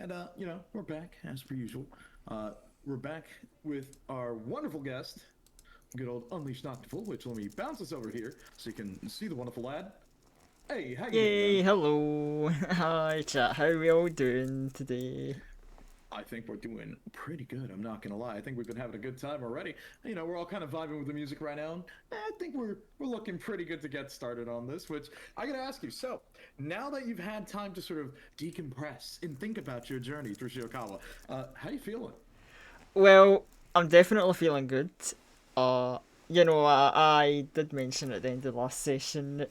And, we're back as per usual. We're back with our wonderful guest, good old Unleashed Noctival, which let me bounce us over here so you can see the wonderful lad. Hey, how you doing, man? Yay, hello. Hi, chat. How we all doing today? I think we're doing pretty good, I'm not gonna lie. I think we've been having a good time already. We're all kind of vibing with the music right now. And I think we're looking pretty good to get started on this, which I gotta ask you. So, now that you've had time to sort of decompress and think about your journey through Shiokawa, how you feeling? Well, I'm definitely feeling good. Uh, I did mention at the end of the last session,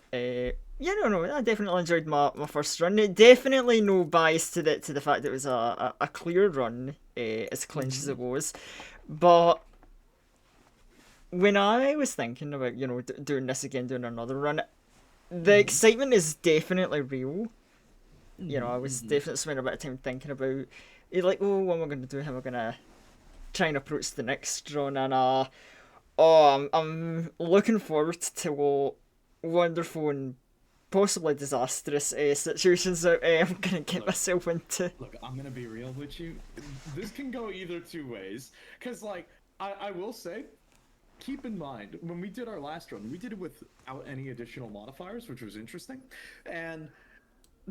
no, I definitely enjoyed my first run. Definitely no bias to the fact that it was a clear run, as clean as Mm-hmm. it was. But when I was thinking about, doing this again, doing another run, the Mm-hmm. excitement is definitely real. I Mm-hmm. was Mm-hmm. definitely spending a bit of time thinking about, like, oh, what am I going to do? How am I going to try and approach the next run? And I'm looking forward to what wonderful and possibly disastrous situations that I'm going to get Look, myself into. look, I'm gonna be real with you. This can go either two ways. Cause I will say, keep in mind when we did our last run, we did it without any additional modifiers, which was interesting. And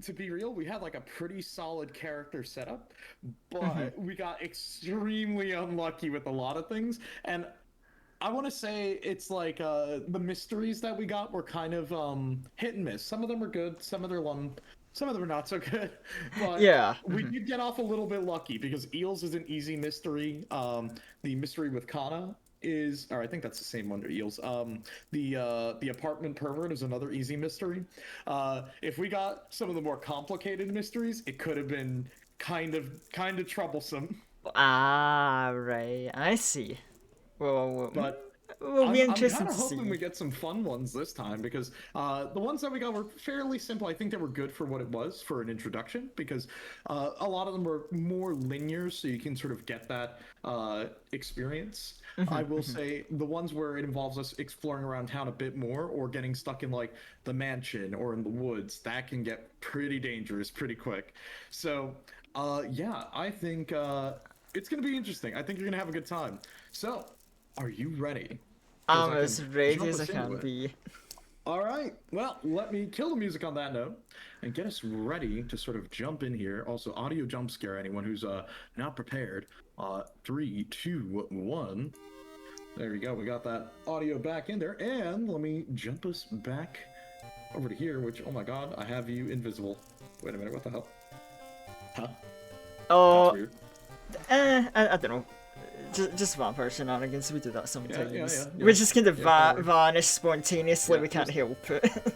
to be real, we had like a pretty solid character setup, Mhm. but we got extremely unlucky with a lot of things. And I want to say it's like the mysteries that we got were kind of hit and miss. Some of them are good, some of them are not so good. But Yeah. we did get off a little bit lucky because Eels is an easy mystery. The mystery with Kana is, or I think that's the same under Eels. The apartment pervert is another easy mystery. If we got some of the more complicated mysteries, it could have been kind of troublesome. Right. I see. Well, But will be I'm interesting kind to of hoping see. we get some fun ones this time because the ones that we got were fairly simple. I think they were good for what it was for an introduction because a lot of them were more linear, so you can sort of get that experience. I will say the ones where it involves us exploring around town a bit more or getting stuck in like the mansion or in the woods, that can get pretty dangerous pretty quick. So, yeah, I think it's going to be interesting. I think you're going to have a good time. So, are you ready? Because I'm I can as ready jump as I us into can it. be. All right. Well, let me kill the music on that note and get us ready to sort of jump in here. Also, audio jump scare anyone who's not prepared. Three, two, one. There we go. We got that audio back in there, and let me jump us back over to here. Which, oh my God, I have you invisible. Wait a minute. What the hell? Huh? That's Oh, weird. I don't know. Just vampire shenanigans. We do that Yeah, yeah, sometimes. yeah, We yeah, just kind of yeah. Don't worry. vanish spontaneously. Yeah, We can't just help it.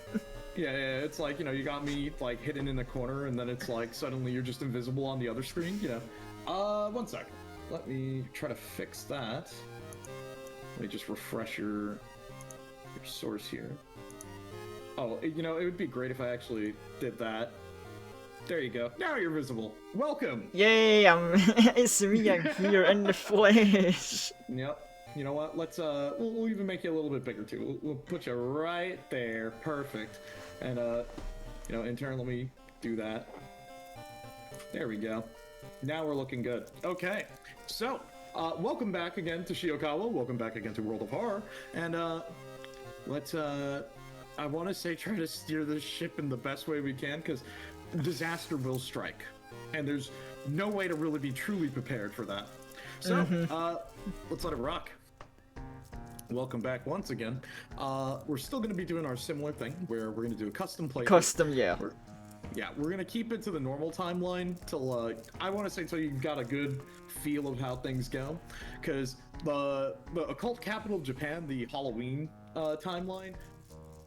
yeah. It's like you got me like hidden in the corner, and then it's like suddenly you're just invisible on the other screen. One sec. Let me try to fix that. Let me just refresh your source here. Oh, it would be great if I actually did that. There you go. Now you're visible. Welcome. Yay! It's me. I'm here in the flesh. Yep. You know what? We'll even make you a little bit bigger too. We'll put you right there. Perfect. And in turn, let me do that. There we go. Now we're looking good. Okay. So, welcome back again to Shiokawa. Welcome back again to World of Horror. And let's I want to say try to steer this ship in the best way we can because disaster will strike, and there's no way to really be truly prepared for that. So, let's let it rock. Welcome back once again. We're still going to be doing our similar thing where we're going to do a custom playthrough. Custom, yeah. Yeah, we're going to keep it to the normal timeline till I want to say till you've got a good feel of how things go, because the occult capital of Japan, the Halloween timeline,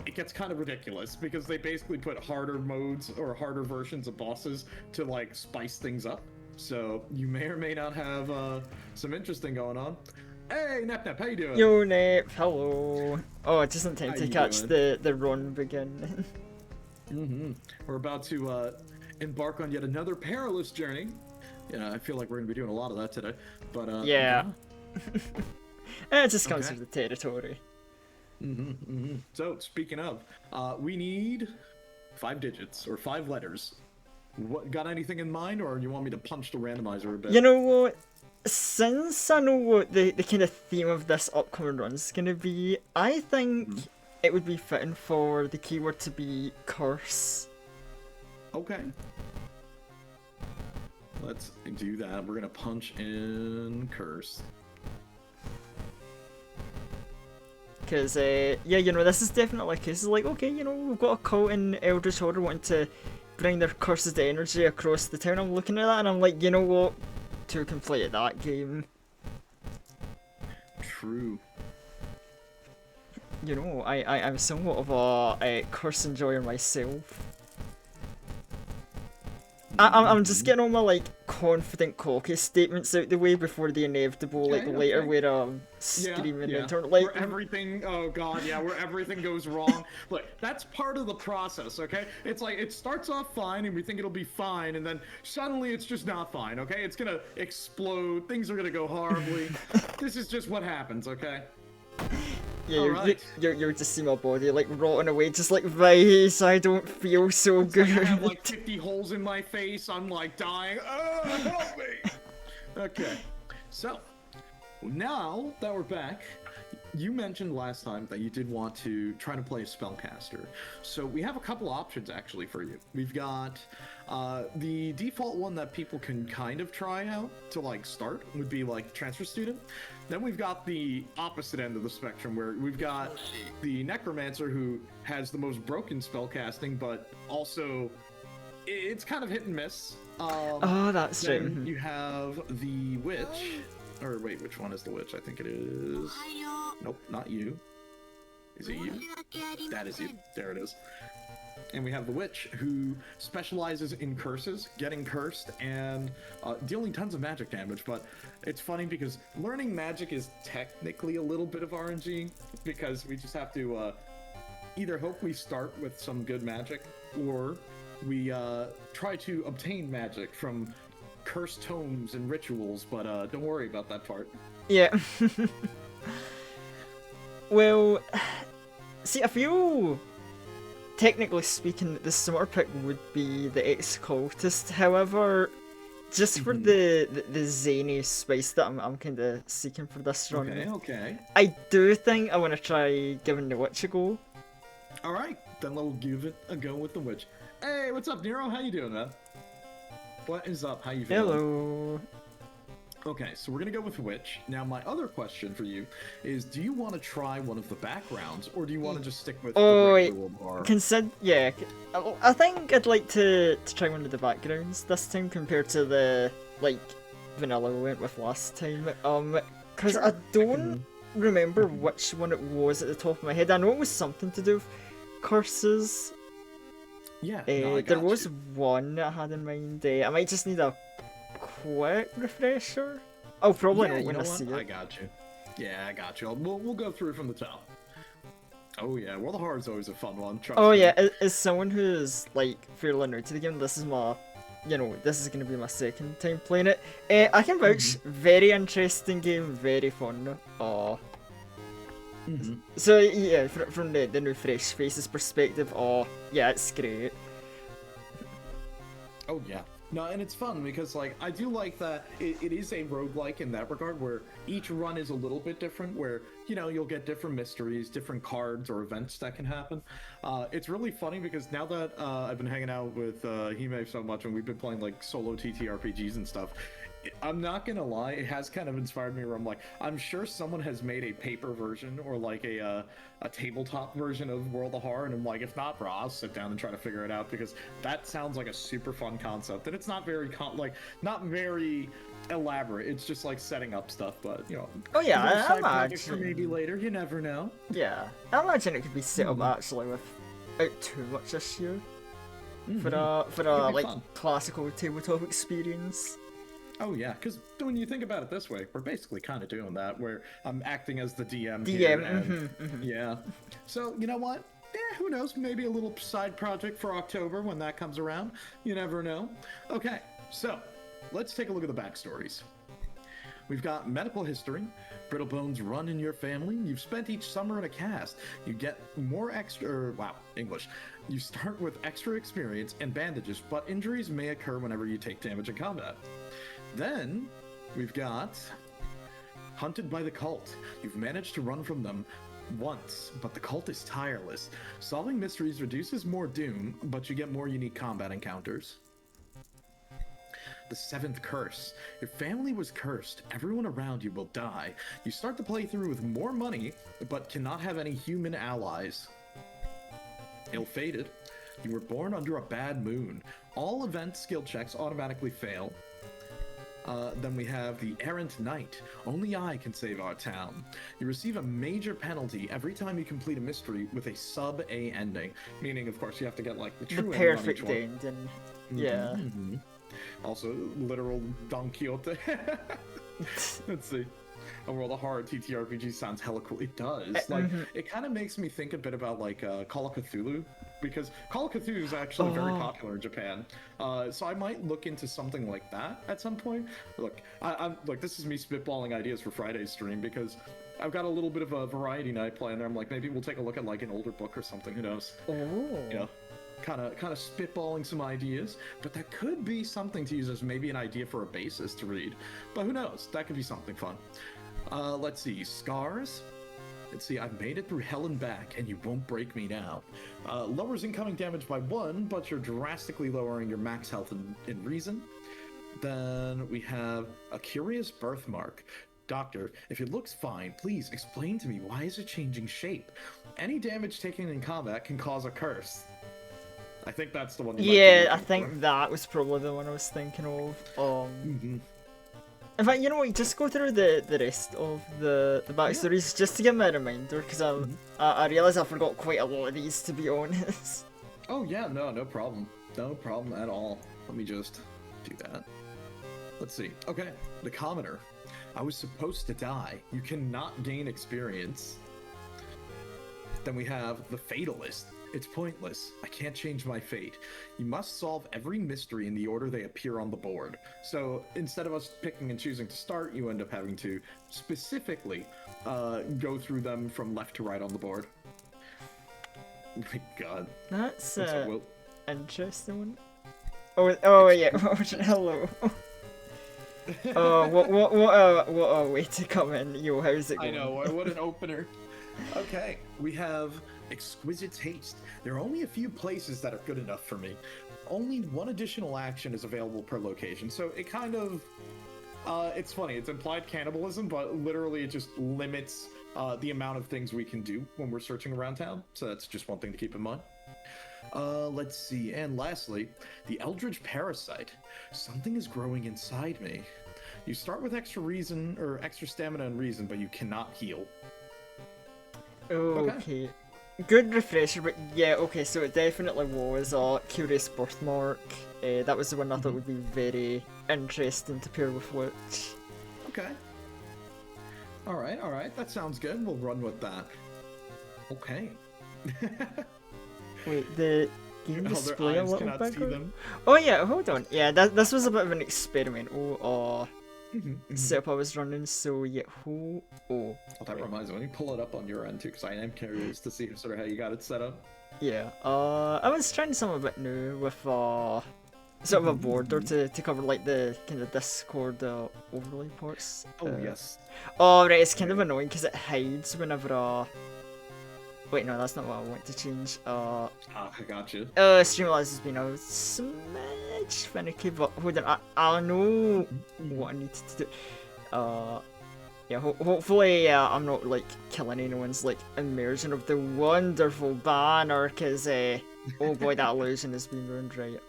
it gets kind of ridiculous because they basically put harder modes or harder versions of bosses to like spice things up. So you may or may not have some interesting going on. Hey, Nep Nep, how you doing? Yo, Nate. Hello. Oh, just in time How to you catch doing? the run begin. Mm-hmm. We're about to embark on yet another perilous journey. I feel like we're gonna be doing a lot of that today. But Yeah. yeah. It just comes Okay. with the territory. Mm-hmm, So speaking of, we need 5 digits or 5 letters. What, got anything in mind, or you want me to punch the randomizer a bit? You know what? Since I know what the kind of theme of this upcoming run is going to be, I think it would be fitting for the keyword to be curse. Okay. Let's do that. We're gonna punch in curse. Because, yeah, you know, this is definitely a case of like, okay, you know, we've got a cult in Eldritch Order wanting to bring their cursed energy across the town. I'm looking at that and I'm like, you know what? Two can play at that game. True. You know, I'm somewhat of a curse enjoyer myself. I'm just getting all my like confident, cocky statements out the way before the inevitable like later where screaming and turn like where everything. Oh god, yeah, where everything goes wrong. Look, that's part of the process, okay? It's like it starts off fine and we think it'll be fine, and then suddenly it's just not fine, okay? It's gonna explode. Things are gonna go horribly. This is just what happens, okay? Yeah, you're just seeing my body like rotting away, just like Vice. I don't feel so good. Like I have like 50 holes in my face. I'm like dying. Help me! Okay, so now that we're back, you mentioned last time that you did want to try to play a spellcaster. So we have a couple options actually for you. We've got the default one that people can kind of try out to like start would be like transfer student. Then we've got the opposite end of the spectrum where we've got the necromancer who has the most broken spellcasting, but also it's kind of hit and miss. Oh, that's then right. You have the witch. Or wait, which one is the witch? I think it is... Nope, not you. Is it you? That is you. There it is. And we have the witch, who specializes in curses, getting cursed, and dealing tons of magic damage. But it's funny because learning magic is technically a little bit of RNG, because we just have to either hope we start with some good magic, or we try to obtain magic from cursed tomes and rituals, but don't worry about that part. Yeah. Well, see, I feel, technically speaking, the smart pick would be the ex-cultist. However, just for the zany spice that I'm kind of seeking for this run, Okay. I do think I want to try giving the witch a go. All right, then we'll give it a go with the witch. Hey, what's up, Nero? How you doing, man? What is up? How you feeling? Hello. Okay, so we're gonna go with witch. Now, my other question for you is: do you want to try one of the backgrounds, or do you want to just stick with the regular bar? Yeah, I think I'd like to try one of the backgrounds this time compared to the like vanilla we went with last time. Because Sure. I don't remember which one it was at the top of my head. I know it was something to do with curses. Yeah, no, I There got was you. one that I had in mind. I might just need a quick refresher. I'll probably know you when know I what? see I it. got you. Yeah, I got you. We'll go through from the top. Oh yeah, World of Horror is always a fun one. Trust Oh me. yeah, as someone who's like fairly new to the game, this is my, this is gonna be my second time playing it. I can vouch, very interesting game, very fun. So yeah, from the new fresh faces perspective, yeah, it's great. Oh yeah. No, and it's fun because like I do like that it is a roguelike in that regard where each run is a little bit different, where you'll get different mysteries, different cards or events that can happen. It's really funny because now that I've been hanging out with Hime so much and we've been playing like solo TTRPGs and stuff, I'm not gonna lie, it has kind of inspired me where I'm like, I'm sure someone has made a paper version or like a tabletop version of World of Horror, and I'm like, if not, bro, I'll sit down and try to figure it out because that sounds like a super fun concept, and it's not very not very elaborate. It's just like setting up stuff, but Oh yeah, a little I side project for imagine. maybe later. You never know. Yeah, I imagine it could be set up actually without too much issue for a Could be like fun. classical tabletop experience. Oh yeah, because when you think about it this way, we're basically kind of doing that, where I'm acting as the DM. DM, here, and yeah. So you know what? Yeah, who knows? Maybe a little side project for October when that comes around. You never know. Okay, so let's take a look at the backstories. We've got medical history. Brittle bones run in your family. You've spent each summer in a cast. You get more extra. Wow, English. You start with extra experience and bandages, but injuries may occur whenever you take damage in combat. Then, we've got Hunted by the Cult. You've managed to run from them once, but the cult is tireless. Solving mysteries reduces more doom, but you get more unique combat encounters. The Seventh Curse. Your family was cursed. Everyone around you will die. You start the playthrough with more money, but cannot have any human allies. Ill-fated. You were born under a bad moon. All event skill checks automatically fail. Then we have the Errant Knight. Only I can save our town. You receive a major penalty every time you complete a mystery with a sub-A ending. Meaning, of course, you have to get like the true The ending on perfect each one. ending. Yeah. Mhm. Also, literal Don Quixote. Let's see. A World of Horror TTRPG sounds hella cool. It does. Like, it kind of makes me think a bit about like Call of Cthulhu, because Call of Cthulhu is actually very popular in Japan. So I might look into something like that at some point. Look, I'm like, this is me spitballing ideas for Friday's stream because I've got a little bit of a variety night planned there. I'm like, maybe we'll take a look at like an older book or something. Who knows? You know, kind of spitballing some ideas, but that could be something to use as maybe an idea for a basis to read. But who knows? That could be something fun. Let's see, Scars. Let's see, I've made it through hell and back, and you won't break me now. Lowers incoming damage by 1, but you're drastically lowering your max health in reason. Then we have a Curious Birthmark. Doctor, if it looks fine, please explain to me why is it changing shape? Any damage taken in combat can cause a curse. I think that's the one. Yeah, I think that was probably the one I was thinking of. In fact, you know what? Just go through the rest of the backstories just to give me a reminder, because I realise I forgot quite a lot of these, to be honest. Oh yeah, no problem. No problem at all. Let me just do that. Let's see. Okay, the Commoner. I was supposed to die. You cannot gain experience. Then we have the Fatalist. It's pointless. I can't change my fate. You must solve every mystery in the order they appear on the board. So instead of us picking and choosing to start, you end up having to specifically go through them from left to right on the board. Oh my god. That's Well, interesting one. Oh yeah. Hello. What a way to come in. Yo, how's it going? I know, what an opener. Okay, we have Exquisite Taste. There are only a few places that are good enough for me. Only one additional action is available per location, so it kind of... it's funny, it's implied cannibalism, but literally it just limits the amount of things we can do when we're searching around town, so that's just one thing to keep in mind. Let's see, and lastly, the Eldritch Parasite. Something is growing inside me. You start with extra reason, or extra stamina and reason, but you cannot heal. Okay. Good refresher, but yeah, okay, so it definitely was Curious Birthmark. That was the one I thought would be very interesting to pair with Witch. Okay. Alright, that sounds good. We'll run with that. Okay. Wait, the game display a little bigger? Them. Oh yeah, hold on. Yeah, this was a bit of an experimental setup I was running, so yeah, That reminds me, let me pull it up on your end too, because I am curious to see sort of how you got it set up. Yeah, I was trying something a bit new with sort of a border to cover like the kind of Discord overlay parts. Yes. Oh right, it's kind of annoying because it hides whenever wait, no, that's not what I want to change. I got you. Streamlabs has been a smidge finicky, but hold on, I know what I need to do. Yeah, hopefully I'm not like killing anyone's like immersion of the wonderful banner, cause oh boy, that illusion has been ruined, right?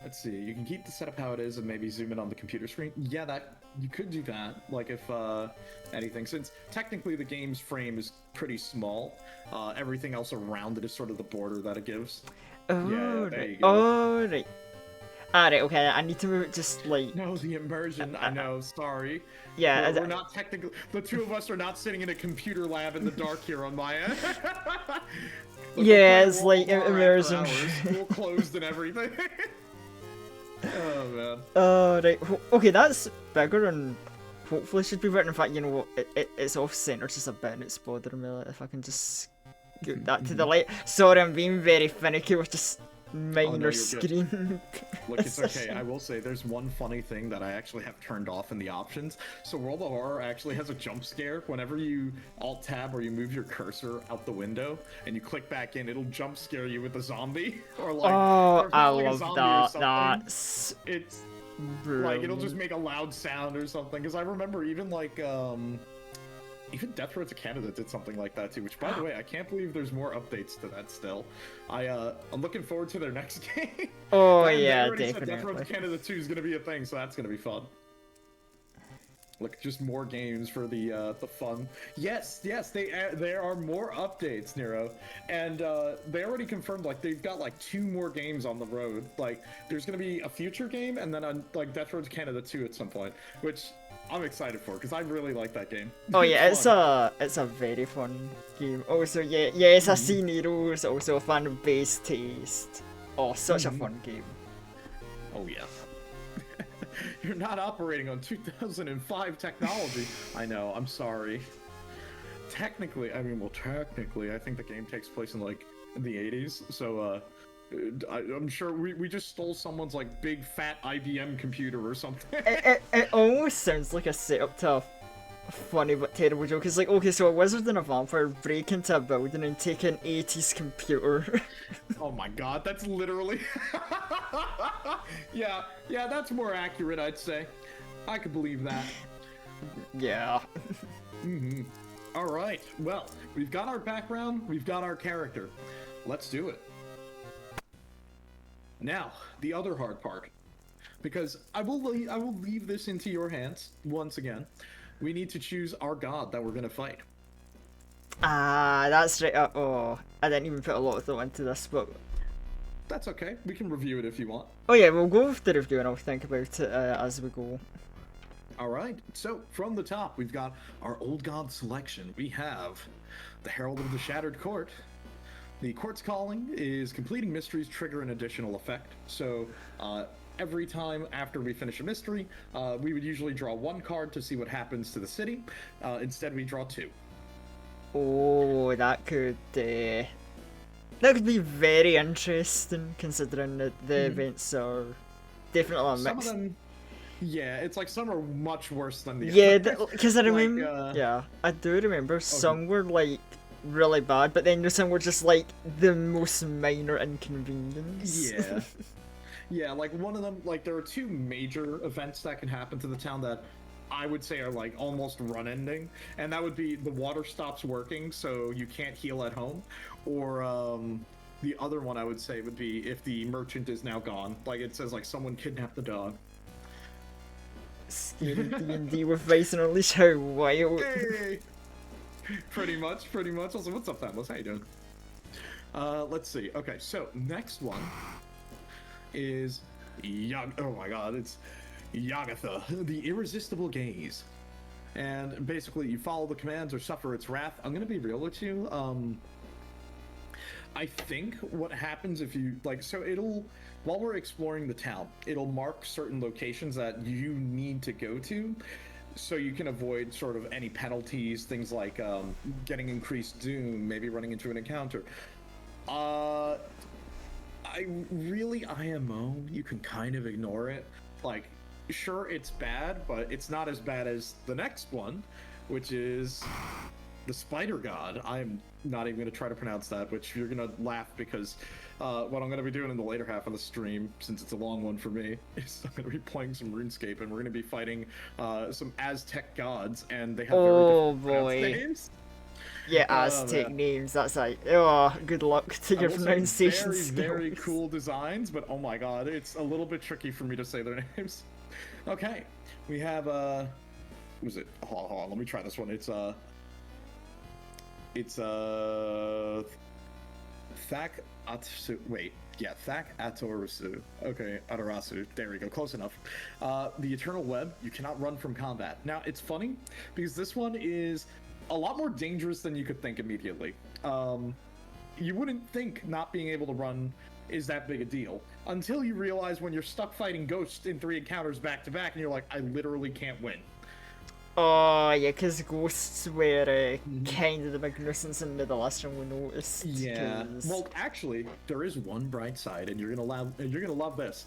Let's see, you can keep the setup how it is and maybe zoom in on the computer screen. Yeah, that you could do that, like if anything, since technically the game's frame is pretty small, everything else around it is sort of the border that it gives. Oh, yeah, there right. you go. Oh, right. Alright, okay, I need to move it just like... No, the immersion, I know, sorry. Yeah, we're not technically... The two of us are not sitting in a computer lab in the dark here on my end. Yeah, it's like immersion. School closed and everything. Oh, man. Right, okay, that's bigger and hopefully should be better. In fact, you know what, it's off-center just a bit and it's bothering me. Like, if I can just Get that to the light. Sorry, I'm being very finicky with just minor you're good. screen. Look, it's okay. I will say there's one funny thing that I actually have turned off in the options. So World of Horror actually has a jump scare. Whenever you alt tab or you move your cursor out the window and you click back in, it'll jump scare you with a zombie or like. Oh, or I like a love zombie or that. something. That's It's brilliant. like it'll just make a loud sound or something. Because I remember even like even Death Road to Canada did something like that too. Which, by the way, I can't believe there's more updates to that still. I'm looking forward to their next game. Oh They yeah, already said Death Road definitely. to Canada 2 is gonna be a thing, so that's gonna be fun. Look, just more games for the fun. Yes, there are more updates, Nero, and they already confirmed like they've got like 2 more games on the road. Like there's gonna be a future game and then like Death Road to Canada 2 at some point, which I'm excited for because I really like that game. Oh yeah, fun. it's a very fun game. Also, yeah, yes, I see Nero's also a fan of bass taste. Oh, such a fun game. Oh yeah. You're not operating on 2005 technology. I know, I'm sorry. Technically, I think the game takes place in like the 80s, so I'm sure we just stole someone's like big fat IBM computer or something. It almost sounds like a setup to a funny but terrible joke. It's like, okay, so a wizard and a vampire break into a building and take an 80s computer. Oh my god, that's literally... yeah, that's more accurate, I'd say. I could believe that. Yeah. Alright, well, we've got our background, we've got our character. Let's do it. Now, the other hard part. Because I will leave this into your hands, once again. We need to choose our god that we're gonna fight. Ah, that's right. Oh, I didn't even put a lot of thought into this, but... That's okay, we can review it if you want. Oh yeah, we'll go with the review and I'll think about it as we go. Alright, so from the top, we've got our old god selection. We have the Herald of the Shattered Court. The Court's Calling is completing mysteries trigger an additional effect. So every time after we finish a mystery, we would usually draw 1 card to see what happens to the city. Instead, we draw 2. Oh, that could be very interesting considering that the events are definitely a Some of mix. them, yeah, it's like some are much worse than the Yeah, others. because I remember. Like, yeah, I do remember some were like really bad, but then some were just like the most minor inconvenience. Yeah. Yeah, like one of them, like there are 2 major events that can happen to the town that I would say are like almost run ending, and that would be the water stops working so you can't heal at home, or the other one I would say would be if the merchant is now gone. Like it says like someone kidnapped the dog. Scary D&D with Vice and Unleash, how wild. Hey! Pretty much. Also, what's up, Atlas? How you doing? Let's see. Okay, so next one is oh my god, it's Yagatha, the Irresistible Gaze. And basically, you follow the commands or suffer its wrath. I'm gonna be real with you. I think what happens if you like, so it'll while we're exploring the town, it'll mark certain locations that you need to go to, so you can avoid sort of any penalties, things like getting increased doom, maybe running into an encounter. IMO, you can kind of ignore it. Like, sure, it's bad, but it's not as bad as the next one, which is the Spider God. I'm not even going to try to pronounce that, which you're going to laugh because what I'm going to be doing in the later half of the stream, since it's a long one for me, is I'm going to be playing some RuneScape, and we're going to be fighting some Aztec gods, and they have very different names. Yeah, Aztec names, that's like, oh, good luck to your pronunciation skills. Very cool designs, but oh my god, it's a little bit tricky for me to say their names. Okay, we have, what was it? Hold on, let me try this one. It's Thak Atsu, wait, yeah, Thak Atorasu. Okay, Atarasu, there we go, close enough. The Eternal Web, you cannot run from combat. Now, it's funny, because this one is a lot more dangerous than you could think immediately. You wouldn't think not being able to run is that big a deal, until you realize when you're stuck fighting ghosts in 3 encounters back to back, and you're like, I literally can't win. Oh, yeah, because ghosts were Mhm. kind of the big nuisance in the last one we noticed. Yeah. 'Cause Well, actually, there is one bright side, and you're gonna love this.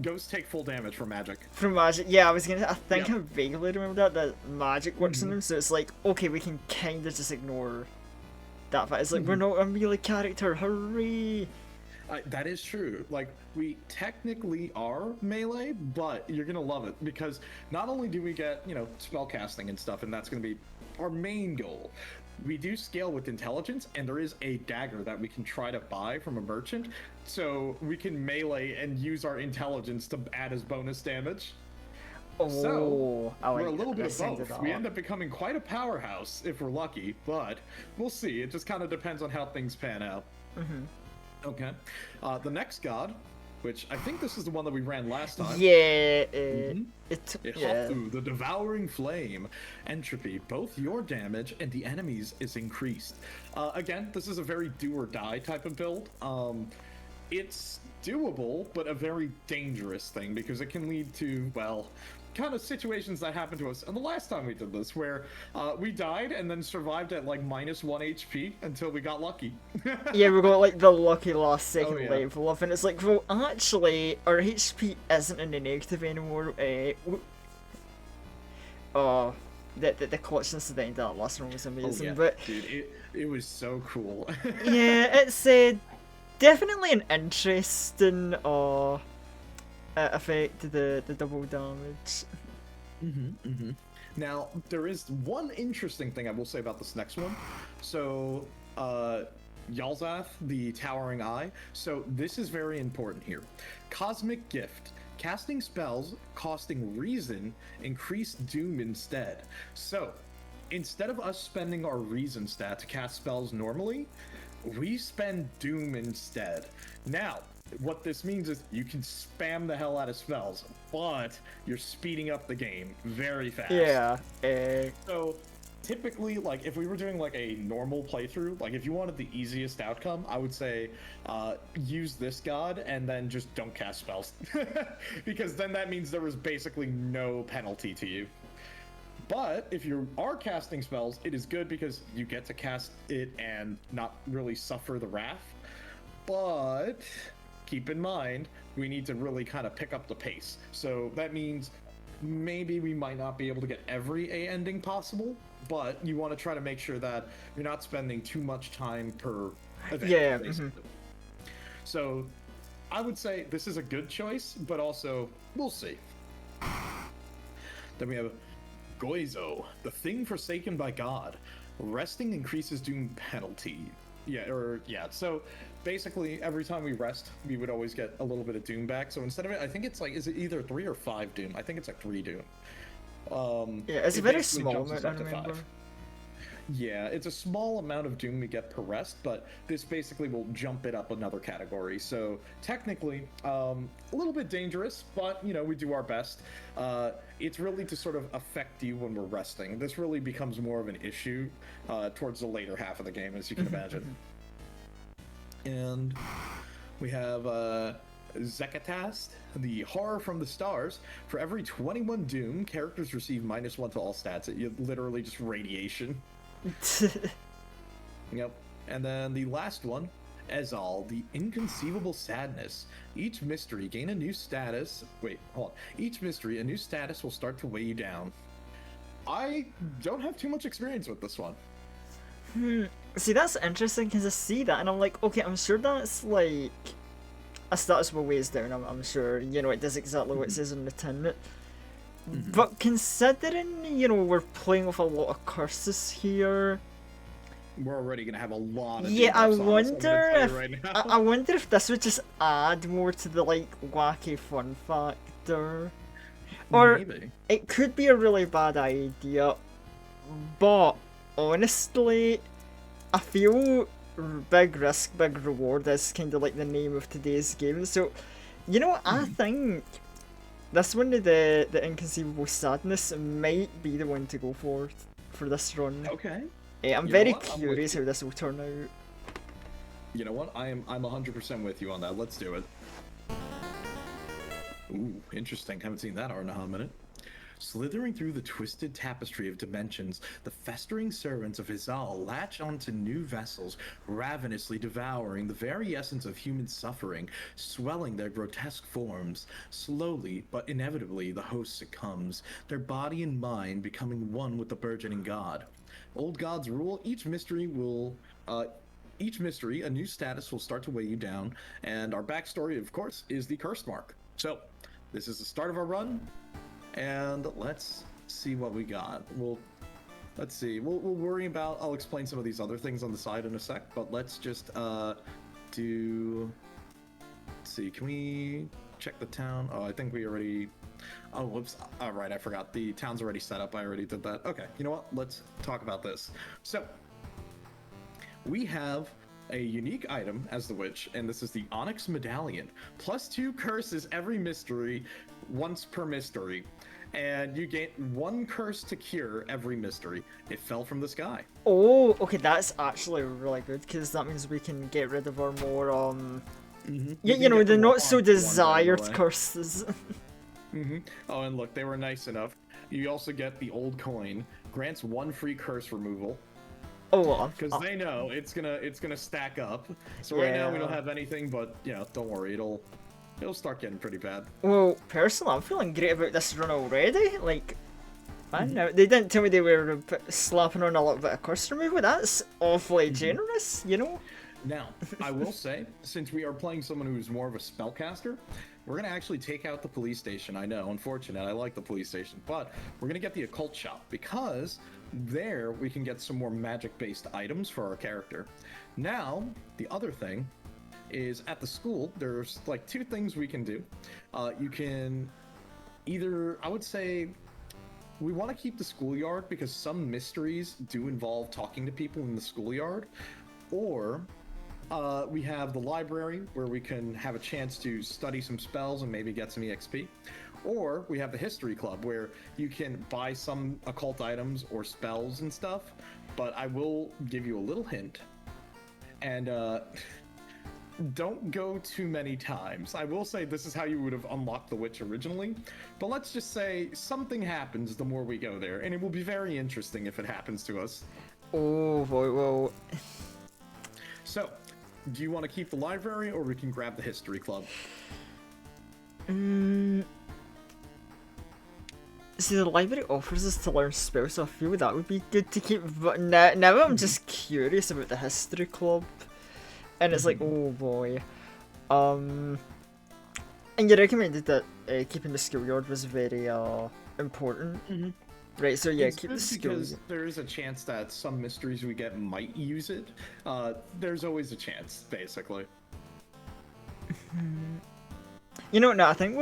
Ghosts take full damage from magic. from magic, yeah, I think Yep. I vaguely remember that magic works on hmm them, so it's like, okay, we can kind of just ignore that fact. It's like, we're hmm not a melee character, hooray! That is true. Like, we technically are melee, but you're gonna love it because not only do we get, spell casting and stuff, and that's gonna be our main goal. We do scale with intelligence, and there is a dagger that we can try to buy from a merchant, so we can melee and use our intelligence to add as bonus damage. So, Oh, I we're a like little bit the of sound of both. We that. end up becoming quite a powerhouse if we're lucky, but we'll see. It just kind of depends on how things pan out. Okay. The next god, which I think this is the one that we ran last time. Yeah, Mhm. yeah. Ihafu, the Devouring Flame. Entropy, both your damage and the enemy's is increased. Again, this is a very do or die type of build. It's doable, but a very dangerous thing because it can lead to, well, kind of situations that happened to us. And the last time we did this, where we died and then survived at like -1 HP until we got lucky. Yeah, we got like the lucky last Oh, second yeah. level up, and it's like, well, actually, our HP isn't in the negative anymore. Oh, the clutchness at the end of that last one was Oh, amazing. yeah. But Dude, it was so cool. yeah, it's definitely an interesting effect to the double damage. Now, there is one interesting thing I will say about this next one. So, Yalzath, the Towering Eye. So, this is very important here. Cosmic Gift. Casting spells costing reason, increase doom instead. So, instead of us spending our reason stat to cast spells normally, we spend doom instead. Now, what this means is you can spam the hell out of spells, but you're speeding up the game very fast. Yeah. So typically, like if we were doing like a normal playthrough, like if you wanted the easiest outcome, I would say use this god and then just don't cast spells, because then that means there was basically no penalty to you. But if you are casting spells, it is good because you get to cast it and not really suffer the wrath. But keep in mind, we need to really kind of pick up the pace. So that means maybe we might not be able to get every A ending possible, but you want to try to make sure that you're not spending too much time per event. Yeah, Basically. So I would say this is a good choice, but also we'll see. Then we have Goizo, the thing forsaken by God. Resting increases doom penalty. Yeah. So basically, every time we rest, we would always get a little bit of doom back. So instead of it, I think it's like, is it either 3 or 5 doom? I think it's like 3 doom. Yeah, it's a It very basically small jumps us amount, I up to remember. 5. Yeah, it's a small amount of doom we get per rest, but this basically will jump it up another category. So technically, a little bit dangerous, but we do our best. It's really to sort of affect you when we're resting. This really becomes more of an issue towards the later half of the game, as you can imagine. And we have Zekatast, the horror from the stars. For every 21 doom, characters receive -1 to all stats. It literally just radiation. Yep. And then the last one, Ezal, the inconceivable sadness. Each mystery gain a new status. Wait, hold on. Each mystery, a new status will start to weigh you down. I don't have too much experience with this one. See, that's interesting because I see that and I'm like, okay, I'm sure that's like a status will weighs down. I'm sure it does exactly what it says in the tin. But considering we're playing with a lot of curses here, We're already gonna have a lot of yeah, I debuffs on us, I'm gonna wonder tell you if right now. I wonder if this would just add more to the like wacky fun factor, or Maybe. it could be a really bad idea. But honestly, I feel big risk, big reward is kind of like the name of today's game. So, I think this one, the inconceivable sadness, might be the one to go for this run. Okay. I'm You know very what? I'm with curious you. how this will turn out. You know what? I'm 100% with you on that. Let's do it. Ooh, interesting. Haven't seen that art in a hot minute. Slithering through the twisted tapestry of dimensions, the festering servants of Izal latch onto new vessels, ravenously devouring the very essence of human suffering, swelling their grotesque forms. Slowly, but inevitably, the host succumbs, their body and mind becoming one with the burgeoning god. Old gods rule, each mystery, a new status will start to weigh you down, and our backstory, of course, is the curse mark. So, this is the start of our run, and let's see what we got. Let's see. We'll worry about. I'll explain some of these other things on the side in a sec, but let's just do. Let's see. Can we check the town? Oh, I think we already. Oh, whoops. All right, I forgot. The town's already set up. I already did that. Okay. You know what? Let's talk about this. So, we have a unique item as the witch, and this is the Onyx Medallion. +2 curses every mystery, once per mystery. And you gain 1 curse to cure every mystery. It fell from the sky. Oh, okay, that's actually really good, because that means we can get rid of our more, you know, the not so desired curses. Oh, and look, they were nice enough. You also get the old coin. Grants 1 free curse removal. Oh, because they know it's gonna stack up. So right now we don't have anything, but don't worry, it'll start getting pretty bad. Well, personally, I'm feeling great about this run already. Like, I know they didn't tell me they were slapping on a little bit of curse removal. That's awfully generous, you know. Now, I will say, since we are playing someone who's more of a spellcaster, we're gonna actually take out the police station. I know, unfortunate. I like the police station, but we're gonna get the occult shop because there we can get some more magic-based items for our character. Now, the other thing is at the school, there's like 2 things we can do. You can either, I would say, we want to keep the schoolyard because some mysteries do involve talking to people in the schoolyard, or we have the library where we can have a chance to study some spells and maybe get some EXP. Or we have the history club where you can buy some occult items or spells and stuff, but I will give you a little hint. And don't go too many times. I will say this is how you would have unlocked the witch originally, but let's just say something happens the more we go there, and it will be very interesting if it happens to us. Oh, boy, well. So, do you want to keep the library, or we can grab the history club? See, the library offers us to learn spells, so I feel that would be good to keep, but now I'm just curious about the history club. And it's like, oh boy. And you recommended that keeping the schoolyard was very important. Right, so yeah, keep the schoolyard. Because there is a chance that some mysteries we get might use it. There's always a chance, basically. You know, no, I think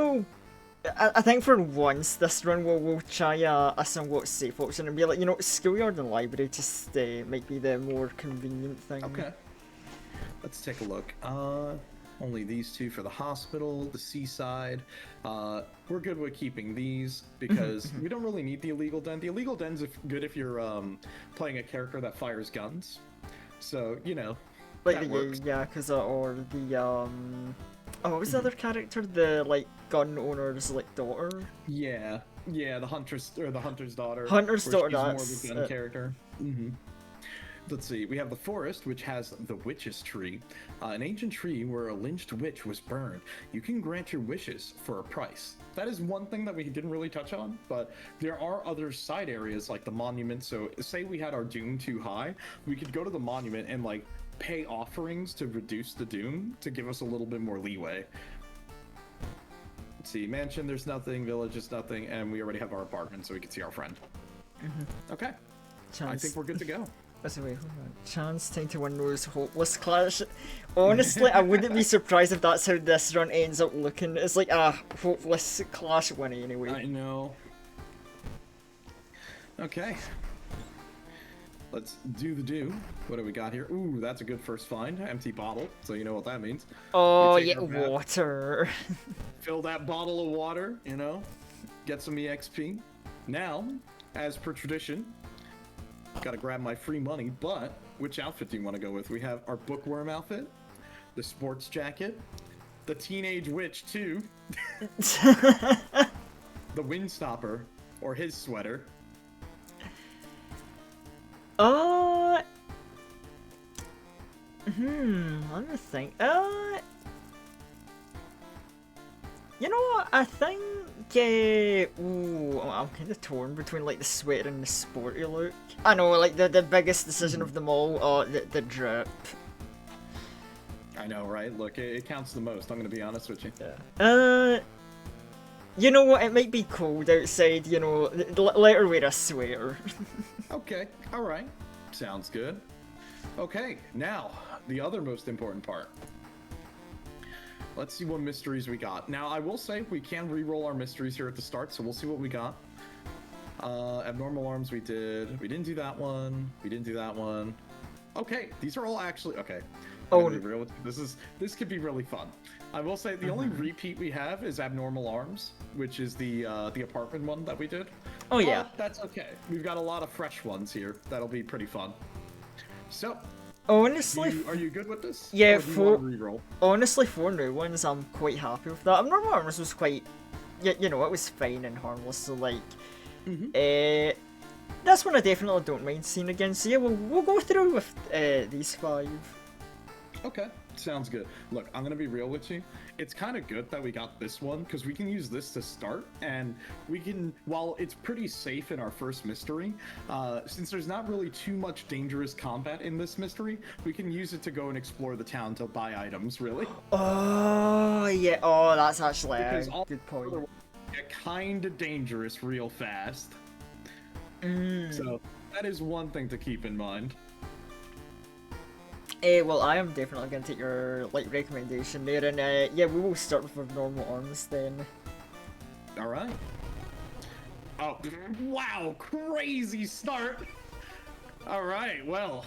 I think for once this run we'll try a somewhat safe option and be like, you know, schoolyard and library just might be the more convenient thing. Okay. Let's take a look. Only these 2 for the hospital, the seaside. We're good with keeping these because we don't really need the illegal den. The illegal den's good if you're playing a character that fires guns. So, you know, like that works. Yeah, because or the oh, what was the other character? The like gun owner's like daughter. Yeah, the huntress or the hunter's daughter. Hunter's daughter. She's more of a gun character. Let's see, we have the forest, which has the witch's tree, an ancient tree where a lynched witch was burned. You can grant your wishes for a price. That is one thing that we didn't really touch on, but there are other side areas like the monument. So say we had our doom too high, we could go to the monument and like pay offerings to reduce the doom to give us a little bit more leeway. Let's see, mansion, there's nothing, village is nothing, and we already have our apartment so we can see our friend. Okay, I think we're good to go. Wait, hold on. Chance time to win those hopeless clash. Honestly, I wouldn't be surprised if that's how this run ends up looking. It's like a hopeless clash winning anyway. I know. Okay. Let's do the do. What do we got here? Ooh, that's a good first find. Empty bottle, so you know what that means. Oh, yeah, water. Fill that bottle of water, you know? Get some EXP. Now, as per tradition, gotta grab my free money, but which outfit do you want to go with? We have our bookworm outfit, the sports jacket, the teenage witch too, the windstopper, Or his sweater. Let me think. You know what? I think. Ooh, I'm kind of torn between like the sweater and the sporty look. I know, like the biggest decision of them all. The drip. I know, right? Look, it counts the most. I'm gonna be honest with you. Yeah. You know what? It might be cold outside. You know, let her wear a sweater. Okay, all right. Sounds good. Okay, now the other most important part. Let's see what mysteries we got. Now, I will say we can re-roll our mysteries here at the start, so we'll see what we got. Abnormal arms we did. We didn't do that one. We didn't do that one. Okay, these are all actually okay. Oh, be real with you. This could be really fun. I will say the only repeat we have is abnormal arms, which is the apartment one that we did. Oh yeah, but that's okay. We've got a lot of fresh ones here. That'll be pretty fun. So, honestly, are you good with this? yeah. Or do you want to re-roll? Honestly, for new ones, I'm quite happy with that. Abnormal arms was quite, you know, it was fine and harmless. So like, this one I definitely don't mind seeing again. So yeah, we'll go through with these 5. Okay, sounds good. Look, I'm gonna be real with you. It's kind of good that we got this one because we can use this to start, and we can, while it's pretty safe in our first mystery, since there's not really too much dangerous combat in this mystery, we can use it to go and explore the town to buy items. Really? Oh yeah. Oh, that's actually Because a good point. Get kind of dangerous real fast. So that is one thing to keep in mind. Well, I am definitely going to take your like recommendation there, and yeah, we will start with abnormal arms then. All right. Oh, wow, crazy start. All right, well,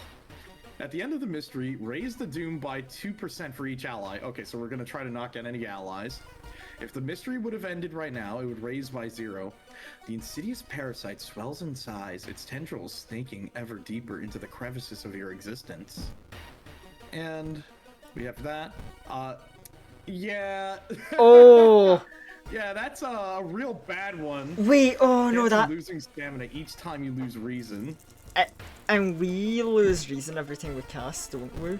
at the end of the mystery, raise the doom by 2% for each ally. Okay, so we're going to try to not get any allies. If the mystery would have ended right now, it would raise by 0. The insidious parasite swells in size, its tendrils snaking ever deeper into the crevices of your existence. And we have that. Yeah. Oh. Yeah, that's a real bad one. Wait. Oh no, that losing stamina each time you lose reason. And we lose reason every time we cast, don't we?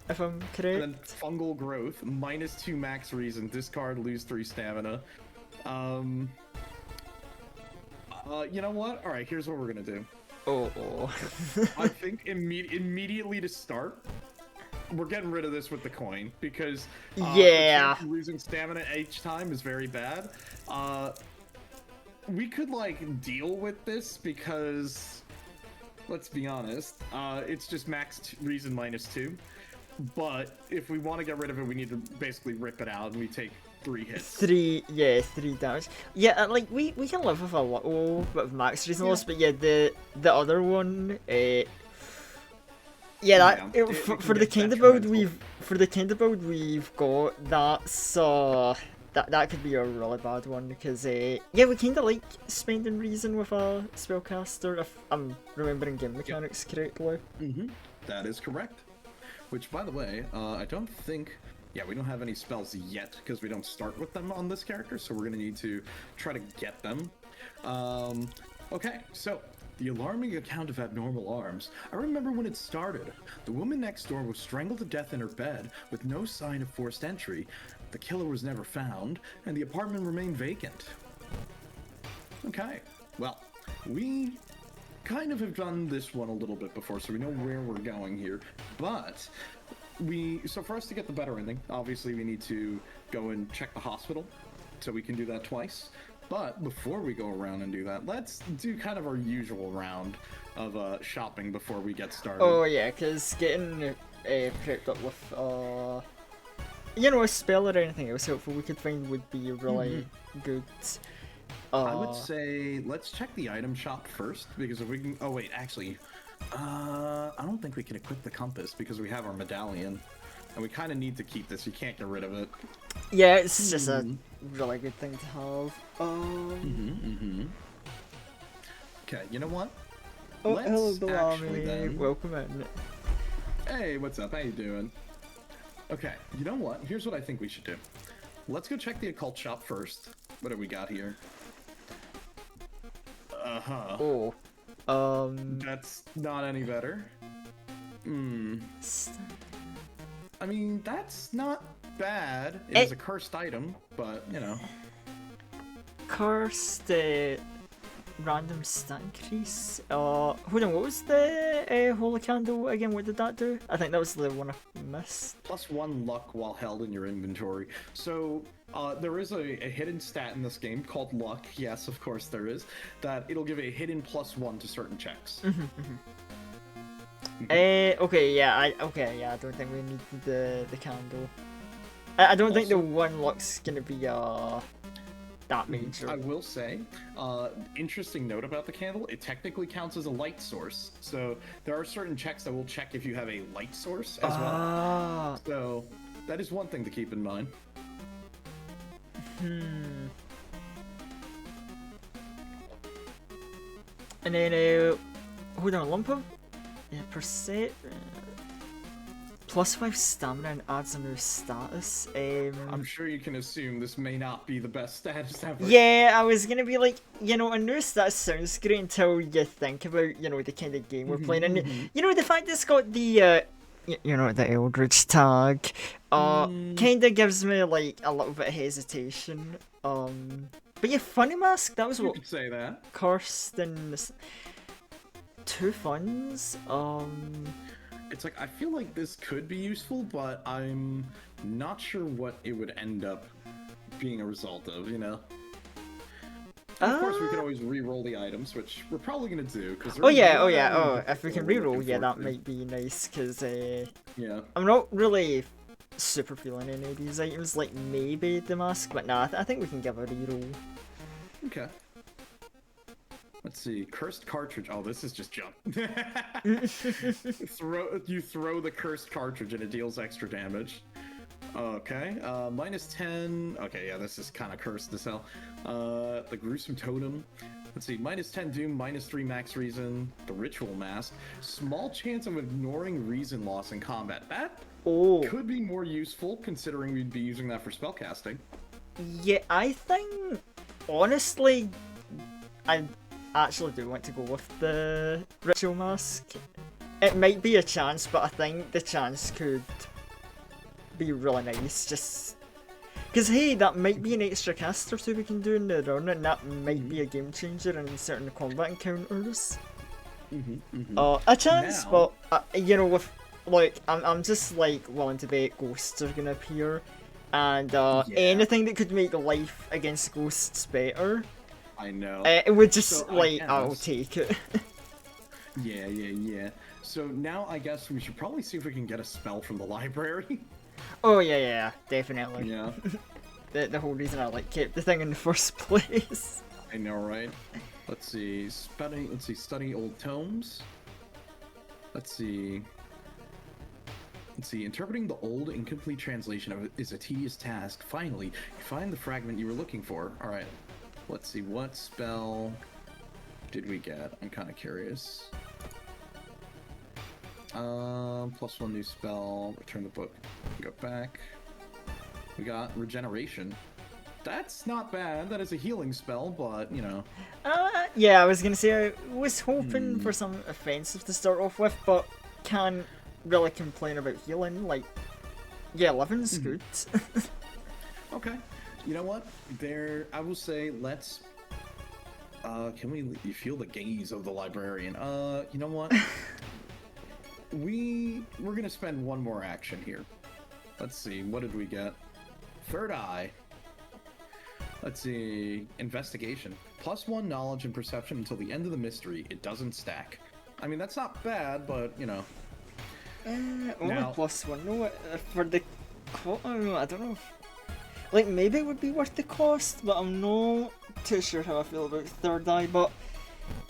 If I'm correct. And then fungal growth, -2 max reason, discard, lose 3 stamina. You know what? All right, here's what we're gonna do. Oh. I think immediately to start, we're getting rid of this with the coin because yeah, losing stamina each time is very bad. We could like deal with this because, let's be honest, it's just max reason -2. But if we want to get rid of it, we need to basically rip it out, and we take 3 hits. 3 damage. Yeah, like we can live with a little bit of max reason loss, but yeah, the other one, for the kind of build we've got, that's that could be a really bad one because yeah, we kind of like spending reason with a spellcaster if I'm remembering game mechanics correctly. That is correct. Which, by the way, I don't think. Yeah, we don't have any spells yet because we don't start with them on this character, so we're gonna need to try to get them. Okay, so. The alarming account of abnormal arms. I remember when it started. The woman next door was strangled to death in her bed with no sign of forced entry. The killer was never found, and the apartment remained vacant. Okay, well, we kind of have done this one a little bit before, so we know where we're going here. But so for us to get the better ending, obviously we need to go and check the hospital, so we can do that twice. But before we go around and do that, let's do kind of our usual round of shopping before we get started. Oh yeah, because getting prepped up with you know, a spell or anything else helpful we could find would be really good. I would say let's check the item shop first, because if we can. Oh wait, actually, I don't think we can equip the compass because we have our medallion. And we kind of need to keep this. You can't get rid of it. Yeah, it's just a really good thing to have. Okay, you know what? Oh, hello, Bellamy. Welcome in. Hey, what's up? How you doing? Okay, you know what? Here's what I think we should do. Let's go check the occult shop first. What do we got here? Uh-huh. Oh. That's not any better. I mean, that's not bad. It is a cursed item, but, you know. Cursed random stat increase. Hold on, what was the holy candle again? What did that do? I think that was the one I missed. +1 luck while held in your inventory. So, there is a hidden stat in this game called luck. Yes, of course there is. That it'll give a hidden +1 to certain checks. Okay, yeah, I don't think we need the candle. I don't think the one luck's gonna be that major. I will say, interesting note about the candle, it technically counts as a light source. So there are certain checks that will check if you have a light source as well. So that is one thing to keep in mind. And then, hold on, lump of percent. +5 stamina and adds a new status. I'm sure you can assume this may not be the best status ever. Yeah, I was gonna be like, you know, a new status sounds great until you think about, you know, the kind of game we're playing. And, you know, the fact it's got the, you know, the Eldritch tag, kind of gives me, like, a little bit of hesitation. But yeah, Funny Mask, that was You what could say that. cursed and two funds. It's like, I feel like this could be useful, but I'm not sure what it would end up being a result of, you know? Of course, we can always re-roll the items, which we're probably gonna do. Cause If we can re-roll, yeah, that might be nice, because yeah, I'm not really super feeling any of these items, like maybe the mask, but nah, I think we can give a re-roll. Okay. Let's see, cursed cartridge. Oh, this is just jump. You throw the cursed cartridge and it deals extra damage. Okay, -10. Okay, yeah, this is kind of cursed as hell. The gruesome totem. Let's see, -10 doom, -3 max reason. The ritual mask. Small chance of ignoring reason loss in combat. That could be more useful considering we'd be using that for spellcasting. Yeah, I think honestly, I actually do want to go with the ritual mask. It might be a chance, but I think the chance could be really nice, just because hey, that might be an extra cast or two we can do in the run, and that might be a game changer in certain combat encounters. A chance, Now, but you know, with like I'm just like willing to bet ghosts are gonna appear, and anything that could make life against ghosts better. I know. It would just So, I'll take it. Yeah. So now I guess we should probably see if we can get a spell from the library. Oh yeah, definitely. Yeah. The whole reason I kept the thing in the first place. I know, right? Let's see. Study old tomes. Let's see. Interpreting the old incomplete translation of it is a tedious task. Finally, you find the fragment you were looking for. All right. Let's see, what spell did we get? I'm kind of curious. +1 new spell, return the book, go back. We got regeneration. That's not bad, that is a healing spell, but, you know. Yeah, I was gonna say, I was hoping for some offensive to start off with, but can't really complain about healing, like, yeah, living's good. Okay. You know what? I will say, let's. You feel the gaze of the librarian? You know what? We're gonna spend one more action here. Let's see. What did we get? Third eye. Let's see. Investigation. +1 knowledge and perception until the end of the mystery. It doesn't stack. I mean, that's not bad, but you know. Only +1. No, for the. I don't know. Like, maybe it would be worth the cost, but I'm not too sure how I feel about third eye, but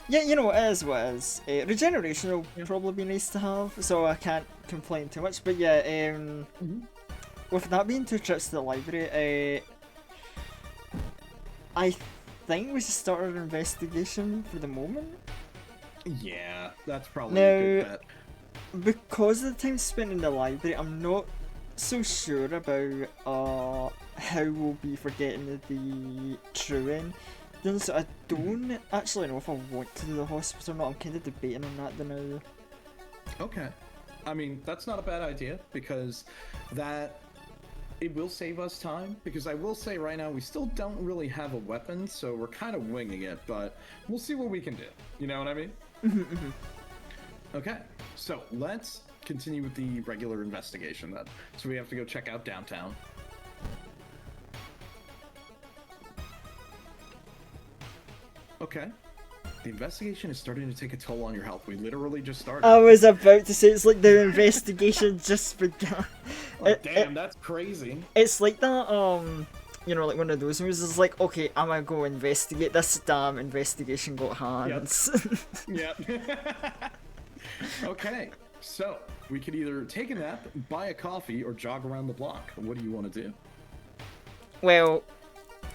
yeah, you know, it is what it is. Regeneration will probably be nice to have, so I can't complain too much, but yeah, with that being 2 trips to the library, I think we should start our investigation for the moment. Yeah, that's probably a good bet. Because of the time spent in the library, I'm not so sure about how we'll be for getting the true end. So I don't actually know if I want to do the hospital or not. I'm kind of debating on that now. Okay. I mean, that's not a bad idea because that it will save us time. Because I will say right now, we still don't really have a weapon, so we're kind of winging it, but we'll see what we can do. You know what I mean? Okay, so let's continue with the regular investigation then. So we have to go check out downtown. Okay. The investigation is starting to take a toll on your health. We literally just started. I was about to say, it's like the investigation just began. Oh, damn, that's crazy. It's like that, you know, like one of those movies is like, okay, I'm gonna go investigate this damn investigation got hands. Yep. Okay, so we could either take a nap, buy a coffee, or jog around the block. What do you want to do? Well,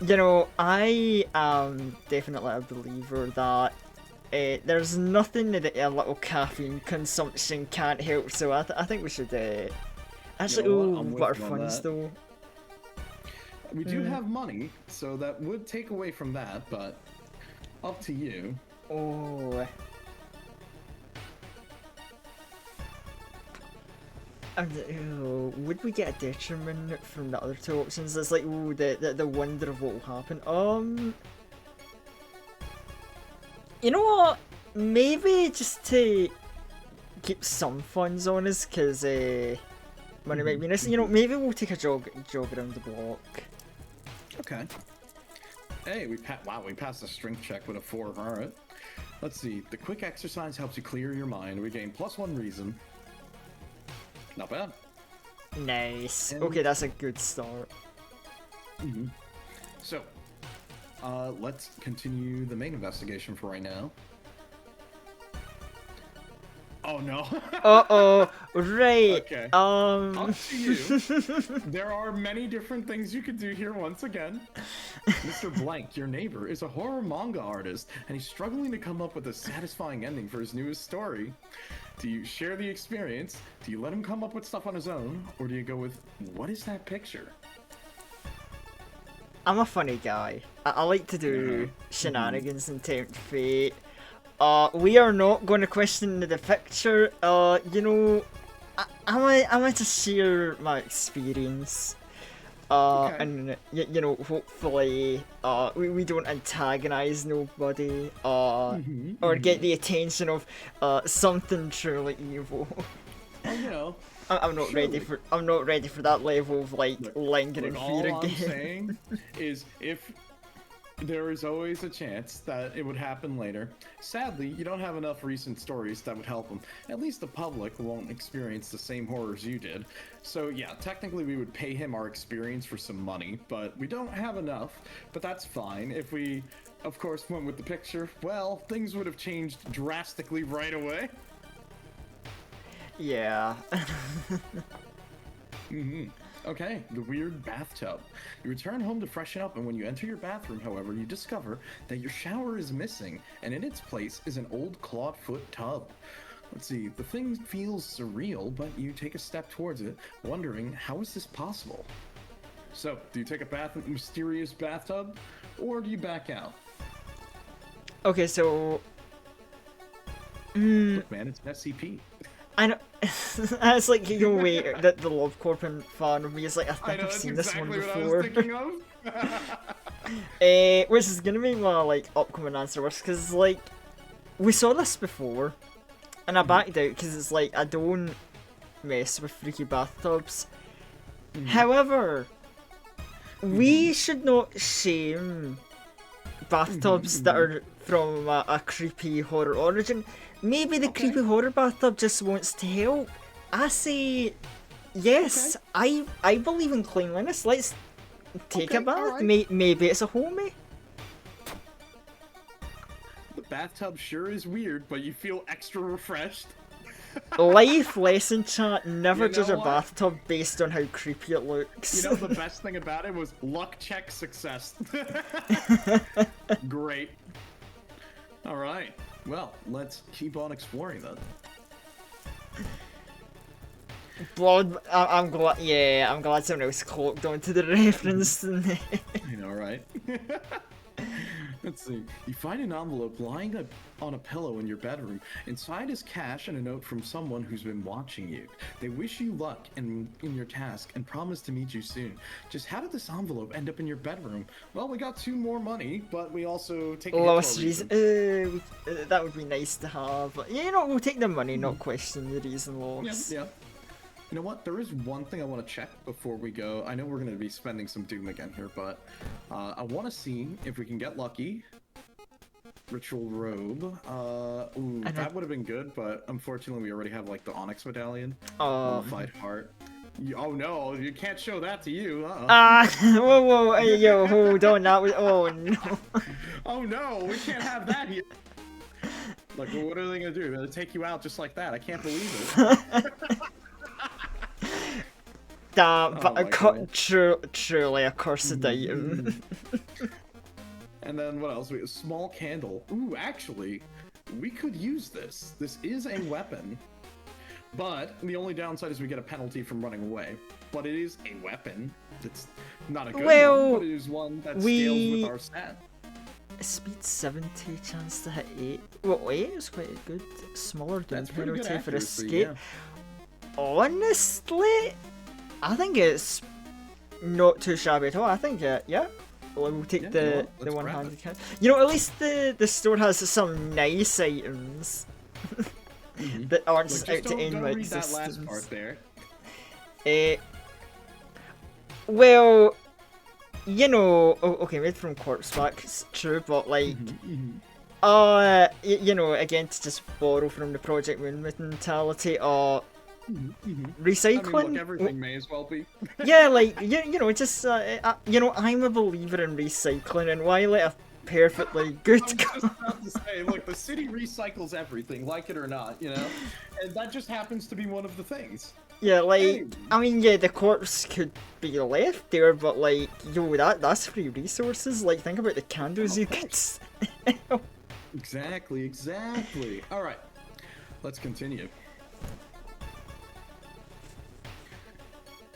you know, I am definitely a believer that there's nothing that a little caffeine consumption can't help, so I think we should actually, You know what? ooh, I'm with what are you on funds that. though? We do have money, so that would take away from that, but up to you. Oh. Would we get a detriment from the other two options? It's like, ooh, the wonder of what will happen. You know what? Maybe just to keep some funds on us, because money might be nice. You know, maybe we'll take a jog around the block. Okay. Hey, we passed the strength check with a 4. All right. Let's see. The quick exercise helps you clear your mind. We gain +1 reason. Not bad. Nice. And- Okay, that's a good start. So, let's continue the main investigation for right now. Oh no. Uh-oh. Right. Okay. Um. Up to you. There are many different things you could do here once again. Mr. Blank, your neighbor, is a horror manga artist, and he's struggling to come up with a satisfying ending for his newest story. Do you share the experience? Do you let him come up with stuff on his own? Or do you go with, what is that picture? I'm a funny guy. I like to do shenanigans and tempt fate. We are not going to question the picture. You know, I want to share my experience. Okay. And you know, hopefully, we don't antagonize nobody, or get the attention of something truly evil. Well, you know, I'm not ready surely. I'm not ready for that level of like lingering Look, fear all I'm again. saying is if there is always a chance that it would happen later. Sadly, you don't have enough recent stories that would help them. At least the public won't experience the same horrors you did. So yeah, technically we would pay him our experience for some money, but we don't have enough. But that's fine. If we, of course, went with the picture, well, things would have changed drastically right away. Yeah. Okay, the weird bathtub. You return home to freshen up, and when you enter your bathroom, however, you discover that your shower is missing, and in its place is an old clawed foot tub. Let's see, the thing feels surreal, but you take a step towards it, wondering, how is this possible? So, do you take a bath in the mysterious bathtub, or do you back out? Okay, so Look, man, it's an SCP. I know. It's like, you know, wait, the Love Corp fan of me is like, I think I've that's seen this one exactly what I before. was thinking of. Which is gonna make my like upcoming answer worse, because like we saw this before, and I backed out because it's like I don't mess with freaky bathtubs. However, we should not shame bathtubs that are from a creepy horror origin. Maybe the creepy horror bathtub just wants to help. I say yes. I believe in cleanliness. Let's take a bath. alright. Maybe it's a homie. The bathtub sure is weird, but you feel extra refreshed. Life lesson chat: never You know judge a what? bathtub based on how creepy it looks. You know, the best thing about it was luck check success. Great. All right. Well, let's keep on exploring then. Blood. I'm glad. Yeah, I'm glad someone else clocked onto the reference. You know, right? Let's see. You find an envelope lying on a pillow in your bedroom. Inside is cash and a note from someone who's been watching you. They wish you luck in your task and promise to meet you soon. Just how did this envelope end up in your bedroom? Well, we got 2 more money, but we also take a hit to our Lost reason. That would be nice to have. Yeah, you know, we'll take the money, not question the reason lost. Yeah. You know what? There is one thing I want to check before we go. I know we're going to be spending some Doom again here, but I want to see if we can get lucky. Ritual robe. Ooh, that would have been good, but unfortunately we already have like the Onyx medallion. Modified heart. Oh no, you can't show that to you. Whoa, hey, yo, hold on, that was. Oh no. Oh no, we can't have that here. Like, well, what are they gonna do? They're gonna take you out just like that. I can't believe it. Damn, but truly a cursed item. And then what else? We have a small candle. Ooh, actually, we could use this. This is a weapon. But the only downside is we get a penalty from running away. But it is a weapon. It's not a good one, but it is one that scales with our stat. Speed 70, chance to hit 8. Well, 8 is quite good. Smaller doom penalty for escape. Yeah. Honestly, I think it's not too shabby at all. I think, yeah. We'll take the one-handed count. You know, at least the store has some nice items that aren't out to end my existence. That last part there. Well, you know, okay, made from corpse back, it's true, but like, you know, again, to just borrow from the Project Moon mentality, recycling. I mean, look, everything may as well be. Yeah, like, you know, just, you know, I'm a believer in recycling, and why let a perfectly good I was just about to say, look, the city recycles everything, like it or not, you know? And that just happens to be one of the things. Yeah, like, anyway. I mean, yeah, the corpse could be left there, but like, yo, that's free resources. Like, think about the candles you could sell. Exactly. Alright, let's continue.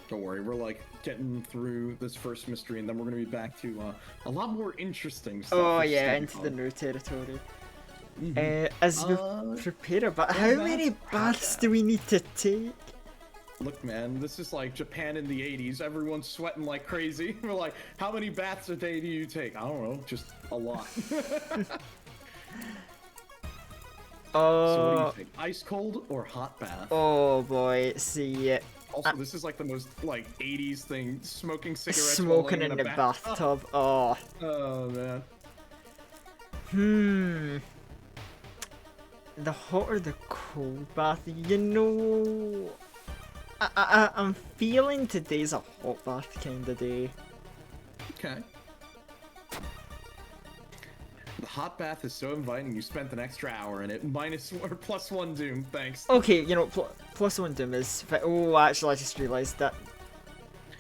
Don't worry, we're like getting through this first mystery, and then we're gonna be back to a lot more interesting stuff. Oh yeah, into the new territory. As we prepare, but how many baths do we need to take? Look, man, this is like Japan in the 80s. Everyone's sweating like crazy. We're like, how many baths a day do you take? I don't know, just a lot. So what do you think? Ice cold or hot bath? Oh boy, see. Also, this is like the most like 80s thing, smoking cigarettes. Smoking in the bathtub. Oh. Oh man. The hot or the cold bath? You know, I'm feeling today's a hot bath kind of day. Okay. The hot bath is so inviting, you spent an extra hour in it. +1 doom, thanks. Okay, you know, +1 doom is... Oh, actually, I just realised that.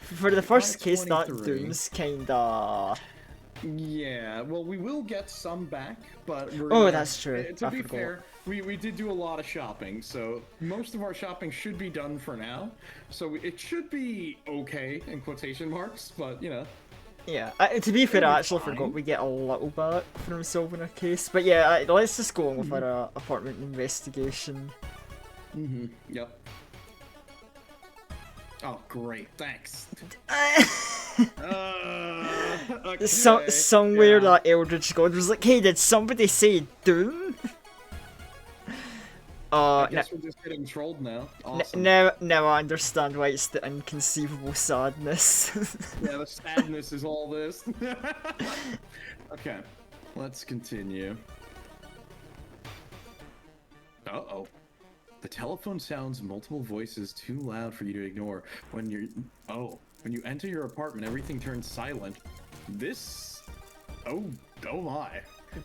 For the first case, that doom's kinda... Yeah, well, we will get some back, but we're gonna... that's true. To be fair, we did do a lot of shopping, so most of our shopping should be done for now. So it should be okay, in quotation marks, but, you know... Yeah, to be fair, I actually forgot we get a little back from solving a case. But yeah, let's just go on with our apartment investigation. Yep. Oh, great, thanks. Okay. Somewhere that Eldritch God was like, hey, did somebody say Doom? I guess we're just getting trolled now. Awesome. Now I understand why it's the inconceivable sadness. Yeah, the sadness is all this. Okay, let's continue. Uh-oh. The telephone sounds multiple voices too loud for you to ignore. When you enter your apartment, everything turns silent. This... Oh my.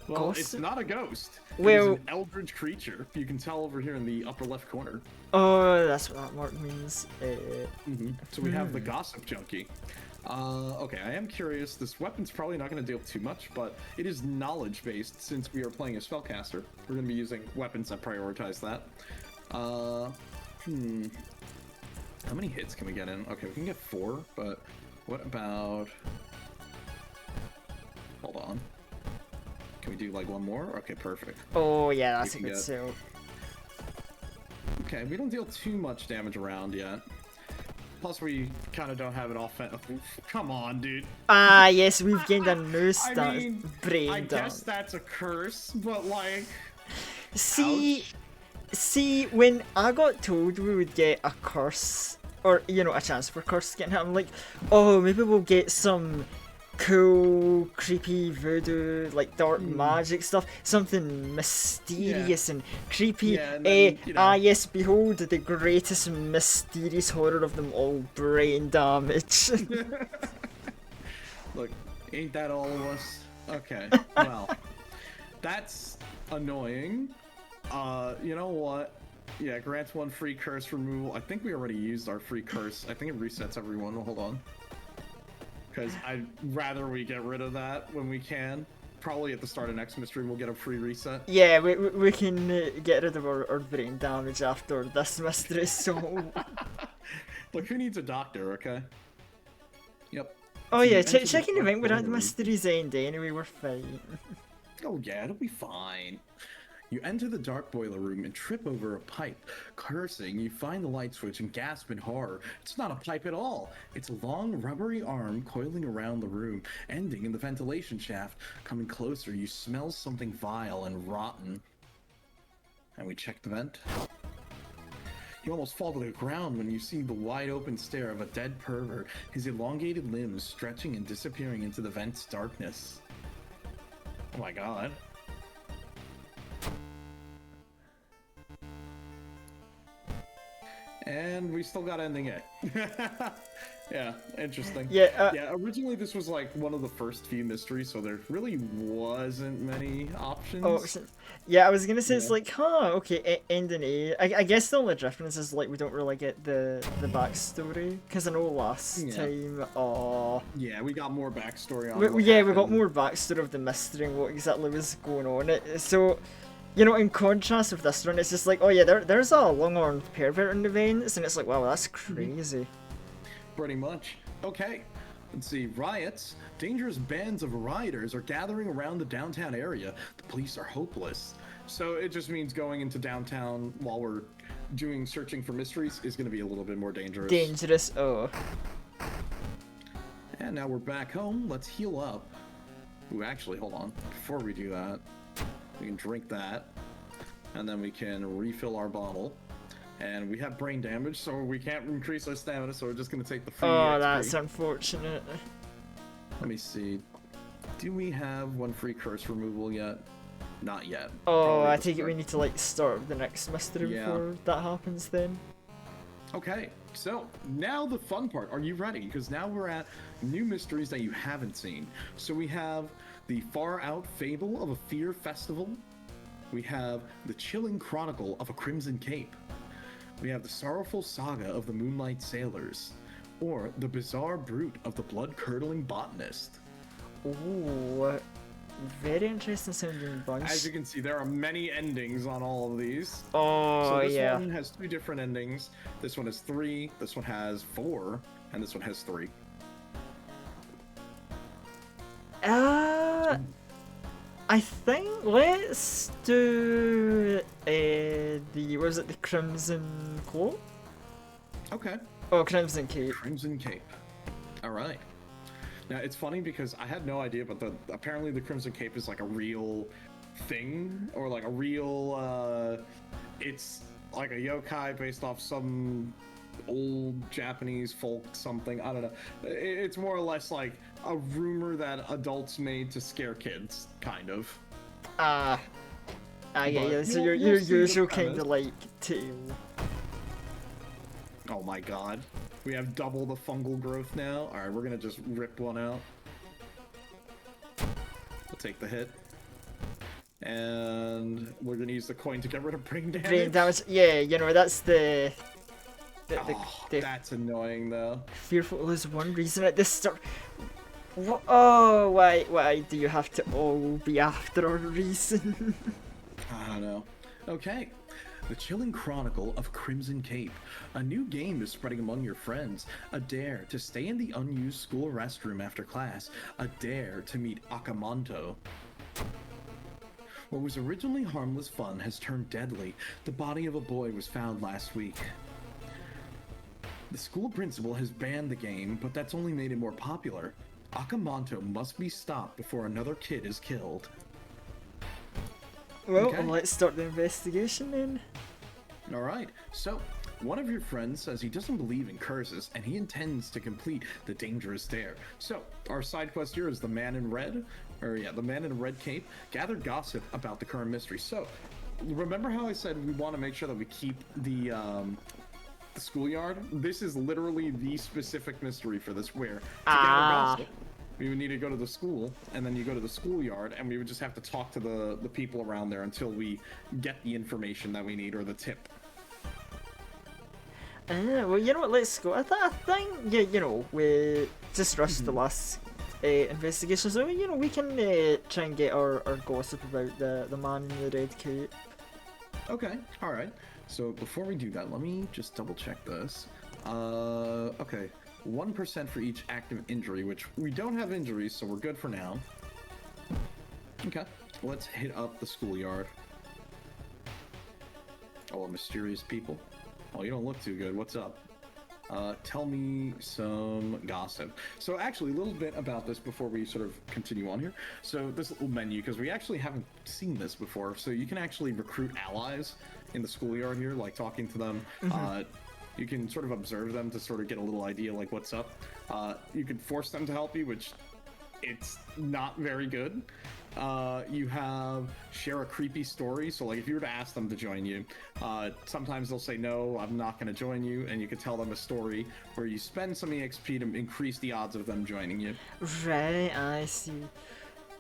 Well, it's not a ghost. Well, it's an eldritch creature. You can tell over here in the upper left corner. Oh, that's what that mark means. So we have the gossip junkie. Okay, I am curious. This weapon's probably not going to deal too much, but it is knowledge-based since we are playing a spellcaster. We're going to be using weapons that prioritize that. How many hits can we get in? Okay, we can get 4, but what about... Hold on. do like one more? Okay, perfect. Oh yeah, that's a can good get- sell. Okay, we don't deal too much damage around yet. Plus, we kind of don't have it off. Come on, dude. Ah yes, we've gained a new I stat. mean, Brain I damage. guess that's a curse, but like, See, ouch. see, when I got told we would get a curse, or you know, a chance for curse getting hit, I'm like, oh, maybe we'll get some cool, creepy voodoo, like dark magic stuff, something mysterious and creepy. Yeah, and then, Ah yes, behold the greatest mysterious horror of them all, brain damage. Look, ain't that all of us? Okay, well, that's annoying. You know what? Yeah, grants 1 free curse removal. I think we already used our free curse. I think it resets everyone. Hold on. Because I'd rather we get rid of that when we can. Probably at the start of next mystery we'll get a free reset. Yeah, we can get rid of our brain damage after this mystery, so... Look, who needs a doctor, okay? Yep. Oh So yeah, you enter the checking the dark event, we're at the boiler room. mystery's end anyway, we're fine. Oh yeah, it'll be fine. You enter the dark boiler room and trip over a pipe. Cursing, you find the light switch and gasp in horror. It's not a pipe at all. It's a long, rubbery arm coiling around the room, ending in the ventilation shaft. Coming closer, you smell something vile and rotten. And we check the vent. You almost fall to the ground when you see the wide open stare of a dead pervert, his elongated limbs stretching and disappearing into the vent's darkness. Oh my god. And we still got ending A. Yeah, interesting. Yeah, yeah, originally this was like one of the first few mysteries, so there really wasn't many options. Oh, yeah, I was gonna say, it's Yeah. like, huh, okay, end in A. I guess the only difference is, like, we don't really get the backstory, because I know last Yeah. time, Yeah, we got more backstory on we what got happened. more backstory of the mystery and what exactly was going on. So, you know, in contrast with this one, it's just like, oh yeah, there's a long-armed pervert in the vents, and it's like, wow, that's crazy. Pretty much. Okay. Let's see. Riots. Dangerous bands of rioters are gathering around the downtown area. The police are hopeless. So it just means going into downtown while we're doing searching for mysteries is going to be a little bit more dangerous. Dangerous, oh. And now we're back home. Let's heal up. Ooh, actually, hold on. Before we do that, we can drink that. And then we can refill our bottle. And we have brain damage, so we can't increase our stamina, so we're just going to take the free Oh, XP. that's unfortunate. Let me see. Do we have 1 free curse removal yet? Not yet. Oh, Probably I at the take it we start. need to, like, start the next mystery Yeah. before that happens then. Okay, so now the fun part. Are you ready? Because now we're at new mysteries that you haven't seen. So we have the Far Out Fable of a Fear Festival. We have the Chilling Chronicle of a Crimson Cape. We have the Sorrowful Saga of the Moonlight Sailors. Or the Bizarre Brute of the Blood-Curdling Botanist. Ooh, very interesting sounding bunch. As you can see, there are many endings on all of these. Oh, So this yeah. one has 2 different endings. This one has 3, this one has 4, and this one has 3. I think let's do was it the Crimson Cloak? Okay. Oh, Crimson Cape. Crimson Cape. All right. Now it's funny because I had no idea, but apparently the Crimson Cape is like a real thing, or like a real. It's like a yokai based off some old Japanese folk something. I don't know. It's more or less like a rumor that adults made to scare kids, kind of. Yeah. So you'll your see the usual kind premise. of like tale. Oh my god. We have double the fungal growth now. Alright, we're gonna just rip one out. We'll take the hit. And we're gonna use the coin to get rid of brain damage. Brain damage. Yeah, you know that's the Oh, that's annoying though. fearful is one reason at the start. Oh, why do you have to all be after a reason? I don't know. Okay. The Chilling Chronicle of Crimson Cape. A new game is spreading among your friends. A dare to stay in the unused school restroom after class. A dare to meet Akamanto. What was originally harmless fun has turned deadly. The body of a boy was found last week. The school principal has banned the game, but that's only made it more popular. Akamanto must be stopped before another kid is killed. Well, Okay. let's start the investigation then. Alright, so one of your friends says he doesn't believe in curses and he intends to complete the dangerous dare. So, our side quest here is the man in red, the man in a red cape, gathered gossip about the current mystery. So, remember how I said we want to make sure that we keep the schoolyard? This is literally the specific mystery for this, where to gather gossip, we would need to go to the school, and then you go to the schoolyard, and we would just have to talk to the people around there until we get the information that we need, or the tip. Well, you know what, let's go. I think, yeah, you know, we just rushed the last investigation, so, you know, we can try and get our gossip about the man in the red cape. Okay, alright. So before we do that, let me just double check this. Okay. 1% for each active injury, which we don't have injuries, so we're good for now. Okay, let's hit up the schoolyard. Oh, mysterious people. Oh, you don't look too good. What's up? Tell me some gossip. So actually, a little bit about this before we sort of continue on here. So this little menu, because we actually haven't seen this before, so you can actually recruit allies in the schoolyard here, like talking to them. You can sort of observe them to sort of get a little idea, like, what's up. You can force them to help you, which it's not very good. You have share a creepy story. So, like, if you were to ask them to join you, sometimes they'll say, no, I'm not going to join you. And you could tell them a story where you spend some EXP to increase the odds of them joining you. Right, I see.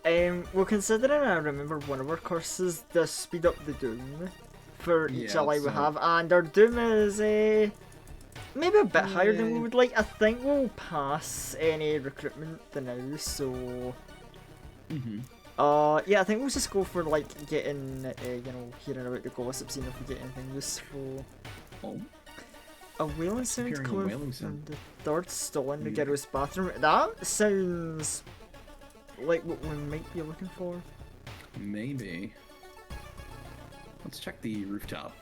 Well, considering I remember one of our courses does speed up the doom for each ally we have, and our doom is maybe a bit higher than we would like. I think we'll pass any recruitment the now, so yeah, I think we'll just go for like getting you know, hearing about the gossip, seeing if we get anything useful. A wailing sound Hearing a coming wailing from sound. the third stall in the girl's bathroom. That sounds like what we might be looking for. Maybe. Let's check the rooftop.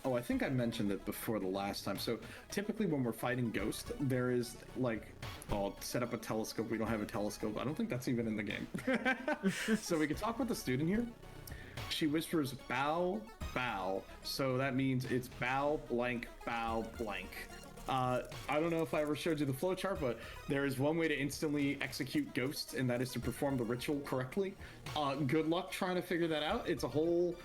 Oh, I think I mentioned it before the last time. So typically when we're fighting ghosts, there is like, oh, set up a telescope. We don't have a telescope. I don't think that's even in the game. So we can talk with the student here. She whispers bow, bow. So that means it's bow, blank, bow, blank. I don't know if I ever showed you the flowchart, but there is one way to instantly execute ghosts, and that is to perform the ritual correctly. Good luck trying to figure that out. It's a whole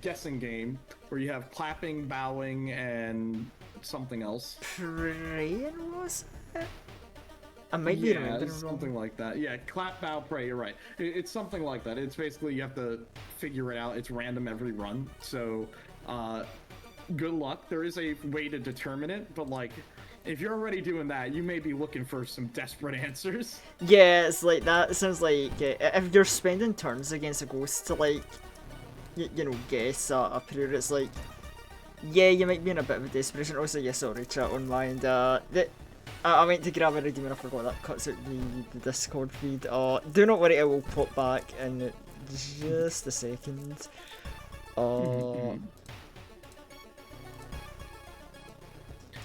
guessing game where you have clapping, bowing, and something else. Praying, was it? I might be remembering it's something like that. Yeah, clap, bow, pray. You're right. It's something like that. It's basically you have to figure it out. It's random every run. So, good luck. There is a way to determine it, but like, if you're already doing that, you may be looking for some desperate answers. Yeah, it's like that. It sounds like if you're spending turns against a ghost to like, you know, guess a prayer, it's like, yeah, you might be in a bit of a desperation. Also, yeah, sorry, chat online. I went to grab a redeem and I forgot that cuts out the Discord feed. Do not worry, it will pop back in just a second.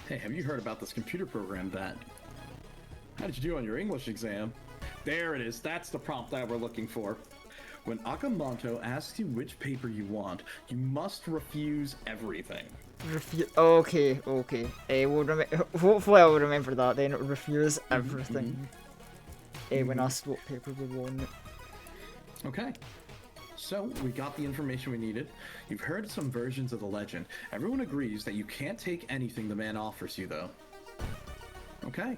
Hey, have you heard about this computer program that? How did you do on your English exam? There it is. That's the prompt that we're looking for. When Akamanto asks you which paper you want, you must refuse everything. Okay. Hopefully I'll remember that then. Refuse everything. When asked what paper we want. Okay. So, we got the information we needed. You've heard some versions of the legend. Everyone agrees that you can't take anything the man offers you, though. Okay.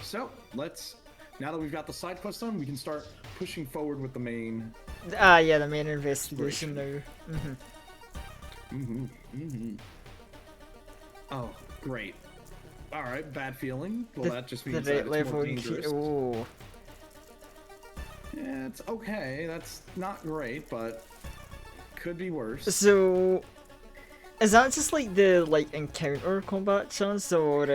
So, now that we've got the side quest done, we can start pushing forward with the main... yeah, the main investigation now. Oh, great. Alright, bad feeling. Well, that just means the that it's level more dangerous. Oh. Yeah, it's okay. That's not great, but could be worse. So, is that just like the encounter combat chance, or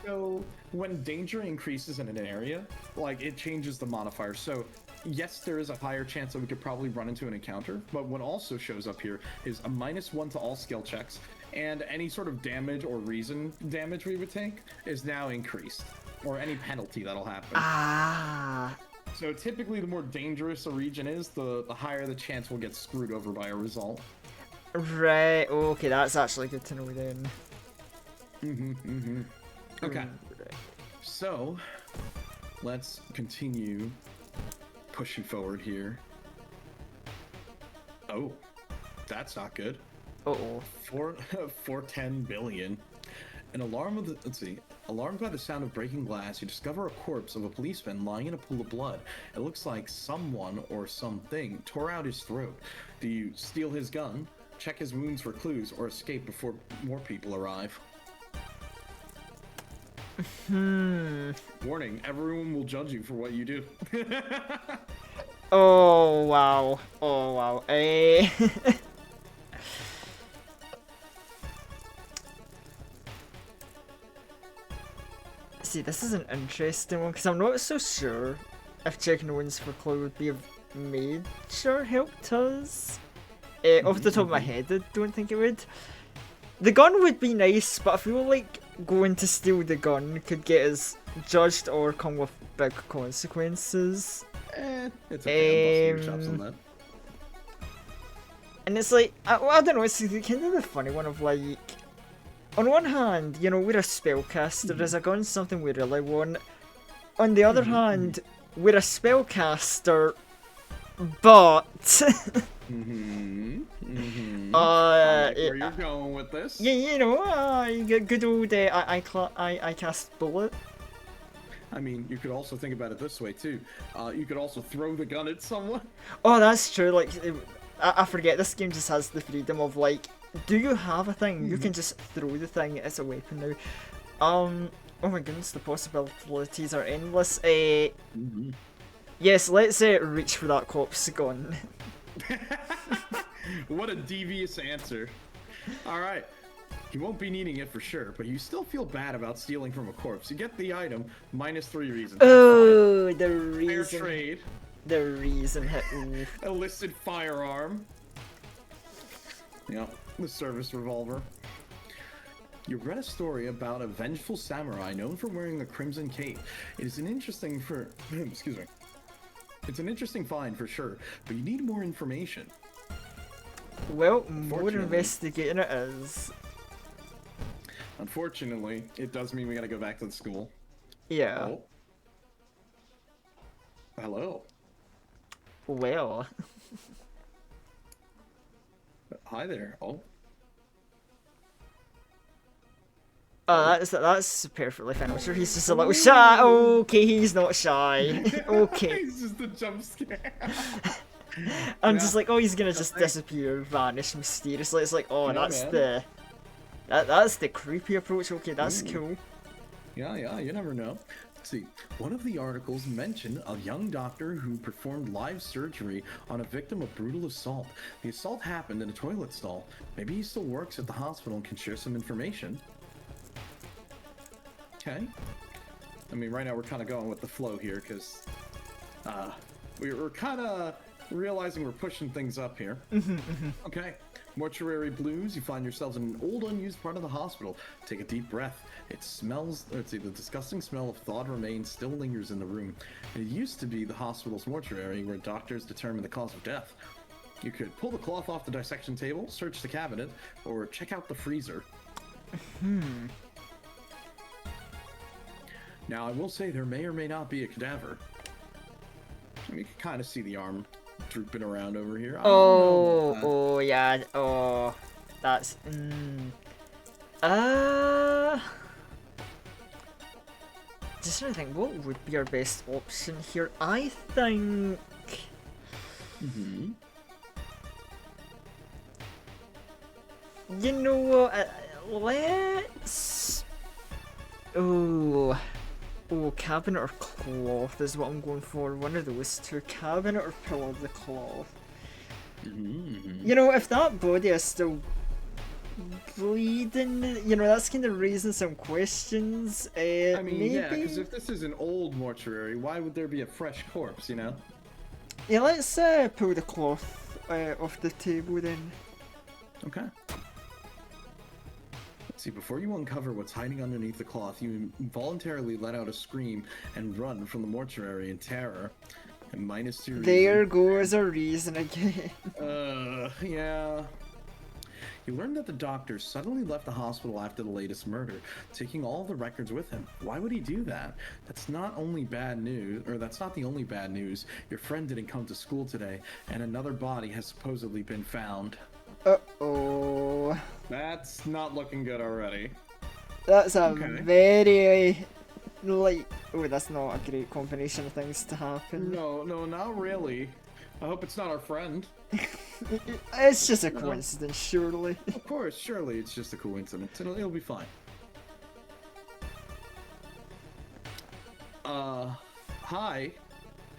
So when danger increases in an area, like it changes the modifier. So yes, there is a higher chance that we could probably run into an encounter, but what also shows up here is a -1 to all skill checks, and any sort of damage or reason damage we would take is now increased, or any penalty that'll happen. Ah. So typically, the more dangerous a region is, the higher the chance we'll get screwed over by a result. Right. Okay, that's actually good to know then. Okay. Right. So, let's continue pushing forward here. Oh, that's not good. Uh-oh. 410 billion. An alarm of the, let's see. Alarmed by the sound of breaking glass, you discover a corpse of a policeman lying in a pool of blood. It looks like someone or something tore out his throat. Do you steal his gun, check his wounds for clues, or escape before more people arrive? Warning, everyone will judge you for what you do. Oh wow. Oh wow. See, this is an interesting one because I'm not so sure if checking wounds for clue would be of major help to us. Off the top of my head, I don't think it would. The gun would be nice, but I feel like going to steal the gun could get us judged or come with big consequences. It's okay, I'm busting your chops on that. And it's like, I don't know, it's kind of the funny one of like, on one hand, you know, we're a spellcaster, is a gun something we really want? On the other hand, we're a spellcaster, but... Where you're going with this? Yeah, you know, you get good old I cast bullet. I mean, you could also think about it this way too. You could also throw the gun at someone. Oh, that's true. Like, I forget this game just has the freedom of like, do you have a thing? You can just throw the thing as a weapon now. Oh my goodness, the possibilities are endless. Yes, let's reach for that corpse gun. What a devious answer. All right. You won't be needing it for sure, but you still feel bad about stealing from a corpse. You get the item, -3 reasons. Oh, the Fair reason. trade. The reason hit me. Illicit firearm. Yep, the service revolver. You read a story about a vengeful samurai known for wearing a crimson cape. It is an interesting excuse me. It's an interesting find for sure, but you need more information. Well, more investigating it is. Unfortunately, it does mean we gotta go back to the school. Yeah. Oh. Hello. Well. Hi there. Oh. That's perfectly fine. I'm sure he's just a little shy. Okay, he's not shy. Okay. It's just a jump scare. I'm just like, oh, he's gonna just disappear, vanish mysteriously. It's like, oh, Yeah, that's man. that's the creepy approach. Okay, that's cool. Yeah, you never know. Let's see. One of the articles mentioned a young doctor who performed live surgery on a victim of brutal assault. The assault happened in a toilet stall. Maybe he still works at the hospital and can share some information. Okay. I mean, right now we're kind of going with the flow here because we're kind of realizing we're pushing things up here. Okay. Mortuary blues. You find yourselves in an old, unused part of the hospital. Take a deep breath. It smells. Let's see. The disgusting smell of thawed remains still lingers in the room. It used to be the hospital's mortuary, where doctors determine the cause of death. You could pull the cloth off the dissection table, search the cabinet, or check out the freezer. Now, I will say there may or may not be a cadaver. I mean, you can kind of see the arm drooping around over here. I don't know about that. Oh, yeah. Oh, that's. Just trying to think, what would be our best option here? I think. You know what? Let's. Oh, cabinet or cloth is what I'm going for. One of those two. Cabinet or pillow of the cloth. You know, if that body is still bleeding. You know, that's kind of raising some questions. I mean, yeah, Maybe. because if this is an old mortuary, why would there be a fresh corpse, you know? Yeah, let's pull the cloth off the table then. Okay. See, before you uncover what's hiding underneath the cloth, you involuntarily let out a scream and run from the mortuary in terror. And -2 reason. There goes a reason again. Yeah. You learned that the doctor suddenly left the hospital after the latest murder, taking all the records with him. Why would he do that? That's not only bad news, or that's not the only bad news. Your friend didn't come to school today, and another body has supposedly been found. Uh-oh. That's not looking good already. That's a Okay. very, like... Oh, that's not a great combination of things to happen. No, not really. I hope it's not our friend. It's just a coincidence, surely. Of course, surely it's just a coincidence. It'll be fine. Hi.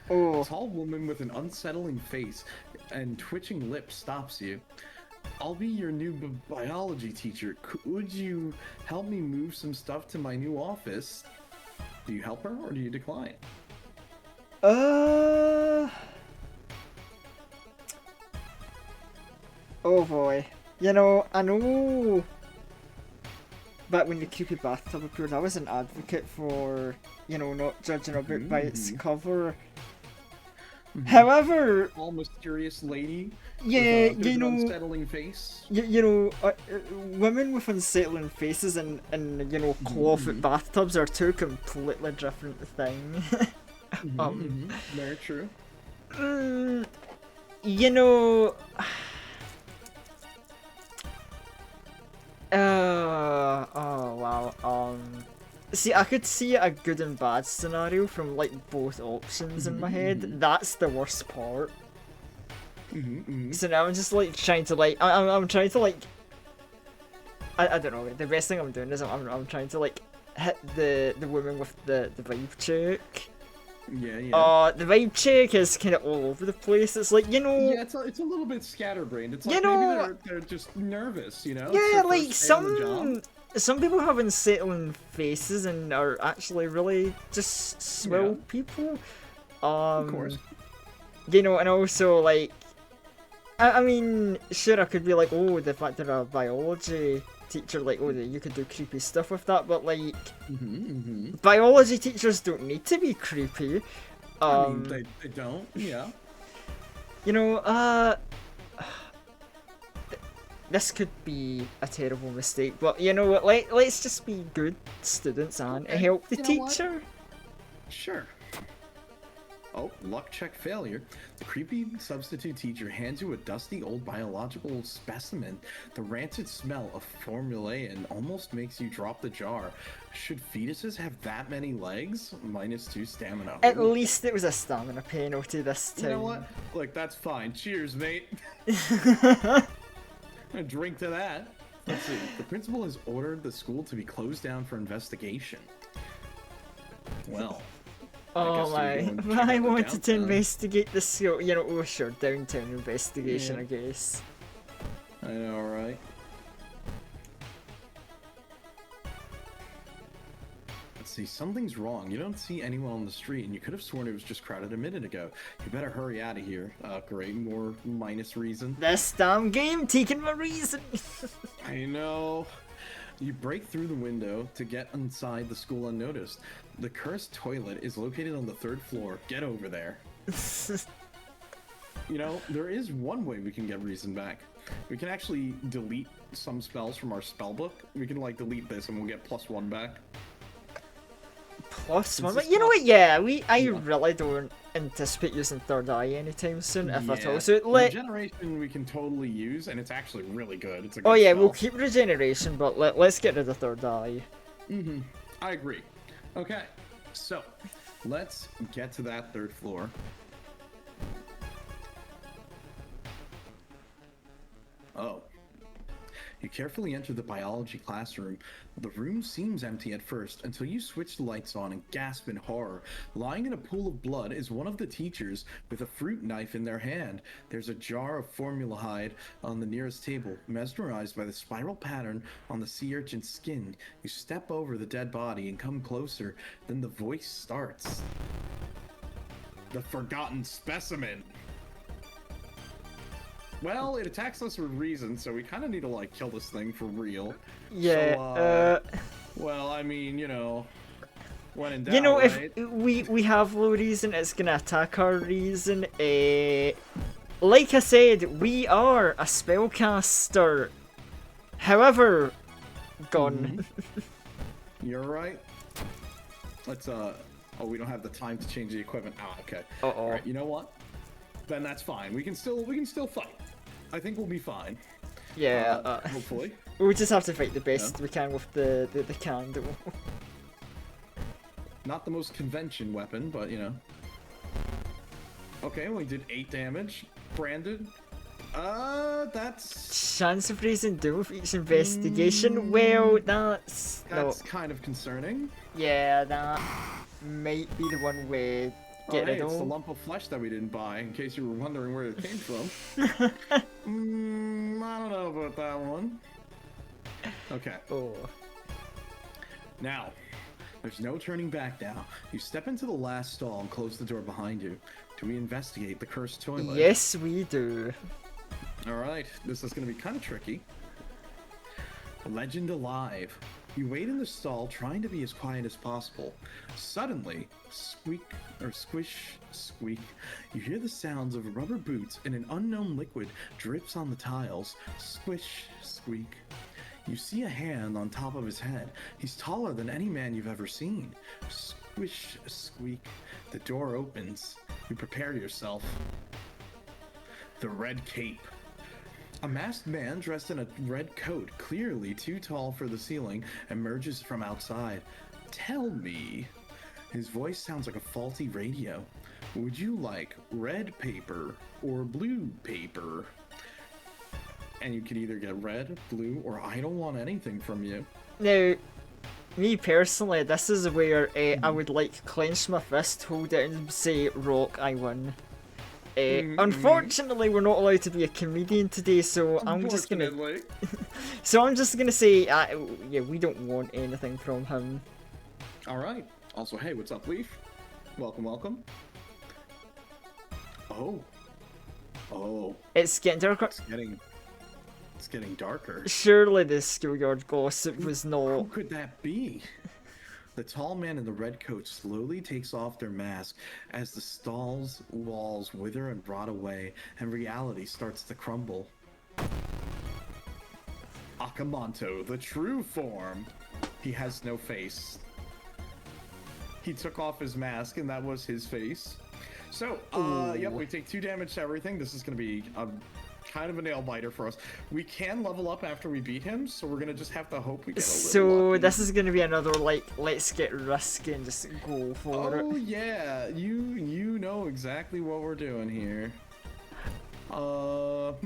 Oh, A tall woman with an unsettling face and twitching lips stops you. I'll be your new biology teacher. Could you help me move some stuff to my new office? Do you help her or do you decline? Oh boy. You know, I know back when the creepy bathtub appeared, I was an advocate for, you know, not judging a book by its cover. However, All mysterious lady yeah, with you an know, unsettling face. you know, women with unsettling faces and you know, cloth bathtubs are two completely different things. Very true. You know, oh wow. See, I could see a good and bad scenario from like both options in my head. That's the worst part. So now I'm just like trying to like I'm trying to like I don't know. The best thing I'm doing is I'm trying to like hit the woman with the vibe check. Yeah. The vibe check is kind of all over the place. It's like, you know. Yeah, it's a little bit scatterbrained. It's like You know, maybe they're just nervous, you know? It's yeah, their like first day on the job. some people have unsettling faces and are actually really just swell Yeah. people. Of course. You know, and also like, I mean, sure, I could be like, oh, the fact that a biology teacher, like, oh, you could do creepy stuff with that, but like, biology teachers don't need to be creepy. I mean, they don't, yeah. You know, this could be a terrible mistake, but you know what? Let's just be good students and Okay, help the you know what? teacher. Sure. Oh, luck check failure. The creepy substitute teacher hands you a dusty old biological specimen. The rancid smell of formulae almost makes you drop the jar. Should fetuses have that many legs? -2 stamina. At Ooh. least it was a stamina penalty this time. You know what? Look, that's fine. Cheers, mate. A drink to that. Let's see. The principal has ordered the school to be closed down for investigation. Well. Oh I guess we go and check I out the wanted to downtown. investigate the school. You know, oh sure, downtown investigation, Yeah. I guess. I know, right? Let's see, something's wrong. You don't see anyone on the street, and you could have sworn it was just crowded a minute ago. You better hurry out of here. Great, more minus reason. This damn game taking my reason. I know. You break through the window to get inside the school unnoticed. The cursed toilet is located on the 3rd floor. Get over there. You know, there is one way we can get reason back. We can actually delete some spells from our spell book. We can like delete this and we'll get +1 back. +1, this you know what? Yeah, I Yeah. really don't anticipate using third eye anytime soon, if at all. Yeah. So Regeneration we can totally use, and it's actually really good. It's a good oh yeah, spell. we'll keep regeneration, but let's get rid of third eye. I agree. Okay, so let's get to that 3rd floor. Oh. You carefully enter the biology classroom. The room seems empty at first until you switch the lights on and gasp in horror. Lying in a pool of blood is one of the teachers with a fruit knife in their hand. There's a jar of formaldehyde on the nearest table. Mesmerized by the spiral pattern on the sea urchin's skin, you step over the dead body and come closer. Then the voice starts. The forgotten specimen. Well, it attacks us for a reason, so we kind of need to, like, kill this thing for real. Yeah, So, well, I mean, you know, when in doubt, you know, right? if we have low reason, it's gonna attack our reason. Like I said, we are a spellcaster. However, gone. You're right. Let's, oh, we don't have the time to change the equipment. Ah, okay. Uh-oh. All right, you know what? Then that's fine. We can still fight. I think we'll be fine. Yeah, Hopefully. we just have to fight the best we can with the candle. Not the most convention weapon, but you know. Okay, we did 8 damage. Branded. That's Chance of raising do with each investigation. Well, that's kind of concerning. yeah, that might be the one way. Get hey, rid it's the of. lump of flesh that we didn't buy, in case you were wondering where it came from. I don't know about that one. Okay. Oh. Now, there's no turning back now. You step into the last stall and close the door behind you. Do we investigate the cursed toilet? Yes, we do. Alright, this is going to be kind of tricky. Legend alive. You wait in the stall trying to be as quiet as possible. Suddenly, squeak or squish, squeak. You hear the sounds of rubber boots and an unknown liquid drips on the tiles. Squish, squeak. You see a hand on top of his head. He's taller than any man you've ever seen. Squish, squeak. The door opens. You prepare yourself. The red cape. A masked man dressed in a red coat, clearly too tall for the ceiling, emerges from outside. Tell me. His voice sounds like a faulty radio. Would you like red paper or blue paper? And you can either get red, blue, or I don't want anything from you. Now, me personally, this is where I would like clench my fist, hold it, and say, "Rock, I win." Unfortunately, we're not allowed to be a comedian today, so I'm just gonna. So I'm just gonna say, yeah, we don't want anything from him. All right. Also, hey, what's up, Leaf? Welcome, welcome. Oh. It's getting darker. It's getting darker. Surely the schoolyard gossip was Who not. could that be? The tall man in the red coat slowly takes off their mask as the stall's walls wither and rot away and reality starts to crumble. Akamanto, the true form. He has no face. He took off his mask and that was his face. So, yep, we take 2 damage to everything. This is going to be a kind of a nail biter for us. We can level up after we beat him, so we're gonna just have to hope we get a little So lucky. this is gonna be another like, let's get risky and just go for it. Oh yeah, you know exactly what we're doing here. Nope,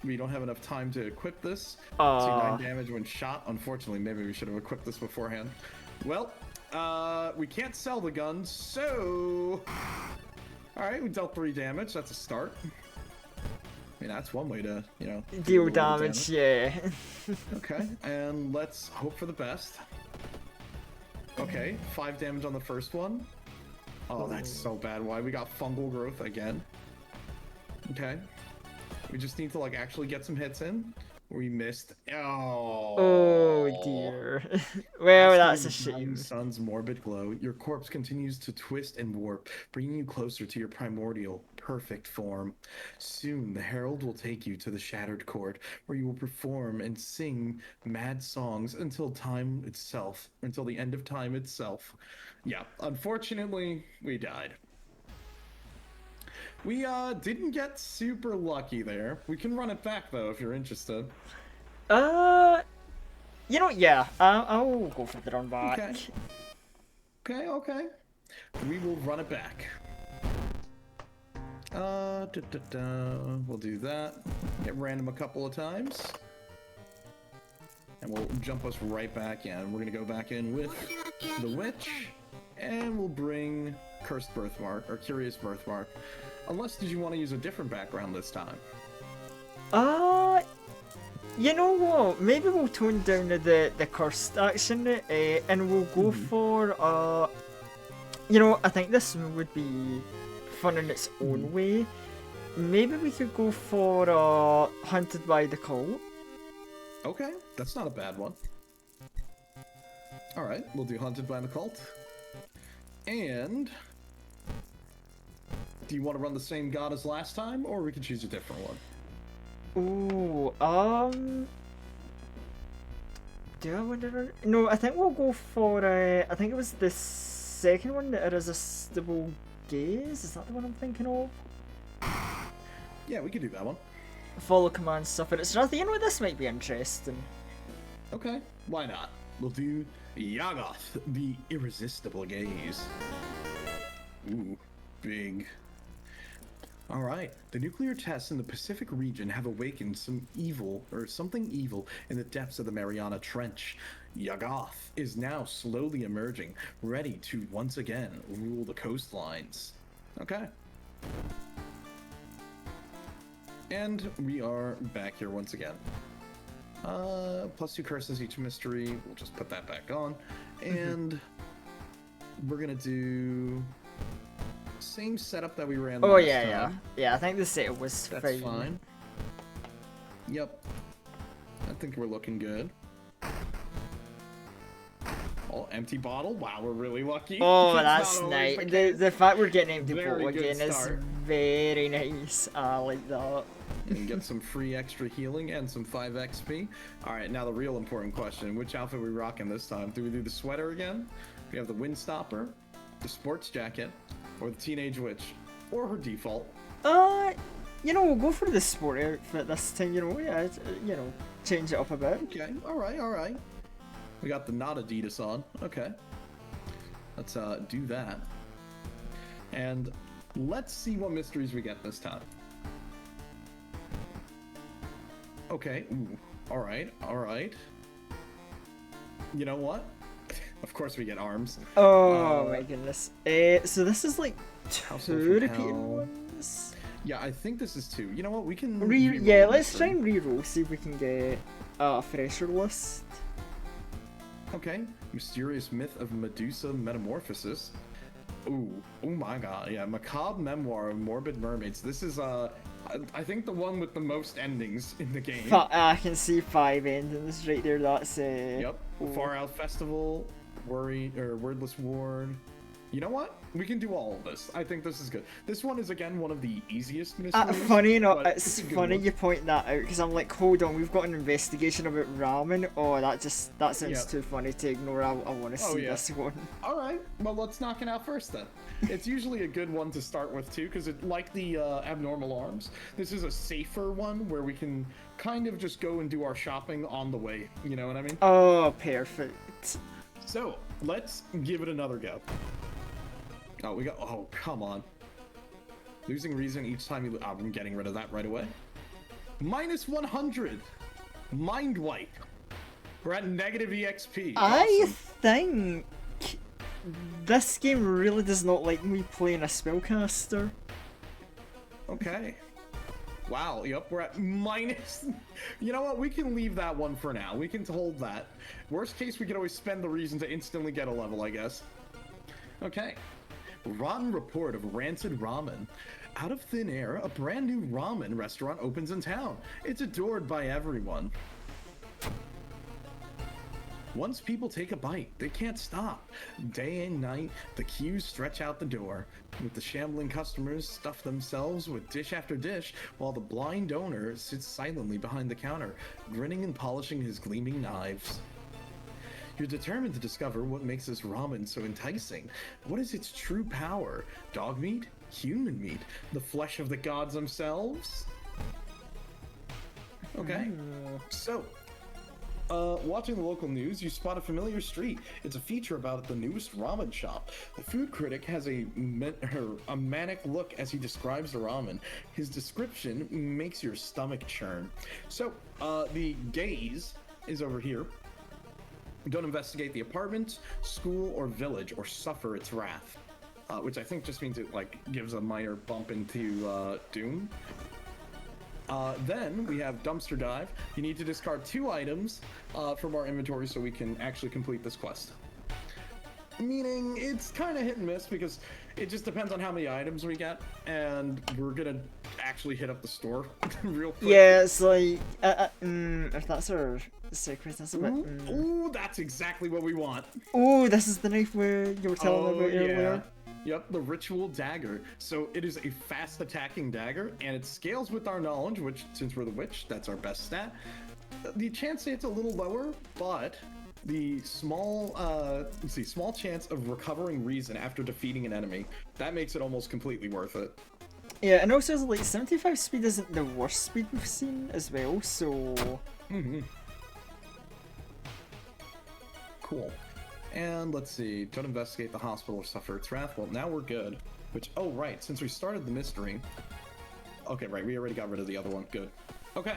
we don't have enough time to equip this. See 9 damage when shot. Unfortunately, maybe we should have equipped this beforehand. Well, we can't sell the gun, so... Alright, we dealt 3 damage, that's a start. I mean, that's one way to, you know... Deal damage, yeah. Okay, and let's hope for the best. Okay, 5 damage on the first one. Oh, that's so bad. Why we got fungal growth again? Okay. We just need to, like, actually get some hits in. We missed. Oh dear. Well, that's a shame. Sun's morbid glow. Your corpse continues to twist and warp, bringing you closer to your primordial, perfect form. Soon, the herald will take you to the shattered court, where you will perform and sing mad songs until the end of time itself. Yeah, unfortunately, we died. We didn't get super lucky there. We can run it back though if you're interested. You know, yeah, I'll go for the run back. Okay. We will run it back. We'll do that. Get random a couple of times. And we'll jump us right back in. We're gonna go back in with the witch, and we'll bring Cursed Birthmark, or Curious Birthmark. Unless, did you want to use a different background this time? You know what? Maybe we'll tone down the cursed action, and we'll go for you know, I think this would be fun in its own way. Maybe we could go for Hunted by the Cult. Okay, that's not a bad one. Alright, we'll do Hunted by the Cult. And do you want to run the same god as last time, or we can choose a different one? Ooh, do I want to run? No, I think we'll go for, I think it was the second one, the Irresistible Gaze. Is that the one I'm thinking of? Yeah, we could do that one. Follow command stuff, and it's nothing. You know, this might be interesting. Okay, why not? We'll do Yaggoth, the Irresistible Gaze. Ooh, big. Alright, the nuclear tests in the Pacific region have awakened something evil in the depths of the Mariana Trench. Yaggoth is now slowly emerging, ready to once again rule the coastlines. Okay. And we are back here once again. +2 curses each mystery. We'll just put that back on. And we're gonna do same setup that we ran last time. Yeah, I think the setup was That's fine. Yep. I think we're looking good. Oh, empty bottle. Wow, we're really lucky. Oh, that's nice. The fact we're getting empty Very bottle good again start. is very nice. I like that. And get some free extra healing and some 5 XP. Alright, now the real important question. Which outfit are we rocking this time? Do we do the sweater again? We have the Windstopper, the sports jacket, or the Teenage Witch, or her default. You know, we'll go for the sport outfit this time, you know, yeah, you know, change it up a bit. Okay, alright. We got the not Adidas on. Okay. Let's do that. And let's see what mysteries we get this time. Okay, ooh, alright. You know what? Of course we get arms. Oh my goodness. So this is like House two of repeated Hell. ones? Yeah, I think this is 2. You know what? We can... Yeah, let's try and re-roll, see if we can get a fresher list. Okay. Mysterious Myth of Medusa Metamorphosis. Ooh, oh my god, yeah. Macabre Memoir of Morbid Mermaids. This is, I think the one with the most endings in the game. I can see 5 endings right there, that's Yep. Far Out Festival, Wordless Ward. You know what? We can do all of this. I think this is good. This one is, again, one of the easiest mysteries. Funny enough, but it's a good funny one. you point that out, because I'm like, hold on, we've got an investigation about ramen. Oh, that sounds Yep. too funny to ignore. I want to see yeah. this one. Alright, well, let's knock it out first then. It's usually a good one to start with, too, because like the Abnormal Arms, this is a safer one where we can kind of just go and do our shopping on the way. You know what I mean? Oh, perfect. So, let's give it another go. Oh, oh, come on. Losing reason each time you... I'm getting rid of that right away. -100! Mind wipe. We're at negative EXP. I Awesome. think this game really does not like me playing a spellcaster. Okay. Wow, yep, we're at minus... You know what, we can leave that one for now. We can hold that. Worst case, we can always spend the reason to instantly get a level, I guess. Okay. Rotten report of rancid ramen. Out of thin air, a brand new ramen restaurant opens in town. It's adored by everyone. Once people take a bite, they can't stop. Day and night, the queues stretch out the door, with the shambling customers stuff themselves with dish after dish, while the blind owner sits silently behind the counter, grinning and polishing his gleaming knives. You're determined to discover what makes this ramen so enticing. What is its true power? Dog meat? Human meat? The flesh of the gods themselves? Okay, so... watching the local news, you spot a familiar street. It's a feature about the newest ramen shop. The food critic has a manic look as he describes the ramen. His description makes your stomach churn. So, the gaze is over here. Don't investigate the apartment, school, or village, or suffer its wrath. Which I think just means it like gives a minor bump into Doom. Then we have dumpster dive. You need to discard 2 items from our inventory so we can actually complete this quest. Meaning it's kind of hit and miss because it just depends on how many items we get, and we're gonna actually hit up the store real quick. Yeah, it's like, if that's our secret, that's a bit. Ooh, that's exactly what we want. Ooh, this is the knife where you were telling me about earlier. Yep, the ritual dagger. So it is a fast attacking dagger, and it scales with our knowledge, which, since we're the witch, that's our best stat. The chance it's a little lower, but the small chance of recovering reason after defeating an enemy, that makes it almost completely worth it. Yeah, and also like 75 speed isn't the worst speed we've seen as well, so Cool. And let's see, don't investigate the hospital or suffer its wrath. Well, now we're good. Which, oh right, since we started the mystery. Okay, right, we already got rid of the other one. Good. Okay.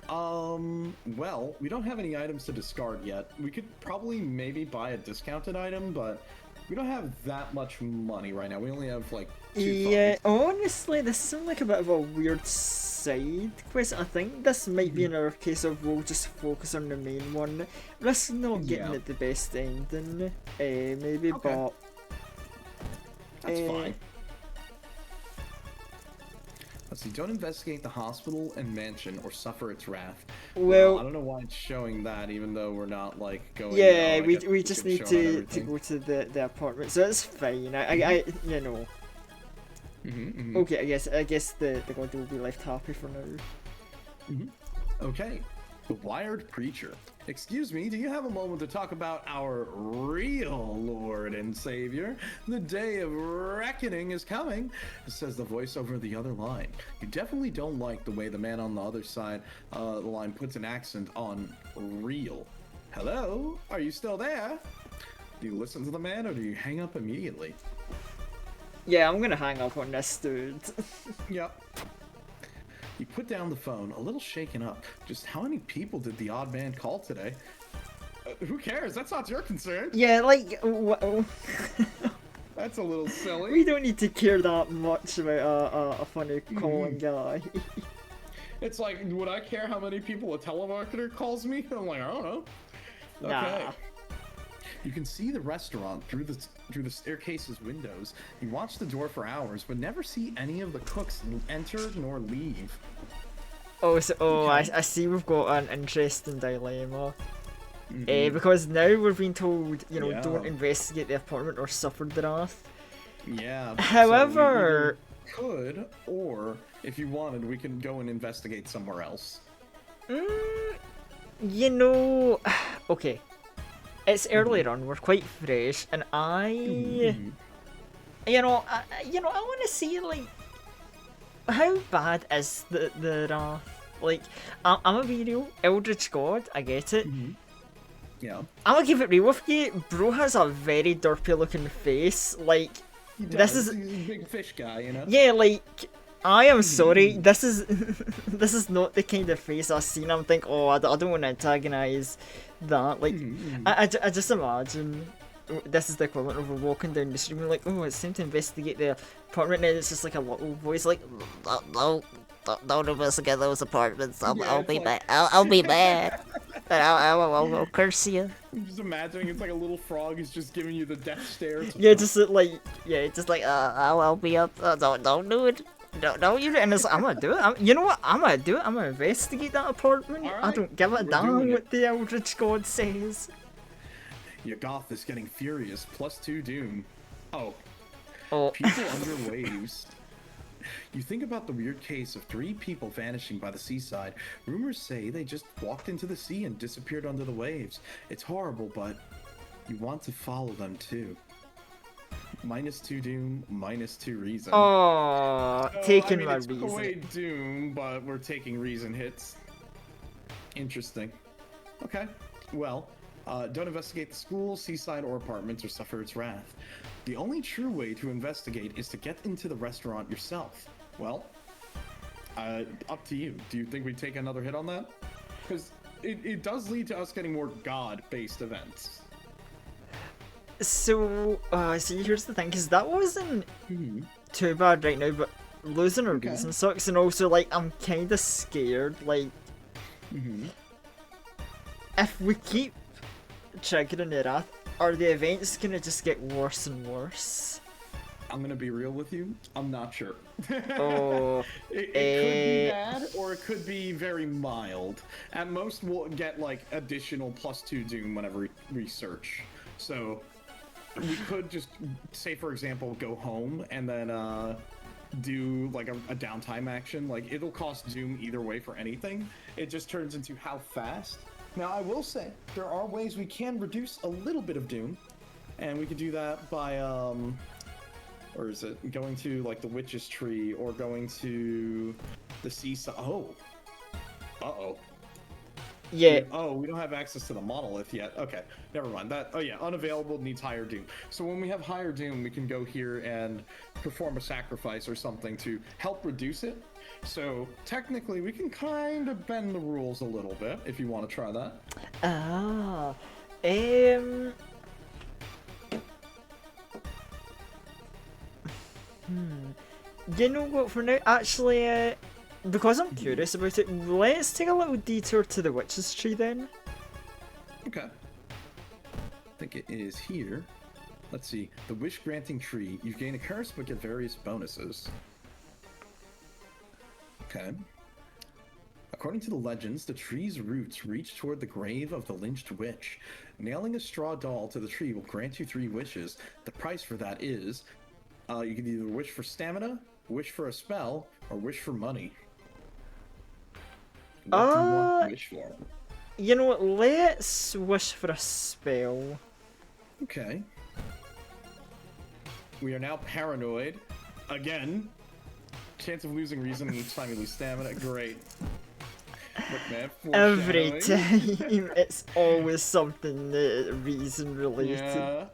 Well, we don't have any items to discard yet. We could probably maybe buy a discounted item, but we don't have that much money right now. We only have like 2 yeah, funds. honestly, this seems like a bit of a weird side quest. I think this might be another case of we'll just focus on the main one. Risk not getting it the best ending, maybe, Okay. but That's fine. Let's see, don't investigate the hospital and mansion or suffer its wrath. Well, I don't know why it's showing that, even though we're not like going. yeah, I we guess just could need show it on to everything. go to the apartment, so it's fine. I you know. Okay, I guess the god will be left happy for now. Okay, the wired preacher. Excuse me, do you have a moment to talk about our real Lord and Savior? The day of reckoning is coming, says the voice over the other line. You definitely don't like the way the man on the other side the line puts an accent on real. Hello? Are you still there? Do you listen to the man or do you hang up immediately? Yeah, I'm gonna hang up on this dude. Yep. You put down the phone, a little shaken up. Just how many people did the odd man call today? Who cares? That's not your concern. Yeah, like, That's a little silly. we don't need to care that much about a funny calling guy. It's like, would I care how many people a telemarketer calls me? I'm like, I don't know. Okay. Nah. You can see the restaurant through the staircase's windows. You watch the door for hours, but never see any of the cooks enter nor leave. Oh, so Okay. I see we've got an interesting dilemma. Because now we're being told, you know, Yeah. don't investigate the apartment or suffer the wrath. Yeah. so However, we either could, or if you wanted, we could go and investigate somewhere else. you know, okay. It's earlier on, we're quite fresh, and you know, I want to see, like, how bad is the wrath? Like, I'm gonna be real, Eldritch God, I get it. Yeah. I'm gonna give it real with you, bro has a very derpy looking face, like, this is... He's a big fish guy, you know? Yeah, like, I am sorry, this is this is not the kind of face I've seen. I'm think, oh, I don't want to antagonize that. Like, I just imagine this is the equivalent of walking down the street and like, oh, it's time to investigate the apartment, and it's just like a little voice like, don't investigate those apartments. I'll be back. I'll be back. And I'll curse you. I'm just imagining it's like a little frog is just giving you the death stare. Yeah, just like I'll be up. Don't do it. Don't you? And it's like, I'm gonna do it. You know what? I'm gonna do it. I'm gonna investigate that apartment. All right, I don't give a we're doing damn it. what the Eldritch God says. Your goth is getting furious. +2 doom. Oh, Oh, people under waves. You think about the weird case of 3 people vanishing by the seaside. Rumors say they just walked into the sea and disappeared under the waves. It's horrible, but you want to follow them too. -2 doom, -2 reason. oh, So, taking I mean, my it's reason. way doom, but we're taking reason hits. Interesting. Okay. Well, don't investigate the school, seaside, or apartments or suffer its wrath. The only true way to investigate is to get into the restaurant yourself. Well, up to you. Do you think we take another hit on that? Because it does lead to us getting more god-based events. So, see, here's the thing, because that wasn't Mm-hmm. too bad right now, but losing a Okay. reason sucks, and also, like, I'm kind of scared, like, Mm-hmm. if we keep triggering it up, are the events gonna just get worse and worse? I'm gonna be real with you. I'm not sure. Oh, It could be bad, or it could be very mild. At most, we'll get like additional +2 Doom whenever we search. So we could just say, for example, go home and then do like a downtime action. Like it'll cost Doom either way for anything. It just turns into how fast. Now I will say there are ways we can reduce a little bit of Doom, and we could do that by or is it going to like the witch's tree or going to the seaside? Oh, uh-oh. yeah. Oh, we don't have access to the monolith yet. Okay, never mind. That. Oh yeah, unavailable, needs higher Doom. So when we have higher Doom, we can go here and perform a sacrifice or something to help reduce it. So technically, we can kind of bend the rules a little bit if you want to try that. Ah, You know what? For now, actually, because I'm curious about it, let's take a little detour to the witch's tree then. Okay. I think it is here. Let's see. The wish granting tree. You gain a curse but get various bonuses. Okay. According to the legends, the tree's roots reach toward the grave of the lynched witch. Nailing a straw doll to the tree will grant you 3 wishes. The price for that is, you can either wish for stamina, wish for a spell, or wish for money. What do you want to wish for? You know what? Let's wish for a spell. Okay. We are now paranoid. Again. Chance of losing reason each time you lose stamina. Great. Look, man, Every foreshadowing. time, it's always something reason related. Yeah.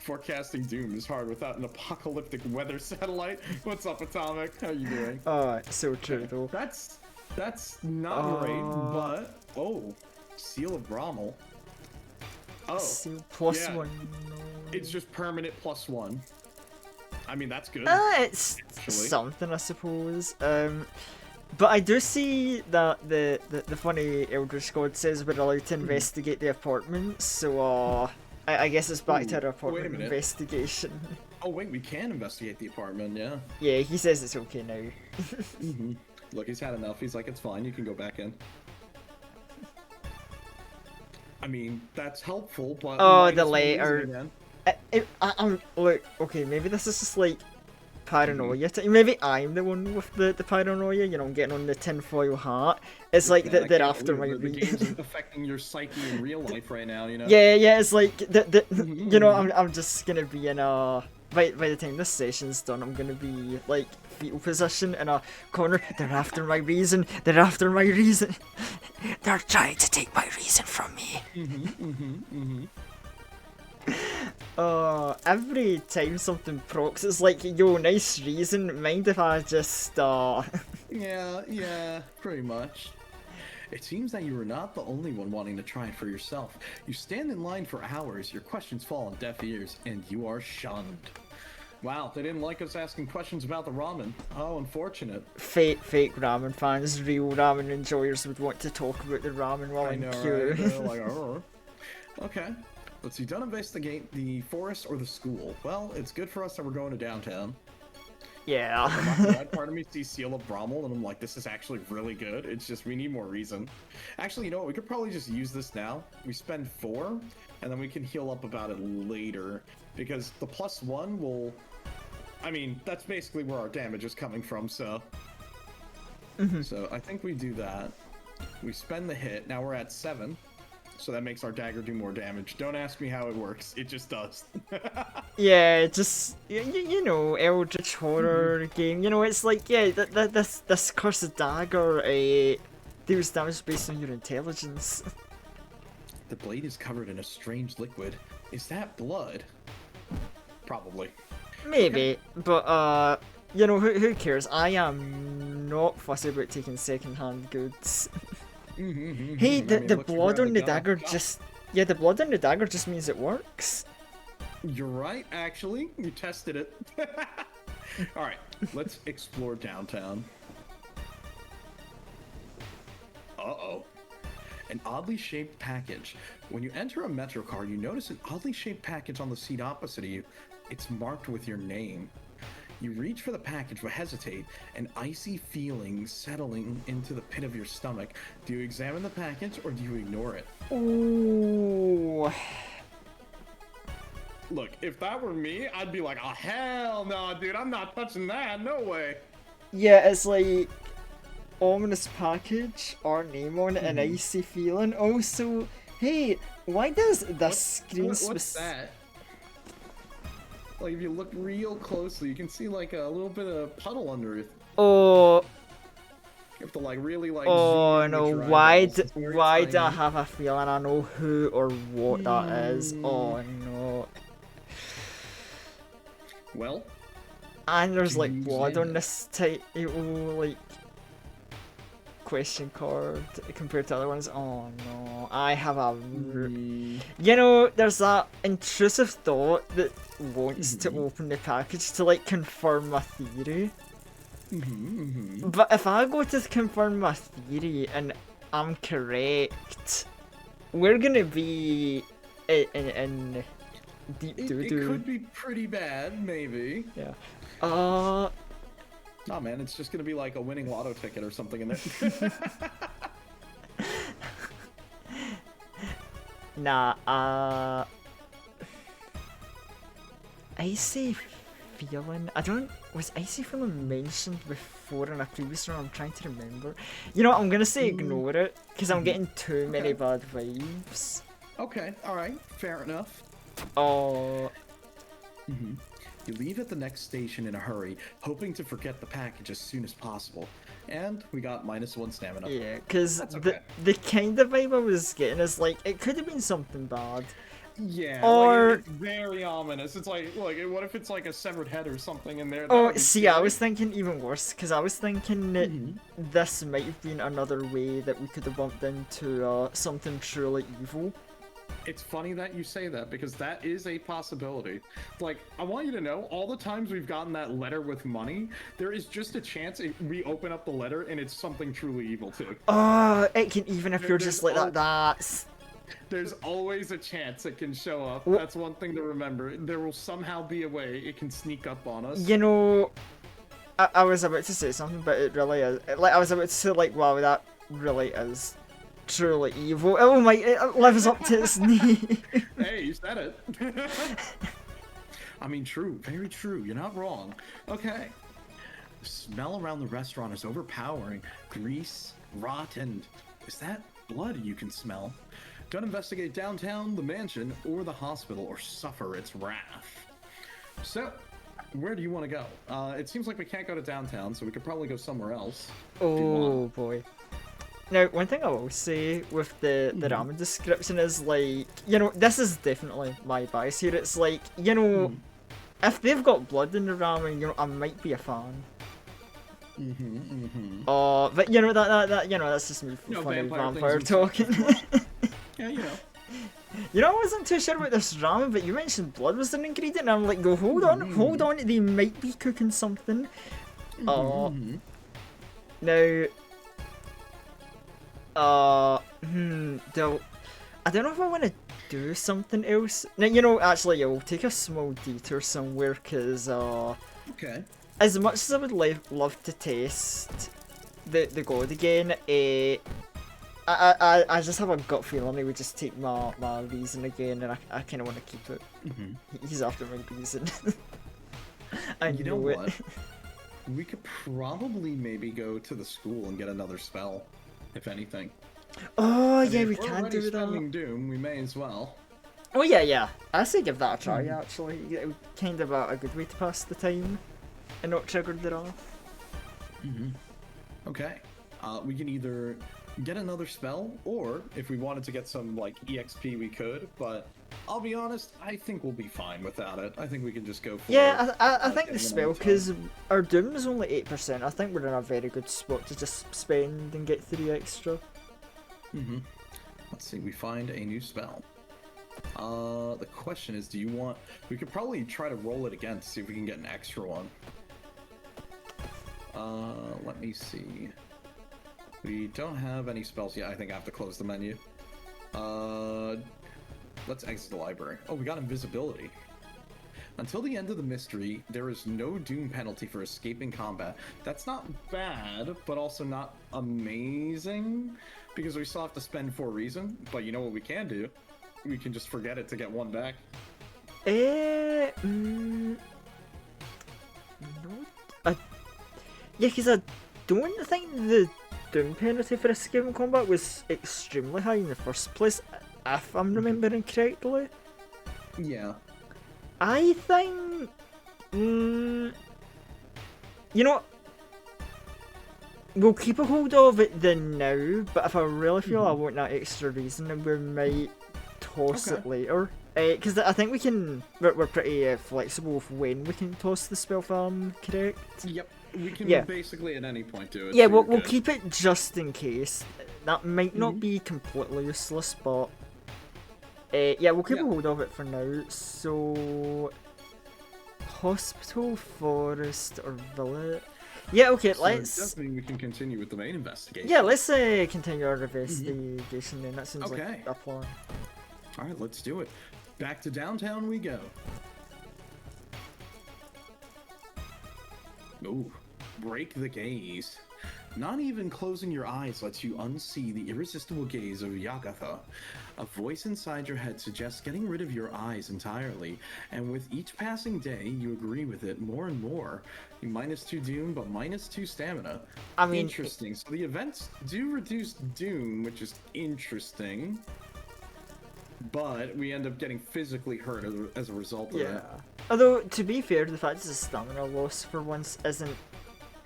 Forecasting Doom is hard without an apocalyptic weather satellite. What's up, Atomic? How you doing? Oh, so true though. That's not great, but Seal of Rommel. Oh, So plus yeah. 1. It's just permanent +1. I mean, that's good. It's actually. something, I suppose. But I do see that the funny Eldritch God says we're allowed to investigate the apartment, so I guess it's back to our Wait a apartment minute. investigation. Oh wait, we can investigate the apartment, yeah. Yeah, he says it's okay now. Look, he's had enough. He's like, it's fine. You can go back in. I mean, that's helpful, but Oh, we might the as well use it later. again. I'm look, okay, maybe this is just like paranoia. Maybe I'm the one with the paranoia, you know, I'm getting on the tinfoil hat. It's like Man, I they're can't after my believe the game's reason. affecting your psyche in real life right now, you know? Yeah, it's like you know, I'm just gonna be in a by the time this session's done, I'm gonna be like fetal position in a corner. They're after my reason. They're after my reason. They're trying to take my reason from me. Every time something procs, it's like, yo, nice reason. Mind if I just Yeah, pretty much. It seems that you are not the only one wanting to try it for yourself. You stand in line for hours, your questions fall on deaf ears, and you are shunned. Wow, they didn't like us asking questions about the ramen. How unfortunate. fake ramen fans, real ramen enjoyers would want to talk about the ramen while I in know, queue. right? They're like, "Arr." Okay. Let's see, don't investigate the forest or the school. Well, it's good for us that we're going to downtown. Yeah. That part of me sees Seal of Brommel, and I'm like, this is actually really good. It's just, we need more reason. Actually, you know what? We could probably just use this now. We spend 4, and then we can heal up about it later. Because the +1 will... I mean, that's basically where our damage is coming from, so... So, I think we do that. We spend the hit. Now we're at 7. So that makes our dagger do more damage. Don't ask me how it works. It just does. Yeah, just you know, Eldritch horror game. You know, it's like, yeah, this cursed dagger deals damage based on your intelligence. The blade is covered in a strange liquid. Is that blood? Probably. Maybe, but you know, who cares? I am not fussy about taking second-hand goods. Hey, I the mean, the looks blood red on the to go. dagger just yeah, the blood on the dagger just means it works. You're right, actually. You tested it. All right, let's explore downtown. Uh-oh. An oddly shaped package. When you enter a metro car, you notice an oddly shaped package on the seat opposite of you. It's marked with your name. You reach for the package but hesitate, an icy feeling settling into the pit of your stomach. Do you examine the package or do you ignore it? Ooh. Look, if that were me, I'd be like, oh, hell no, dude, I'm not touching that. No way. Yeah, it's like ominous package, our name on it, an icy feeling. Also, hey, why does the screen What's that? Like, if you look real closely, you can see like a little bit of puddle under it. Oh, You have to like really like. oh zoom in no! with your Why? eyeballs. It's very Why do I tiny. have a feeling I know who or what that is? Hmm. Oh no! Well, And there's do like you blood on examine? this title, like question card compared to other ones. Oh no! I have a. Hmm. You know, there's that intrusive thought that wants to open the package to like confirm my theory. But if I go to confirm my theory and I'm correct, we're gonna be in deep It doo-doo. could be pretty bad, maybe. Yeah. Nah, man, it's just gonna be like a winning lotto ticket or something in there. Nah, Icy Feeling. I don't. Was Icy Feeling mentioned before in a previous round? I'm trying to remember. You know what? I'm gonna say ignore it because I'm getting too many bad vibes. Okay, all right, fair enough. Oh, You leave at the next station in a hurry, hoping to forget the package as soon as possible. And we got -1 stamina. yeah, because That's okay. the kind of vibe I was getting is like it could have been something bad. Yeah, Or- like, it's very ominous. It's like, what if it's like a severed head or something in there? That Oh, would be see, I scary. was thinking even worse because I was thinking that this might have been another way that we could have bumped into something truly evil. It's funny that you say that because that is a possibility. Like, I want you to know, all the times we've gotten that letter with money, there is just a chance we open up the letter and it's something truly evil too. Oh, it can even if you're There's just like that. That's There's always a chance it can show up. Wh- That's one thing to remember. There will somehow be a way it can sneak up on us. you know. I was about to say something, but it really is. Like I was about to say, like, wow, that really is truly evil. Oh my, it lives up to its name. Hey, you said it. I mean, true, very true. You're not wrong. Okay. The smell around the restaurant is overpowering. Grease, rot, and is that blood you can smell? Don't investigate downtown, the mansion, or the hospital, or suffer its wrath. So, where do you want to go? It seems like we can't go to downtown, so we could probably go somewhere else. if you want. Oh boy. Now, one thing I will say with the ramen description is like, you know, this is definitely my bias here. It's like, you know, if they've got blood in the ramen, you know, I might be a fan. But you know that you know that's just me You know, funny vampire vampire things and talking. stuff. Yeah, you know. You know, I wasn't too sure about this ramen, but you mentioned blood was an ingredient, and I'm like, go, hold on, they might be cooking something. Now, I don't know if I want to do something else. Now, you know, actually, I'll take a small detour somewhere, because, Okay. as much as I would love to test the god again, I just have a gut feeling he would just take my reason again, and I kind of want to keep it. He's after my reason. I You know it. what? We could probably maybe go to the school and get another spell, if anything. Oh I mean, yeah, if we we're can already do that. spending Doom, we may as well. Oh yeah. I say give that a try. Actually, it would kind of a good way to pass the time, and not trigger it off. Okay. We can either get another spell, or if we wanted to get some like EXP, we could. But I'll be honest, I think we'll be fine without it. I think we can just go for Yeah, I think getting the another spell, time. because our Doom is only 8%. I think we're in a very good spot to just spend and get 3 extra. Mm-hmm. Let's see, we find a new spell. The question is, do you want... We could probably try to roll it again to see if we can get an extra one. Let me see. We don't have any spells yet. I think I have to close the menu. Let's exit the library. Oh, we got invisibility. Until the end of the mystery, there is no doom penalty for escaping combat. That's not bad, but also not amazing, because we still have to spend for a reason. But you know what we can do? We can just forget it to get one back. No. Yeah, because I don't think the doom penalty for escaping combat was extremely high in the first place, if I'm remembering correctly. Yeah. I think... you know, we'll keep a hold of it then now, but if I really feel I want that extra reason, then we might toss it later. Because I think we're pretty flexible with when we can toss the spell, if I'm correct. Yep. We can basically at any point do it. Yeah, so we'll keep it just in case. That might not be completely useless, but... yeah, we'll keep a hold of it for now. So... Hospital, forest, or village? Yeah, okay, So let's... does mean we can continue with the main investigation. Yeah, let's continue our investigation then. That seems like a plan. Alright, let's do it. Back to downtown we go. Ooh, break the gaze. Not even closing your eyes lets you unsee the irresistible gaze of Yagatha. A voice inside your head suggests getting rid of your eyes entirely, and with each passing day, you agree with it more and more. You -2 Doom, but -2 Stamina. I mean... Interesting. So the events do reduce Doom, which is interesting, but we end up getting physically hurt as a result of it. Although, to be fair, the fact it's a stamina loss for once isn't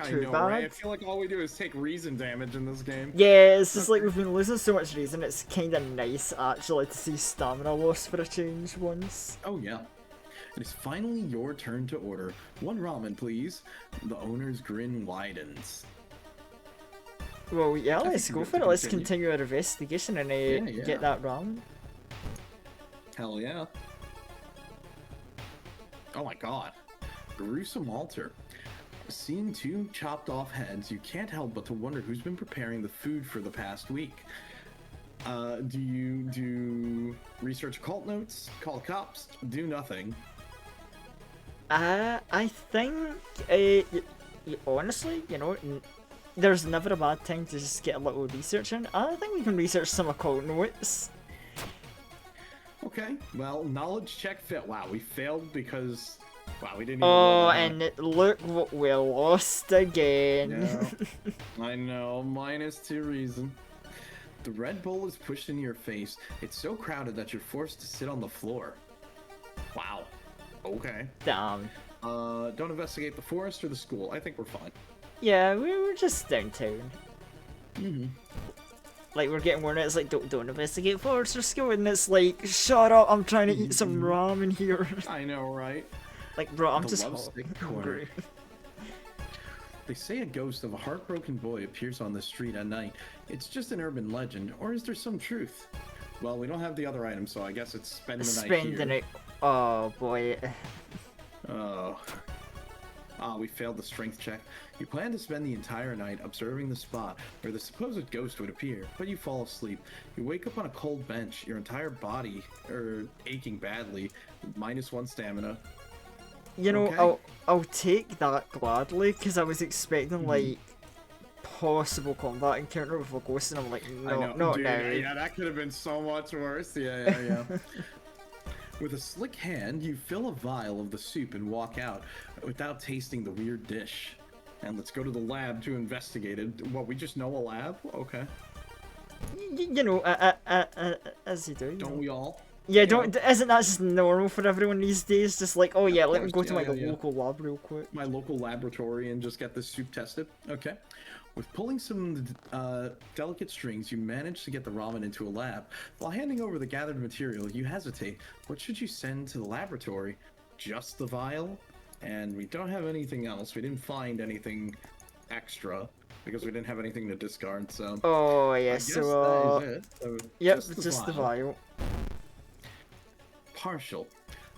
too bad. Right? I feel like all we do is take reason damage in this game. Yeah, it's just like we've been losing so much reason, it's kind of nice actually to see stamina loss for a change once. Oh yeah. It is finally your turn to order. One ramen, please. The owner's grin widens. Well, yeah, let's go for it. Let's continue our investigation and get that ramen. Hell yeah. Oh my god. Gruesome altar. Seeing 2 chopped off heads, you can't help but to wonder who's been preparing the food for the past week. Do you do research occult notes, call cops, do nothing? I think, honestly, you know, there's never a bad time to just get a little research in. I think we can research some occult notes. Okay, well, knowledge check fit. Wow, we failed because... Wow, we didn't even... Oh, and look what we lost again. Yeah, I know, -2 reason. The Red Bull is pushed into your face. It's so crowded that you're forced to sit on the floor. Wow. Okay. Damn. Don't investigate the forest or the school. I think we're fine. Yeah, we were just downtown. Like, we're getting warned, it's like, don't investigate forest or school, and it's like, shut up, I'm trying to eat some ramen here. I know, right? Like, bro, I'm The just lovesick hungry. They say a ghost of a heartbroken boy appears on the street at night. It's just an urban legend, or is there some truth? Well, we don't have the other item, so I guess it's spend the night here. The night. Oh, boy. Oh. We failed the strength check. You plan to spend the entire night observing the spot where the supposed ghost would appear, but you fall asleep. You wake up on a cold bench, your entire body aching badly, -1 stamina. You know, I'll take that gladly, because I was expecting, like, possible combat encounter with a ghost, and I'm like, no, not now. Yeah, that could have been so much worse. Yeah. With a slick hand, you fill a vial of the soup and walk out without tasting the weird dish. And let's go to the lab to investigate it. What, we just know a lab? Okay. You know, as you do. Don't we all? Yeah, isn't that just normal for everyone these days? Just like, oh yeah, let me go to my local lab real quick. My local laboratory and just get this soup tested. Okay. With pulling some delicate strings, you manage to get the ramen into a lab. While handing over the gathered material, you hesitate. What should you send to the laboratory? Just the vial? And we don't have anything else. We didn't find anything extra because we didn't have anything to discard. So Oh I yeah, guess so that is it. So yep, just just the vial. vial. Partial.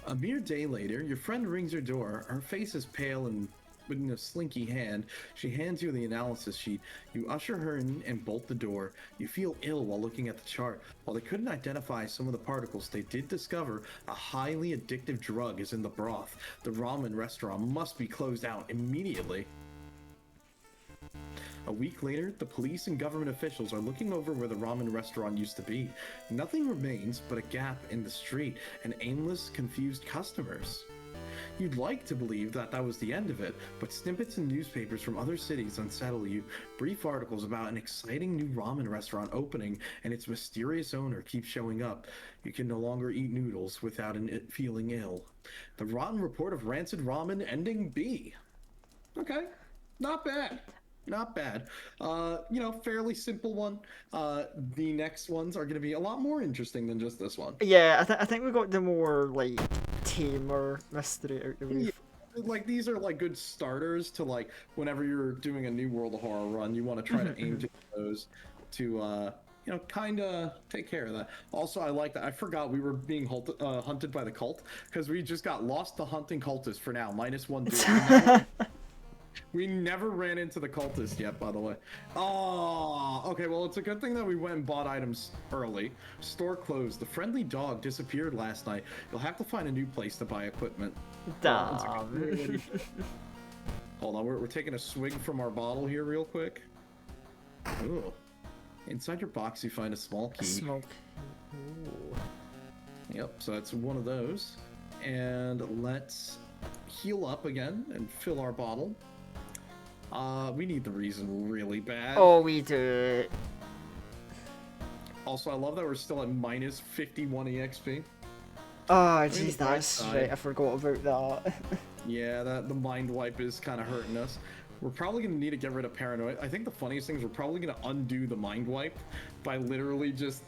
A mere day later, your friend rings your door. Her face is pale and in a slinky hand. She hands you the analysis sheet. You usher her in and bolt the door. You feel ill while looking at the chart. While they couldn't identify some of the particles, they did discover a highly addictive drug is in the broth. The ramen restaurant must be closed out immediately. A week later, the police and government officials are looking over where the ramen restaurant used to be. Nothing remains but a gap in the street and aimless, confused customers. You'd like to believe that that was the end of it, but snippets in newspapers from other cities unsettle you. Brief articles about an exciting new ramen restaurant opening and its mysterious owner keep showing up. You can no longer eat noodles without feeling ill. The rotten report of rancid ramen ending B. Okay, not bad. Not bad. Fairly simple one. The next ones are going to be a lot more interesting than just this one. Yeah, I think we got the more like tamer mystery out the way. Yeah, like these are like good starters to like whenever you're doing a new World of Horror run, you want to try to aim to those to kind of take care of that. Also, I like that. I forgot we were being hunted by the cult because we just got lost to hunting cultists for now. -1 dude. We never ran into the cultist yet, by the way. Oh, okay. Well, it's a good thing that we went and bought items early. Store closed. The friendly dog disappeared last night. You'll have to find a new place to buy equipment. Damn. Hold on, we're taking a swig from our bottle here real quick. Ooh. Inside your box, you find a small key. Smoke. Ooh. Yep, so that's one of those. And let's heal up again and fill our bottle. We need the reason really bad. Oh, we do. Also, I love that we're still at -51 EXP. Oh, jeez, that's right. I forgot about that. Yeah, the mind wipe is kind of hurting us. We're probably going to need to get rid of Paranoid. I think the funniest thing is we're probably going to undo the mind wipe by literally just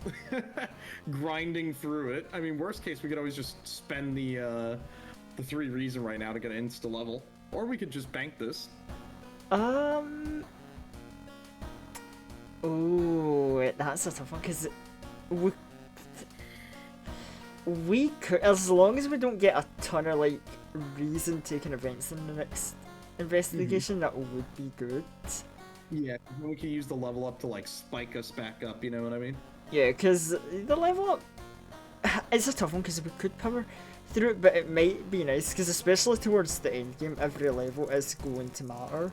grinding through it. I mean, worst case, we could always just spend the 3 reason right now to get an insta level. Or we could just bank this. Oh, that's a tough one because we could, as long as we don't get a ton of like reason taking events in the next investigation, that would be good. Yeah, we can use the level up to like spike us back up. You know what I mean? Yeah, because the level up, it's a tough one because we could power through it, but it might be nice because especially towards the end game, every level is going to matter.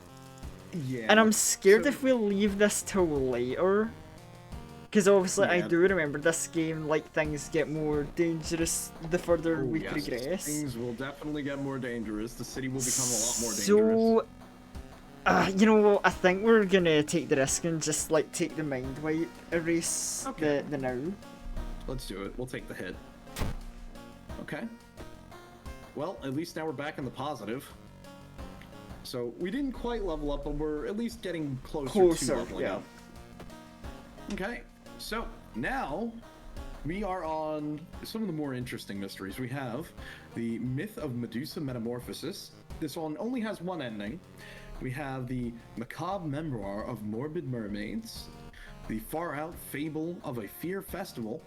Yeah. And I'm scared if we leave this till later. Because obviously I do remember this game, like, things get more dangerous the further we progress. Things will definitely get more dangerous. The city will become a lot more dangerous. So, you know, I think we're gonna take the risk and just, like, take the mind wipe erase the now. Let's do it. We'll take the hit. Okay. Well, at least now we're back in the positive. So we didn't quite level up, but we're at least getting closer to leveling up. Okay, so now we are on some of the more interesting mysteries. We have the Myth of Medusa Metamorphosis. This one only has one ending. We have the Macabre Memoir of Morbid Mermaids, the Far-Out Fable of a Fear Festival,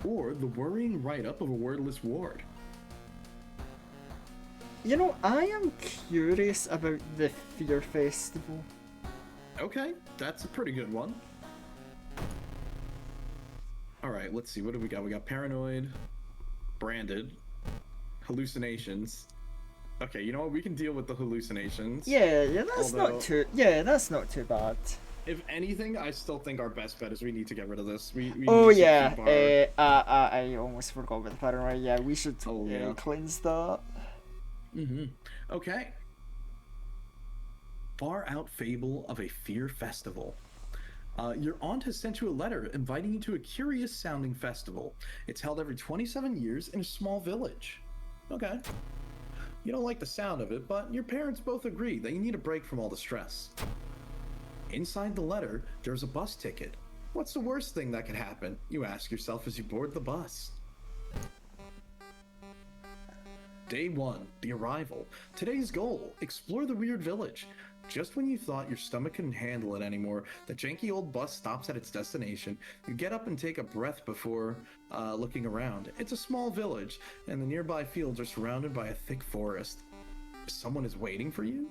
or the Worrying Write-Up of a Wordless Ward. You know, I am curious about the Fear Festival. Okay, that's a pretty good one. Alright, let's see, what do we got? We got Paranoid, Branded, Hallucinations. Okay, you know what? We can deal with the hallucinations. Yeah, that's not too bad. If anything, I still think our best bet is we need to get rid of this. We oh need to yeah, keep our... I almost forgot about the Paranoid. Yeah, we should cleanse that. Okay. Far-Out Fable of a Fear Festival. Your aunt has sent you a letter inviting you to a curious-sounding festival. It's held every 27 years in a small village. Okay. You don't like the sound of it, but your parents both agree that you need a break from all the stress. Inside the letter, there's a bus ticket. What's the worst thing that could happen? You ask yourself as you board the bus. Day 1, the arrival. Today's goal, explore the weird village. Just when you thought your stomach couldn't handle it anymore, the janky old bus stops at its destination. You get up and take a breath before looking around. It's a small village, and the nearby fields are surrounded by a thick forest. Someone is waiting for you?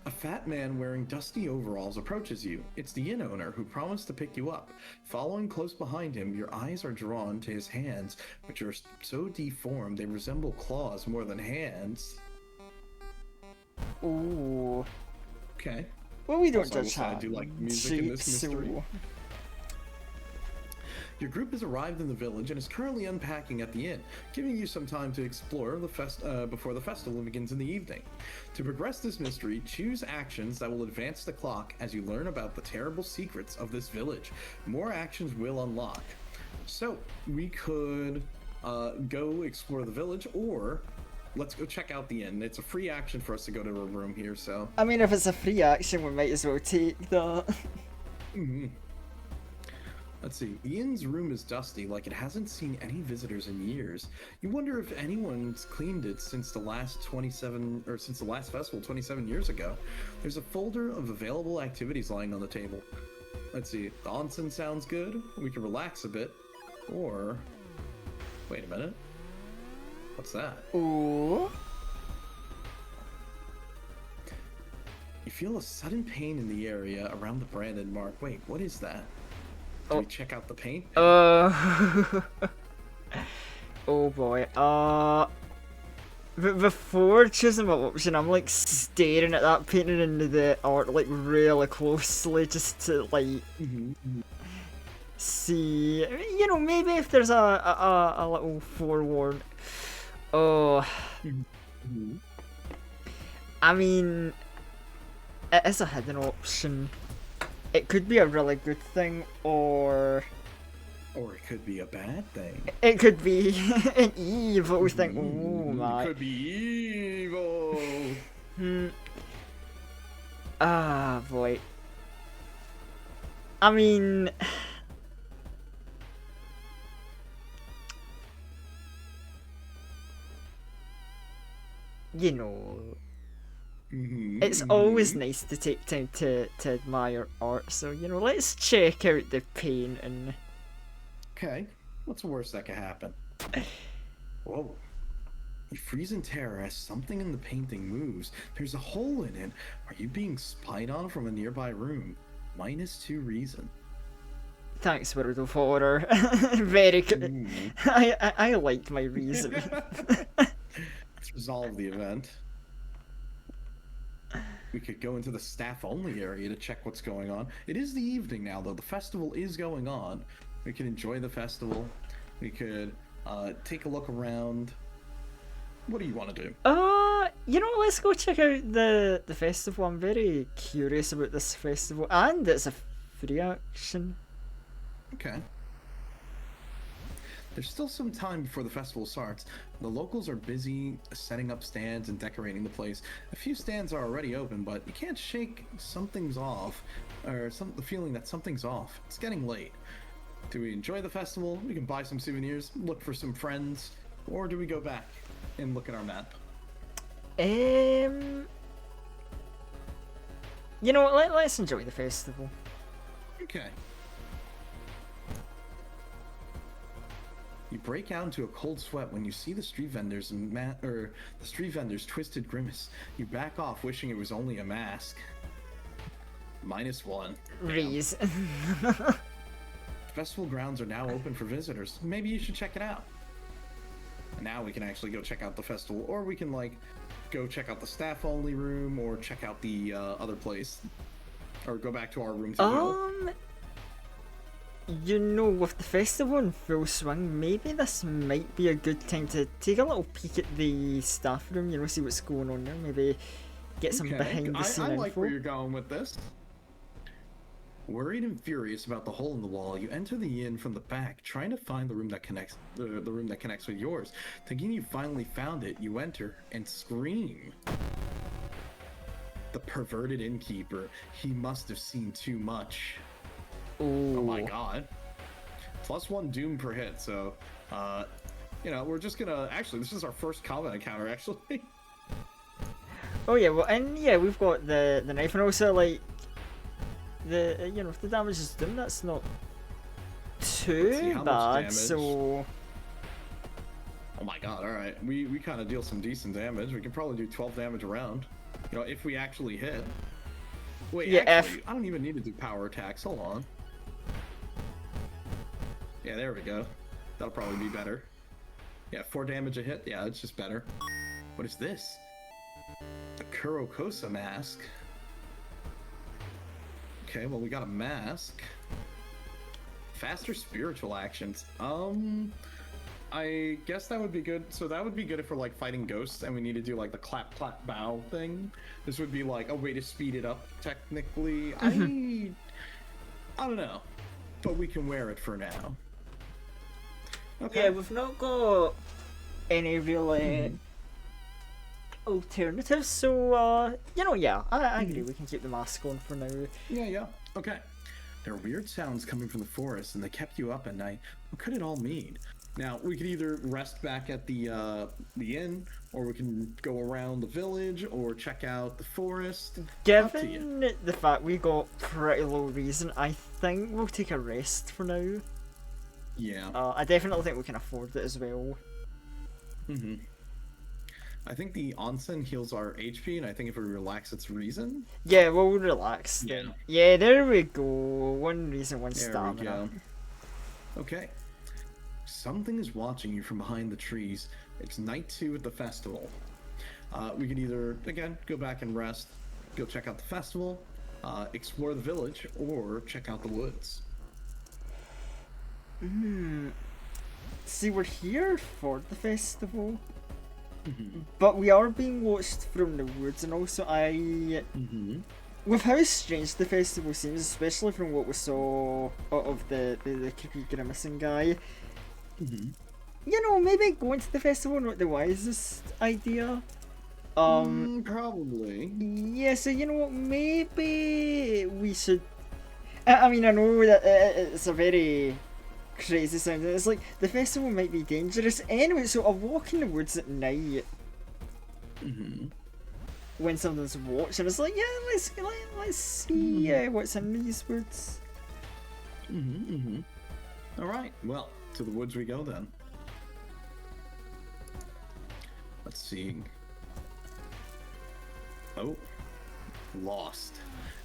A fat man wearing dusty overalls approaches you. It's the inn owner who promised to pick you up. Following close behind him, your eyes are drawn to his hands, which are so deformed they resemble claws more than hands. Ooh. Okay. Well, we don't Also, judge I do like music in this mystery. so... Your group has arrived in the village and is currently unpacking at the inn, giving you some time to explore the before the festival begins in the evening. To progress this mystery, choose actions that will advance the clock as you learn about the terrible secrets of this village. More actions will unlock. So, we could go explore the village, or let's go check out the inn. It's a free action for us to go to a room here, so... I mean, if it's a free action, we might as well take that. Mm-hmm. Let's see. The inn's room is dusty, like it hasn't seen any visitors in years. You wonder if anyone's cleaned it since the last festival 27 years ago. There's a folder of available activities lying on the table. Let's see. The onsen sounds good. We can relax a bit. Or... wait a minute. What's that? Ooh. You feel a sudden pain in the area around the branded mark. Wait, what is that? Do we check out the paint? Oh boy. Before choosing my option, I'm like staring at that painting into the art like really closely just to like see. You know, maybe if there's a little forewarn. Oh. I mean, it is a hidden option. It could be a really good thing, or it could be a bad thing. It could be an evil thing. Oh my. It could be evil. Ah, boy. I mean... you know... it's always nice to take time to admire art, so, you know, let's check out the paint and... Okay, what's the worst that could happen? Whoa. You freeze in terror as something in the painting moves. There's a hole in it. Are you being spied on from a nearby room? -2 reason. Thanks, World of Horror. Very good. I liked my reason. Let's resolve the event. We could go into the staff-only area to check what's going on. It is the evening now, though. The festival is going on. We could enjoy the festival. We could take a look around. What do you want to do? You know, let's go check out the festival. I'm very curious about this festival, and it's a free action. Okay. There's still some time before the festival starts. The locals are busy setting up stands and decorating the place. A few stands are already open, but you can't shake something's off, or the feeling that something's off. It's getting late. Do we enjoy the festival? We can buy some souvenirs, look for some friends, or do we go back and look at our map? You know what? Let's enjoy the festival. Okay. You break out into a cold sweat when you see the street vendors twisted grimace. You back off, wishing it was only a mask. -1. Reese. Festival grounds are now open for visitors. Maybe you should check it out. Now we can actually go check out the festival, or we can like go check out the staff-only room, or check out the other place, or go back to our room. You know, with the festival in full swing, maybe this might be a good time to take a little peek at the staff room, you know, see what's going on there, maybe get some behind the scene info. I like info. where you're going with this. Worried and furious about the hole in the wall, you enter the inn from the back, trying to find the room that connects the room that connects with yours. Thinking you finally found it, you enter and scream. The perverted innkeeper. He must have seen too much. Ooh. Oh my god. +1 doom per hit, so you know, we're just gonna actually this is our first combat encounter actually. Oh yeah, well, and yeah, we've got the knife, and also like the if the damage is done, that's not Let's see too how much bad. damage. So Oh my god, alright. We kind of deal some decent damage. We can probably do 12 damage around. You know, if we actually hit. Wait, yeah, actually, I don't even need to do power attacks. Hold on. Yeah, there we go. That'll probably be better. Yeah, 4 damage a hit. Yeah, it's just better. What is this? A Kurokosa mask. Okay, well, we got a mask. Faster spiritual actions. I guess that would be good. So that would be good if we're like fighting ghosts and we need to do like the clap clap bow thing. This would be like a way to speed it up technically. I don't know. But we can wear it for now. Okay. yeah, we've not got any really alternatives. So yeah, I agree. We can keep the mask on for now. Yeah. Okay. There are weird sounds coming from the forest and they kept you up at night. What could it all mean? Now, we could either rest back at the inn, or we can go around the village, or check out the forest. Up to you. Given the fact we got pretty low reason, I think we'll take a rest for now. Yeah. I definitely think we can afford it as well. I think the onsen heals our HP, and I think if we relax, it's reason. Yeah, we'll relax then. Yeah, there we go. One reason, one There stamina. we go. Okay. Something is watching you from behind the trees. It's night 2 at the festival. We can either, again, go back and rest, go check out the festival, explore the village, or check out the woods. See, we're here for the festival, but we are being watched from the woods, and also with how strange the festival seems, especially from what we saw of the creepy grimacing guy. Maybe going to the festival not the wisest idea. Probably. Yeah, so you know what? Maybe we should. I mean, I know that it's a very crazy sound. It's like the festival might be dangerous anyway. So a walk in the woods at night, when someone's watching, it's like, yeah, let's see what's in these woods. All right. Well, to the woods we go then. Let's see. Oh, lost.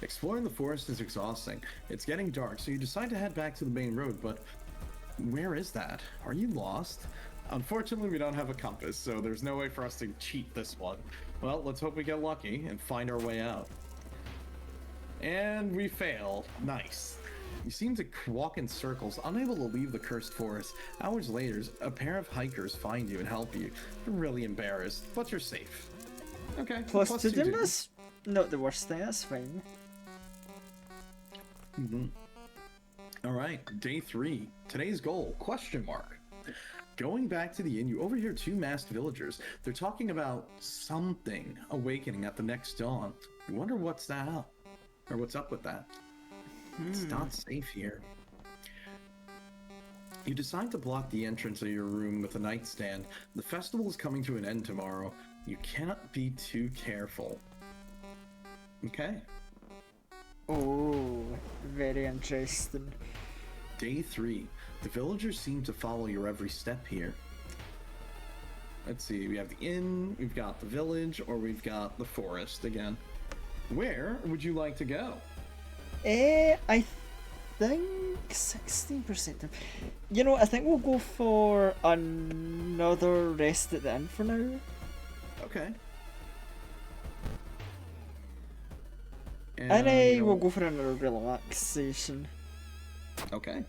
Exploring the forest is exhausting. It's getting dark, so you decide to head back to the main road, but where is that? Are you lost? Unfortunately, we don't have a compass, so there's no way for us to cheat this one. Well, let's hope we get lucky and find our way out. And we failed. Nice. You seem to walk in circles, unable to leave the cursed forest. Hours later, a pair of hikers find you and help you. You're really embarrassed, but you're safe. Okay. Plus to two do this, not the worst thing. That's fine. All right, day 3. Today's goal, question mark. Going back to the inn, you overhear 2 masked villagers. They're talking about something awakening at the next dawn. You wonder what's that up, or what's up with that. It's not safe here. You decide to block the entrance of your room with a nightstand. The festival is coming to an end tomorrow. You cannot be too careful. Okay. Oh, very interesting. Day 3. The villagers seem to follow your every step here. Let's see, we have the inn, we've got the village, or we've got the forest again. Where would you like to go? I think 16%. I think we'll go for another rest at the inn for now. Okay. And we'll go for another relaxation. Okay.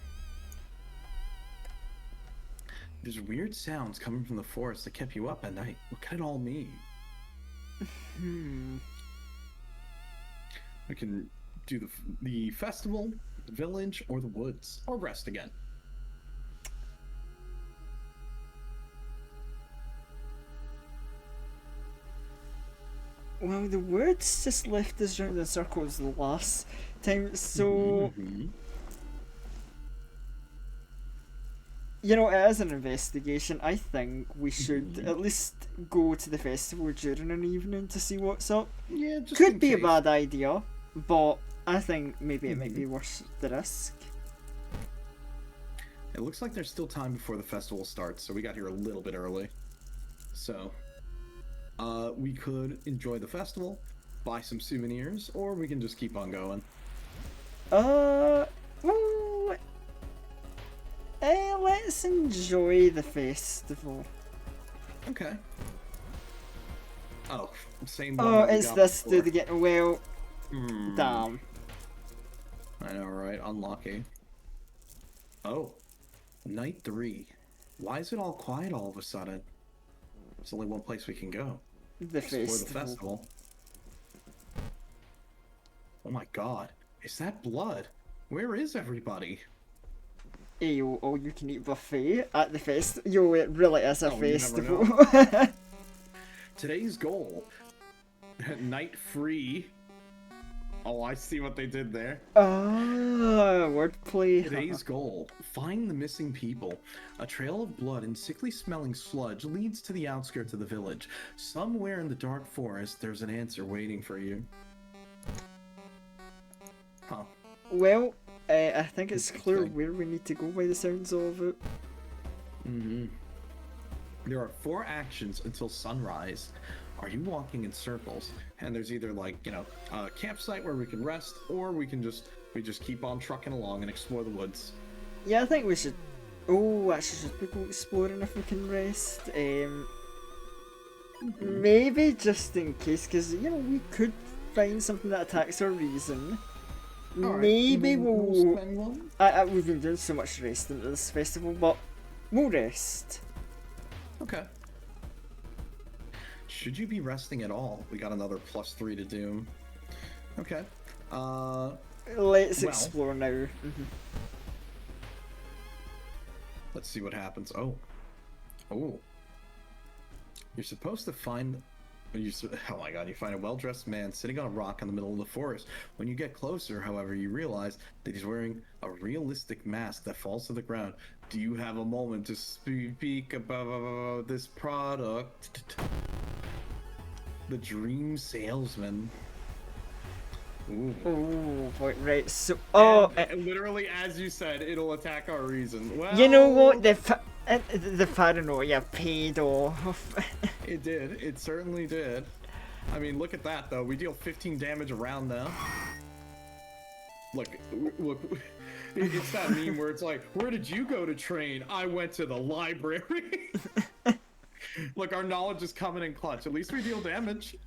There's weird sounds coming from the forest that kept you up at night. What could it all mean? We can do the festival, the village, or the woods, or rest again. Well, the woods just left us round in circles the last time, so You know, as an investigation, I think we should at least go to the festival during an evening to see what's up. Yeah, just Could in be a case. bad idea, but I think maybe it might be worth the risk. It looks like there's still time before the festival starts, so we got here a little bit early. So, we could enjoy the festival, buy some souvenirs, or we can just keep on going. Well, let's enjoy the festival. Okay. Oh, same one. Oh, that we it's got this before. dude again. Well, Hmm. damn. I know, right? Unlucky. Oh, night 3. Why is it all quiet all of a sudden? There's only one place we can go. The Explore festival. the festival. Oh my god. Is that blood? Where is everybody? Yo, all you can eat buffet at the fest. Yo, it really is a Oh, you never festival. Today's goal. Night free. Oh, I see what they did there. Wordplay. Today's goal. Find the missing people. A trail of blood and sickly smelling sludge leads to the outskirts of the village. Somewhere in the dark forest, there's an answer waiting for you. Huh. Well, I think it's clear Interesting. where we need to go by the sounds of it. Mm-hmm. There are 4 actions until sunrise. Are you walking in circles? And there's either like, a campsite where we can rest, or we just keep on trucking along and explore the woods. Yeah, I think we should. Oh, actually, should we go exploring if we can rest? Maybe just in case, because we could find something that attacks our reason. Alright, Maybe we'll. spend one. We've been doing so much resting at this festival, but we'll rest. Okay. Should you be resting at all? We got another +3 to Doom. Okay. Let's Well. explore now. Let's see what happens. Oh. You're supposed to find... Oh my god, you find a well-dressed man sitting on a rock in the middle of the forest. When you get closer, however, you realize that he's wearing a realistic mask that falls to the ground. Do you have a moment to speak about this product? The Dream Salesman. Ooh. Oh, boy, right. So, And literally, as you said, it'll attack our reason. Well, you know what? The paranoia paid off. It did. It certainly did. I mean, look at that, though. We deal 15 damage around now. Look. It's that meme where it's like, where did you go to train? I went to the library. Look, our knowledge is coming in clutch. At least we deal damage.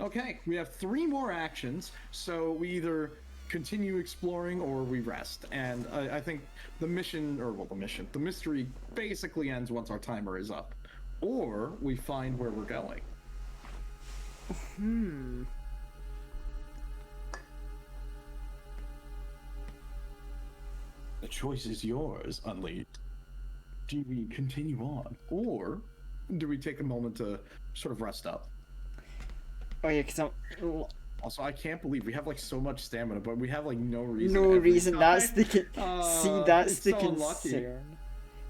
Okay, we have 3 more actions, so we either continue exploring or we rest. And I think the mystery basically ends once our timer is up. Or we find where we're going. The choice is yours, Unleashed. Do we continue on, or do we take a moment to sort of rest up? Oh yeah, because Also, I can't believe we have like so much stamina, but we have like no reason. no every reason. time. That's the see. That's it's the so unlucky. concern.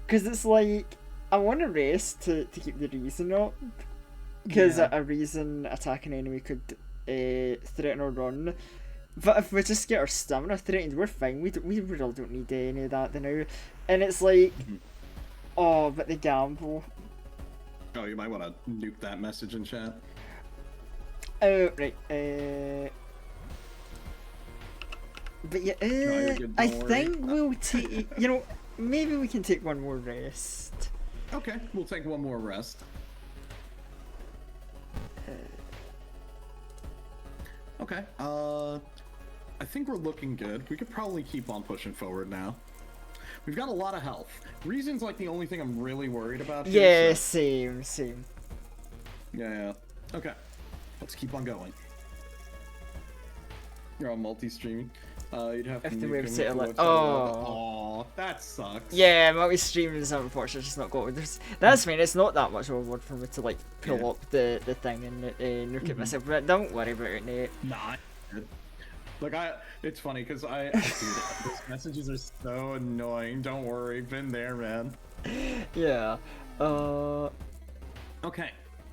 Because it's like I want to rest to keep the reason up. Because Yeah. a reason attack an enemy could threaten or run. But if we just get our stamina threatened, we're fine. We really don't need any of that now. And it's like, oh, but the gamble. Oh, you might want to nuke that message in chat. Oh, right. But yeah, you're good, I don't worry. think we'll take. Maybe we can take one more rest. Okay, we'll take one more rest. Okay. I think we're looking good. We could probably keep on pushing forward now. We've got a lot of health. Reason's like the only thing I'm really worried about here, Yeah, so- same. Yeah. Okay. Let's keep on going. You're on multi-streaming. You'd have to If the nuke him website to like- watch oh. Aw, that sucks. Yeah, multi-stream is unfortunately just not good. That's fine. It's not that much of a word for me to like pull Yeah. up the thing and look at myself. But don't worry about it, Nate. Nah. Like it's funny because dude, those messages are so annoying. Don't worry, been there, man. Yeah. Uh. Okay,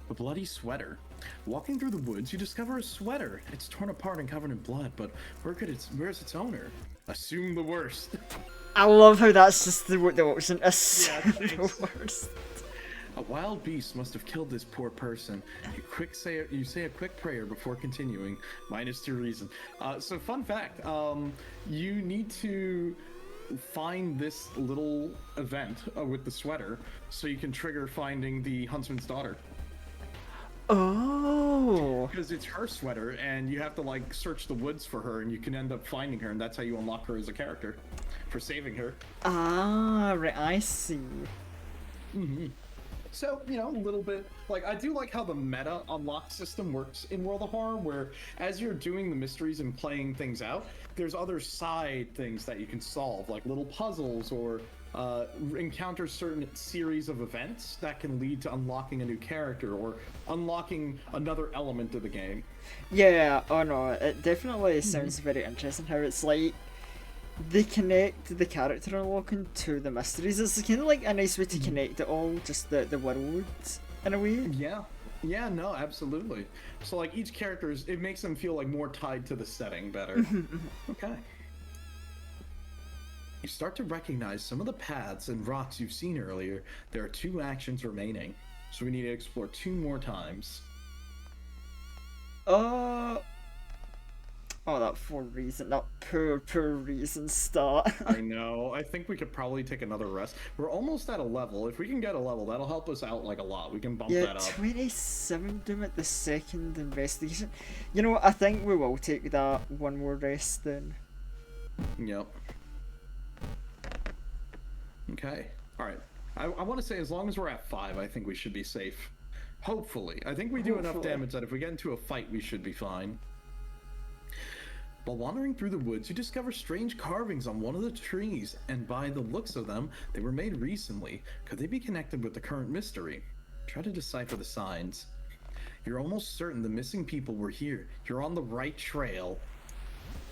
the bloody sweater. Walking through the woods, you discover a sweater. It's torn apart and covered in blood, but where's its owner? Assume the worst. I love how that's just the option. Yeah, The thanks. worst. A wild beast must have killed this poor person. You say a quick prayer before continuing. -2 reason. So fun fact. You need to find this little event with the sweater, so you can trigger finding the huntsman's daughter. Oh. Because it's her sweater, and you have to like search the woods for her, and you can end up finding her, and that's how you unlock her as a character for saving her. Ah, right. I see. So, you know, a little bit like I do like how the meta unlock system works in World of Horror, where as you're doing the mysteries and playing things out, there's other side things that you can solve, like little puzzles or encounter certain series of events that can lead to unlocking a new character or unlocking another element of the game. Yeah. Oh no. It definitely sounds very interesting. How it's like they connect the character unlocking to the mysteries. It's kind of like a nice way to connect it all, just the world in a way. Yeah, no, absolutely. So like each character it makes them feel like more tied to the setting better. Okay. You start to recognize some of the paths and rocks you've seen earlier. There are 2 actions remaining, so we need to explore 2 more times. Oh, that that poor reason start. I know. I think we could probably take another rest. We're almost at a level. If we can get a level, that'll help us out like a lot. We can bump Yeah, that up. 27 doom at the second investigation. You know what? I think we will take that one more rest then. Yep. Okay. All right. I want to say as long as we're at 5, I think we should be safe. Hopefully. I think we do enough Hopefully. damage that if we get into a fight, we should be fine. While wandering through the woods, you discover strange carvings on one of the trees, and by the looks of them, they were made recently. Could they be connected with the current mystery? Try to decipher the signs. You're almost certain the missing people were here. You're on the right trail.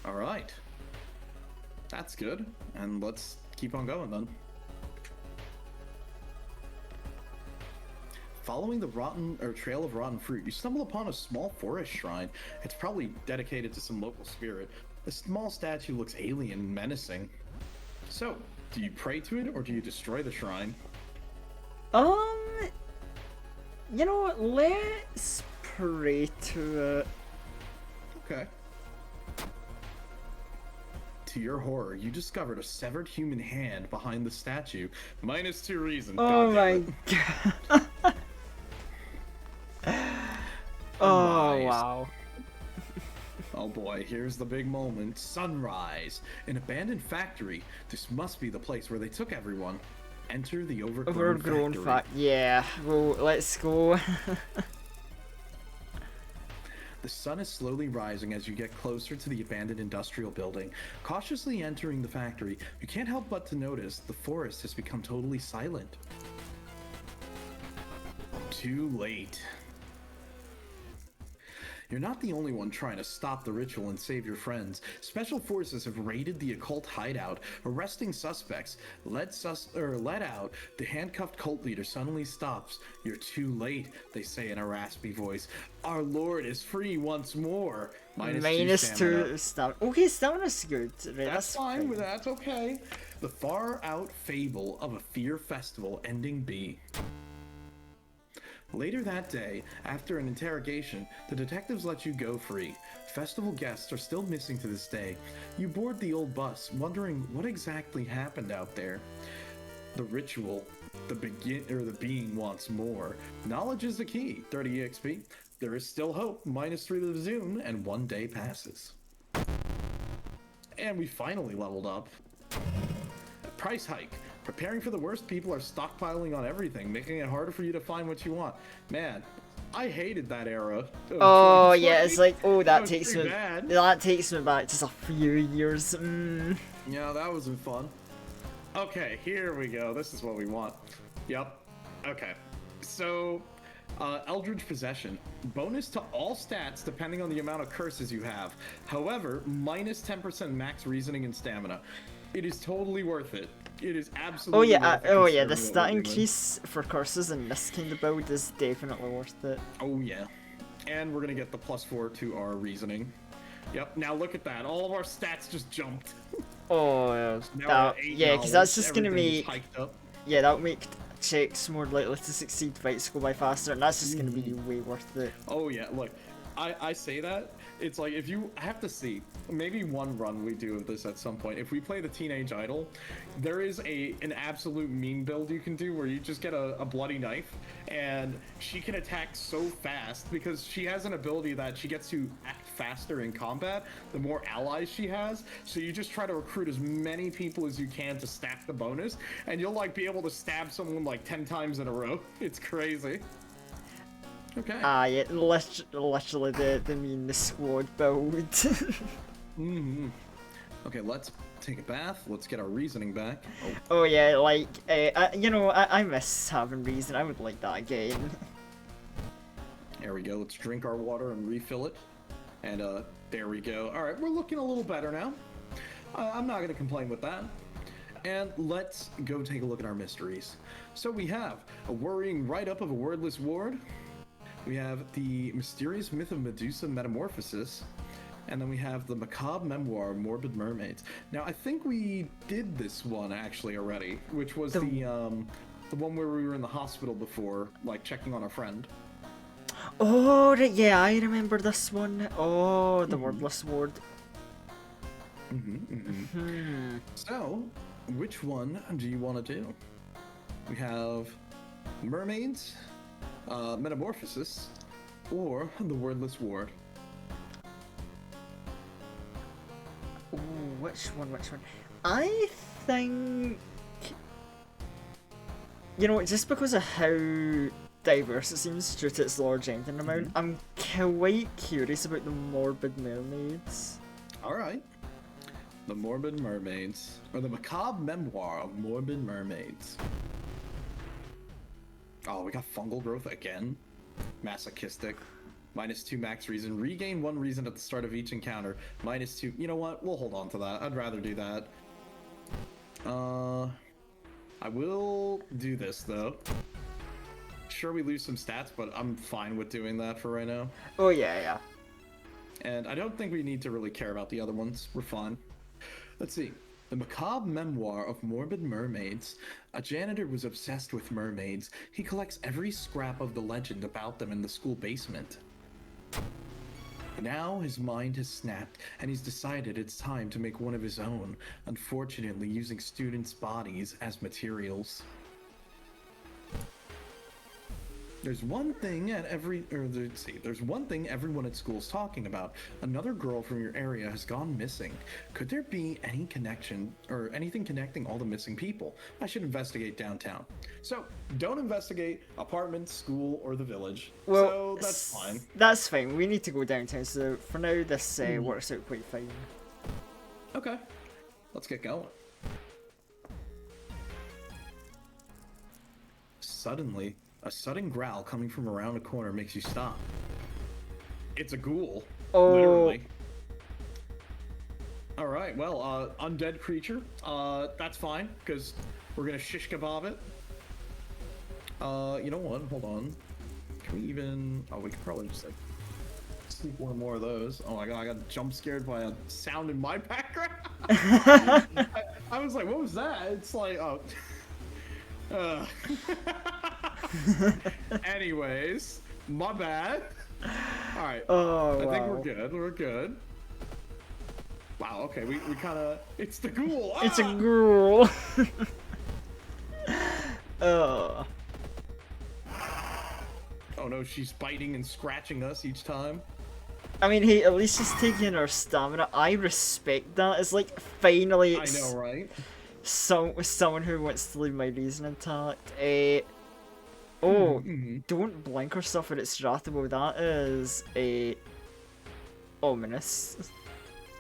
All right. That's good. And let's keep on going then. Following the trail of rotten fruit, you stumble upon a small forest shrine. It's probably dedicated to some local spirit. The small statue looks alien and menacing. So, do you pray to it or do you destroy the shrine? You know what? Let's pray to it. Okay. To your horror, you discovered a severed human hand behind the statue. -2 reason. Oh God my damn it. god. Oh Sunrise. wow. Oh boy, here's the big moment. Sunrise. An abandoned factory. This must be the place where they took everyone. Enter the overgrown factory. Yeah. Well, let's go. The sun is slowly rising as you get closer to the abandoned industrial building. Cautiously entering the factory, you can't help but to notice the forest has become totally silent. Too late. You're not the only one trying to stop the ritual and save your friends. Special forces have raided the occult hideout, arresting suspects. Let out, the handcuffed cult leader suddenly stops. You're too late, they say in a raspy voice. Our Lord is free once more. -2 stamina. Okay, stamina's good. Right, That's fine. That's okay. The far out fable of a fear festival ending B. Later that day, after an interrogation, the detectives let you go free. Festival guests are still missing to this day. You board the old bus, wondering what exactly happened out there. The ritual, the being wants more. Knowledge is the key. 30 EXP. There is still hope. -3 to the Zoom, and 1 day passes. And we finally leveled up. Price hike. Preparing for the worst, people are stockpiling on everything, making it harder for you to find what you want. Man, I hated that era. Oh yeah, it's like, oh, that was takes me pretty bad. that takes me back just a few years. Yeah, that wasn't fun. Okay, here we go. This is what we want. Yep. Okay. So, Eldritch Possession. Bonus to all stats depending on the amount of curses you have. However, -10% max reasoning and stamina. It is totally worth it. It is Oh absolutely yeah, worth it. oh yeah, the considering what stat we're doing. increase for curses in this kind of build is definitely worth it. Oh yeah. And we're gonna get the +4 to our reasoning. Yep, now look at that. All of our stats just jumped. Oh, Now we're that, at 8 yeah, because that's knowledge, just gonna everything is make, hiked up. yeah, that'll make checks more likely to succeed, fights go by faster, and that's just gonna be Mm-hmm. way worth it. Oh yeah, look, I say that, it's like if you have to see, maybe one run we do of this at some point. If we play the Teenage Idol, there is an absolute meme build you can do where you just get a bloody knife and she can attack so fast because she has an ability that she gets to act faster in combat the more allies she has. So you just try to recruit as many people as you can to stack the bonus, and you'll like be able to stab someone like 10 times in a row. It's crazy. Okay. Ah, yeah, literally the mean squad build. Mm-hmm. Okay, let's take a bath. Let's get our reasoning back. Oh, Oh yeah, like, you know, I miss having reason, I would like that again. there we go. Let's drink our water and refill it. And there we go. All right, we're looking a little better now. I'm not going to complain with that. And let's go take a look at our mysteries. So we have a worrying write-up of a wordless ward. We have the mysterious myth of Medusa metamorphosis. And then we have the macabre memoir of Morbid Mermaids. Now, I think we did this one actually already, which was the one where we were in the hospital before, like checking on a friend. Oh, right, yeah, I remember this one. Oh, the wordless ward. So, which one do you want to do? We have mermaids, metamorphosis, or the wordless ward. Ooh, which one? I think... You know, just because of how diverse it seems due to its large engine amount, I'm quite curious about the Morbid Mermaids. Alright. The Morbid Mermaids, or the macabre memoir of Morbid Mermaids. Oh, we got fungal growth again. Masochistic. -2 max reason. Regain 1 reason at the start of each encounter. -2. You know what? We'll hold on to that. I'd rather do that. I will do this though. Sure, we lose some stats, but I'm fine with doing that for right now. Oh, yeah. And I don't think we need to really care about the other ones. We're fine. Let's see. The macabre memoir of Morbid Mermaids. A janitor was obsessed with mermaids. He collects every scrap of the legend about them in the school basement. Now his mind has snapped, and he's decided it's time to make one of his own, unfortunately using students' bodies as materials. There's one thing there's one thing everyone at school's talking about. Another girl from your area has gone missing. Could there be any connection or anything connecting all the missing people? I should investigate downtown. So, don't investigate apartment, school, or the village. Well, so that's fine. That's fine. We need to go downtown, so for now, this works out quite fine. Okay. Let's get going. Suddenly, a sudden growl coming from around a corner makes you stop. It's a ghoul. Oh. Literally. Alright, well, undead creature. That's fine, because we're gonna shish kebab it. You know what? Hold on. Can we even... Oh, we could probably just, like, sneak one more of those. Oh my god, I got jump scared by a sound in my background. I was like, what was that? It's like, oh... Anyways, my bad. Alright. Oh, I think wow. we're good. We're good. Wow, okay, we kind of... It's the ghoul! Ah! It's a ghoul. Oh. Oh no, she's biting and scratching us each time. I mean, hey, at least she's taking her stamina. I respect that. It's like, finally, I know, right? someone who wants to leave my reason intact. Don't blink or suffer its wrath. Well, that is ominous.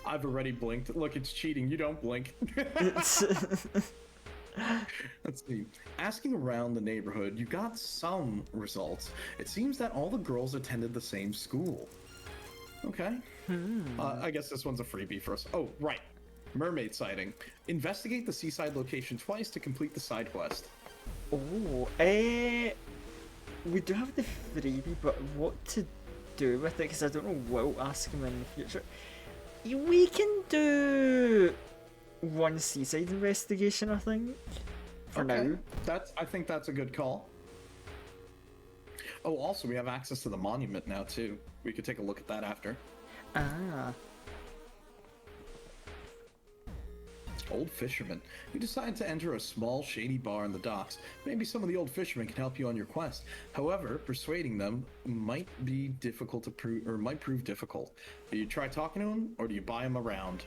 I've already blinked. Look, it's cheating. You don't blink. It's Let's see. Asking around the neighborhood, you got some results. It seems that all the girls attended the same school. Okay. I guess this one's a freebie for us. Oh, right. Mermaid sighting. Investigate the seaside location twice to complete the side quest. Oh, we do have the freebie, but what to do with it? Because I don't know what I'll ask him in the future. We can do one seaside investigation, I think, for now. I think that's a good call. Oh, also we have access to the monument now too. We could take a look at that after. Ah. Old fisherman. You decide to enter a small, shady bar in the docks. Maybe some of the old fishermen can help you on your quest. However, persuading them might be difficult to prove, or might prove difficult. Do you try talking to them, or do you buy them around?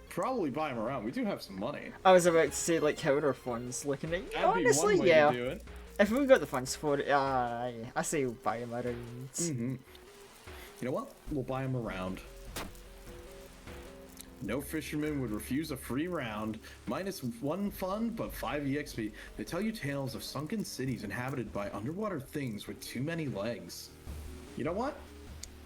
Probably buy them around. We do have some money. I was about to say, like, how are our funds looking at? That'd Honestly, be one way yeah. to do it. If we got the funds for it, I say we'll buy them around. Mm-hmm. You know what? We'll buy them around. No fisherman would refuse a free round. -1 fun, but 5 EXP. They tell you tales of sunken cities inhabited by underwater things with too many legs. You know what?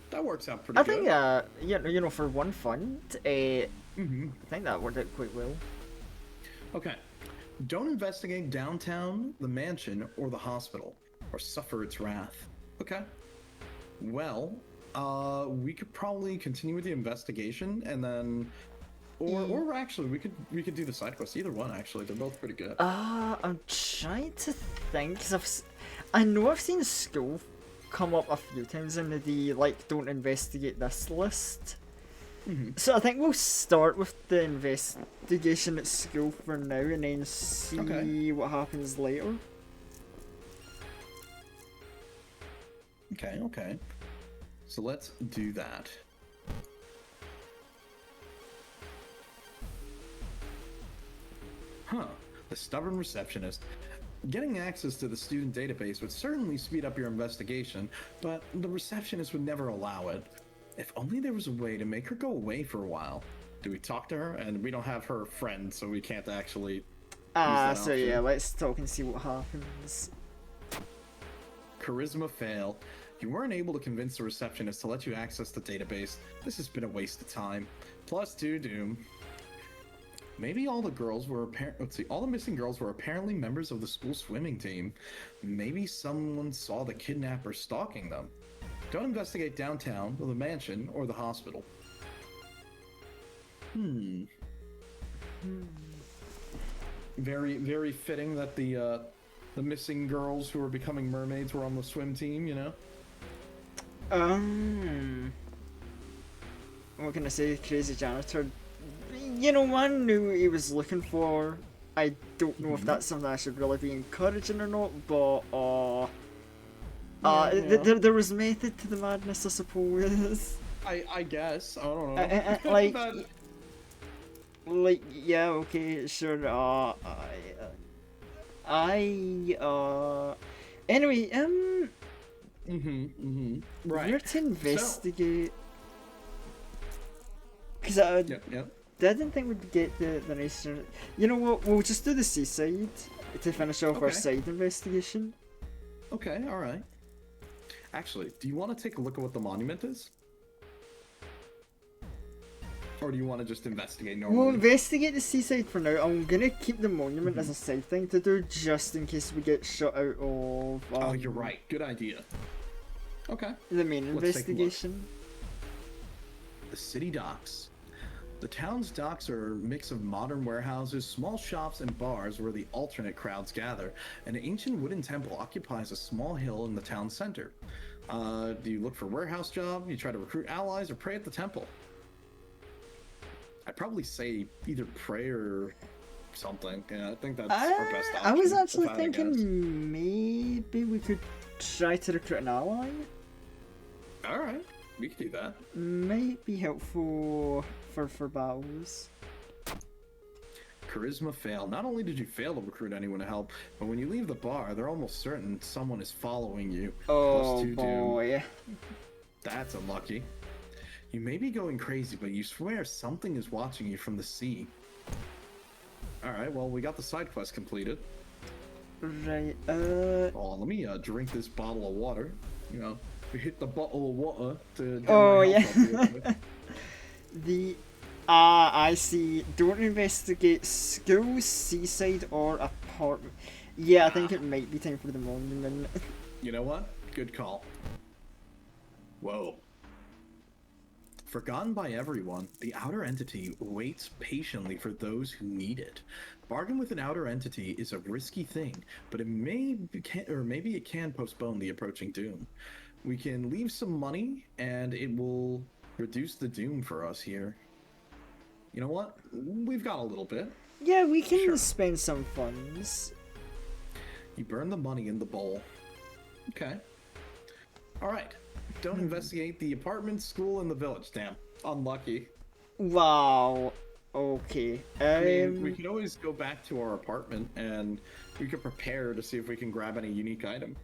That works out pretty good. I think, you know, for one fund, I think that worked out quite well. Okay. Don't investigate downtown, the mansion, or the hospital, or suffer its wrath. Okay. Well, we could probably continue with the investigation, and then, or actually, we could do the side quest. Either one, actually, they're both pretty good. I'm trying to think, cause I know I've seen school come up a few times in the like don't investigate this list. So I think we'll start with the investigation at school for now, and then see what happens later. Okay. So let's do that. The stubborn receptionist. Getting access to the student database would certainly speed up your investigation, but the receptionist would never allow it. If only there was a way to make her go away for a while. Do we talk to her? And we don't have her friend, so we can't actually. So yeah, let's talk and see what happens. Charisma fail. You weren't able to convince the receptionist to let you access the database. This has been a waste of time. +2 doom. Maybe all the girls were all the missing girls were apparently members of the school swimming team. Maybe someone saw the kidnapper stalking them. Don't investigate downtown, or the mansion, or the hospital. Very, very fitting that the missing girls who were becoming mermaids were on the swim team, you know? What can I say? Crazy janitor. You know, one knew what he was looking for. I don't know if that's something I should really be encouraging or not, but there was method to the madness, I suppose. I guess. I don't know. Like, yeah, okay, sure. Anyway, Right. We're to investigate. Because I didn't think we'd get the nice. You know what? We'll just do the seaside to finish off our side investigation. Okay, alright. Actually, do you want to take a look at what the monument is? Or do you want to just investigate normally? We'll investigate the seaside for now. I'm gonna keep the monument as a side thing to do, just in case we get shut out of. Oh, you're right. Good idea. Okay. The main investigation. The city docks. The town's docks are a mix of modern warehouses, small shops, and bars where the alternate crowds gather. An ancient wooden temple occupies a small hill in the town center. Do you look for a warehouse job? You try to recruit allies, or pray at the temple? I'd probably say either pray or something. Yeah, I think that's our best option. I was actually thinking maybe we could try to recruit an ally. Alright, we could do that. Might be helpful for battles. Charisma fail. Not only did you fail to recruit anyone to help, but when you leave the bar, they're almost certain someone is following you. Oh +2 boy. doom. That's unlucky. You may be going crazy, but you swear something is watching you from the sea. Alright, well, we got the side quest completed. Right, Oh, let me drink this bottle of water. You know, we hit the bottle of water to get oh my yeah. health up here. Ah, I see. Don't investigate schools, seaside, or apartment. Yeah, I think it might be time for the monument. You know what? Good call. Whoa. Forgotten by everyone, the outer entity waits patiently for those who need it. Bargain with an outer entity is a risky thing, but maybe it can postpone the approaching doom. We can leave some money, and it will reduce the doom for us here. You know what? We've got a little bit. Yeah, we can Sure. spend some funds. You burn the money in the bowl. Okay. All right. Don't investigate the apartment, school, and the village. Damn. Unlucky. Wow. Okay. I mean, we could always go back to our apartment and we could prepare to see if we can grab any unique item.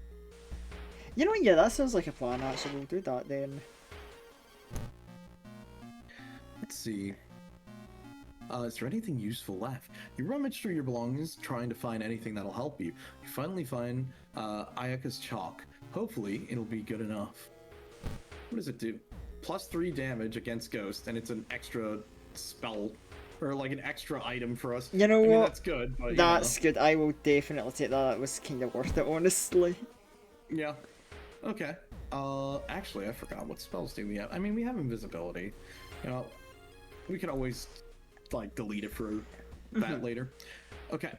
You know what? Yeah, that sounds like a plan. Actually, we'll do that then. Let's see. Is there anything useful left? You rummage through your belongings, trying to find anything that'll help you. You finally find Ayaka's chalk. Hopefully, it'll be good enough. What does it do? +3 damage against ghost, and it's an extra spell, or like an extra item for us. You know I mean, what? that's good, but That's good. I will definitely take that. That was kind of worth it, honestly. yeah. Okay. Actually, I forgot. What spells do we have? I mean, we have invisibility. You know, we can always, like, delete it for that later. Okay.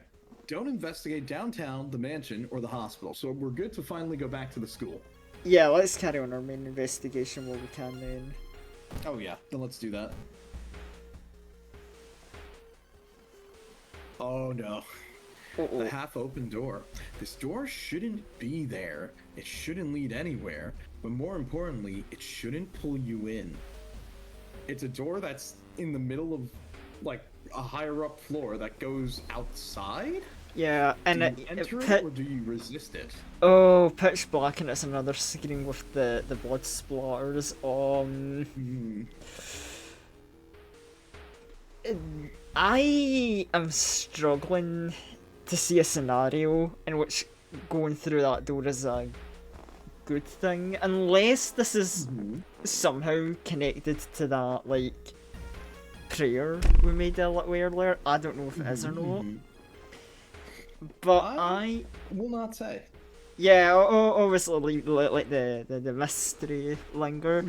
Don't investigate downtown, the mansion, or the hospital. So we're good to finally go back to the school. Yeah, let's carry on our main investigation while we can then. Oh, yeah. Then let's do that. Oh, no. Uh-oh. The half-open door. This door shouldn't be there. It shouldn't lead anywhere. But more importantly, it shouldn't pull you in. It's a door that's in the middle of, like, a higher-up floor that goes outside? Yeah, and Do you enter it, or do you resist it? oh, pitch black, and it's another screen with the blood splatters. I am struggling to see a scenario in which going through that door is a good thing, unless this is somehow connected to that, like, prayer we made a little earlier. I don't know if it is or not. But I will not say. yeah, obviously like the mystery linger.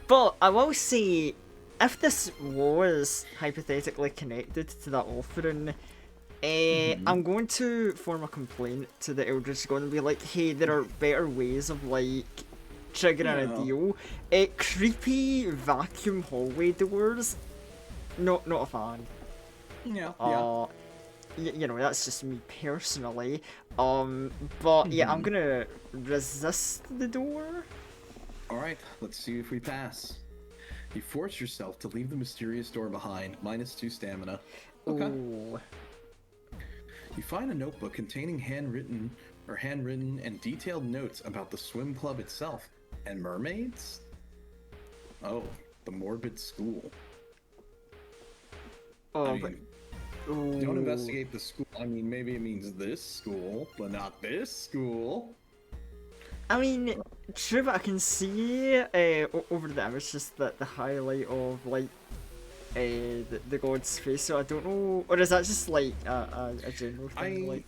But I will say, if this was hypothetically connected to that offering, I'm going to form a complaint to the Eldritch God and be like, hey, there are better ways of, like, triggering a deal. Creepy vacuum hallway doors, not a fan. Yeah. You know, that's just me personally. But yeah, I'm gonna resist the door. Alright, let's see if we pass. You force yourself to leave the mysterious door behind, -2 stamina. Okay. Ooh. You find a notebook containing handwritten and detailed notes about the swim club itself and mermaids? Oh, the morbid school. Oh, I mean, don't investigate the school. I mean, maybe it means this school, but not this school. I mean, true, but I can see over the image just the highlight of, like, the god's face, so I don't know, or is that just like a general thing?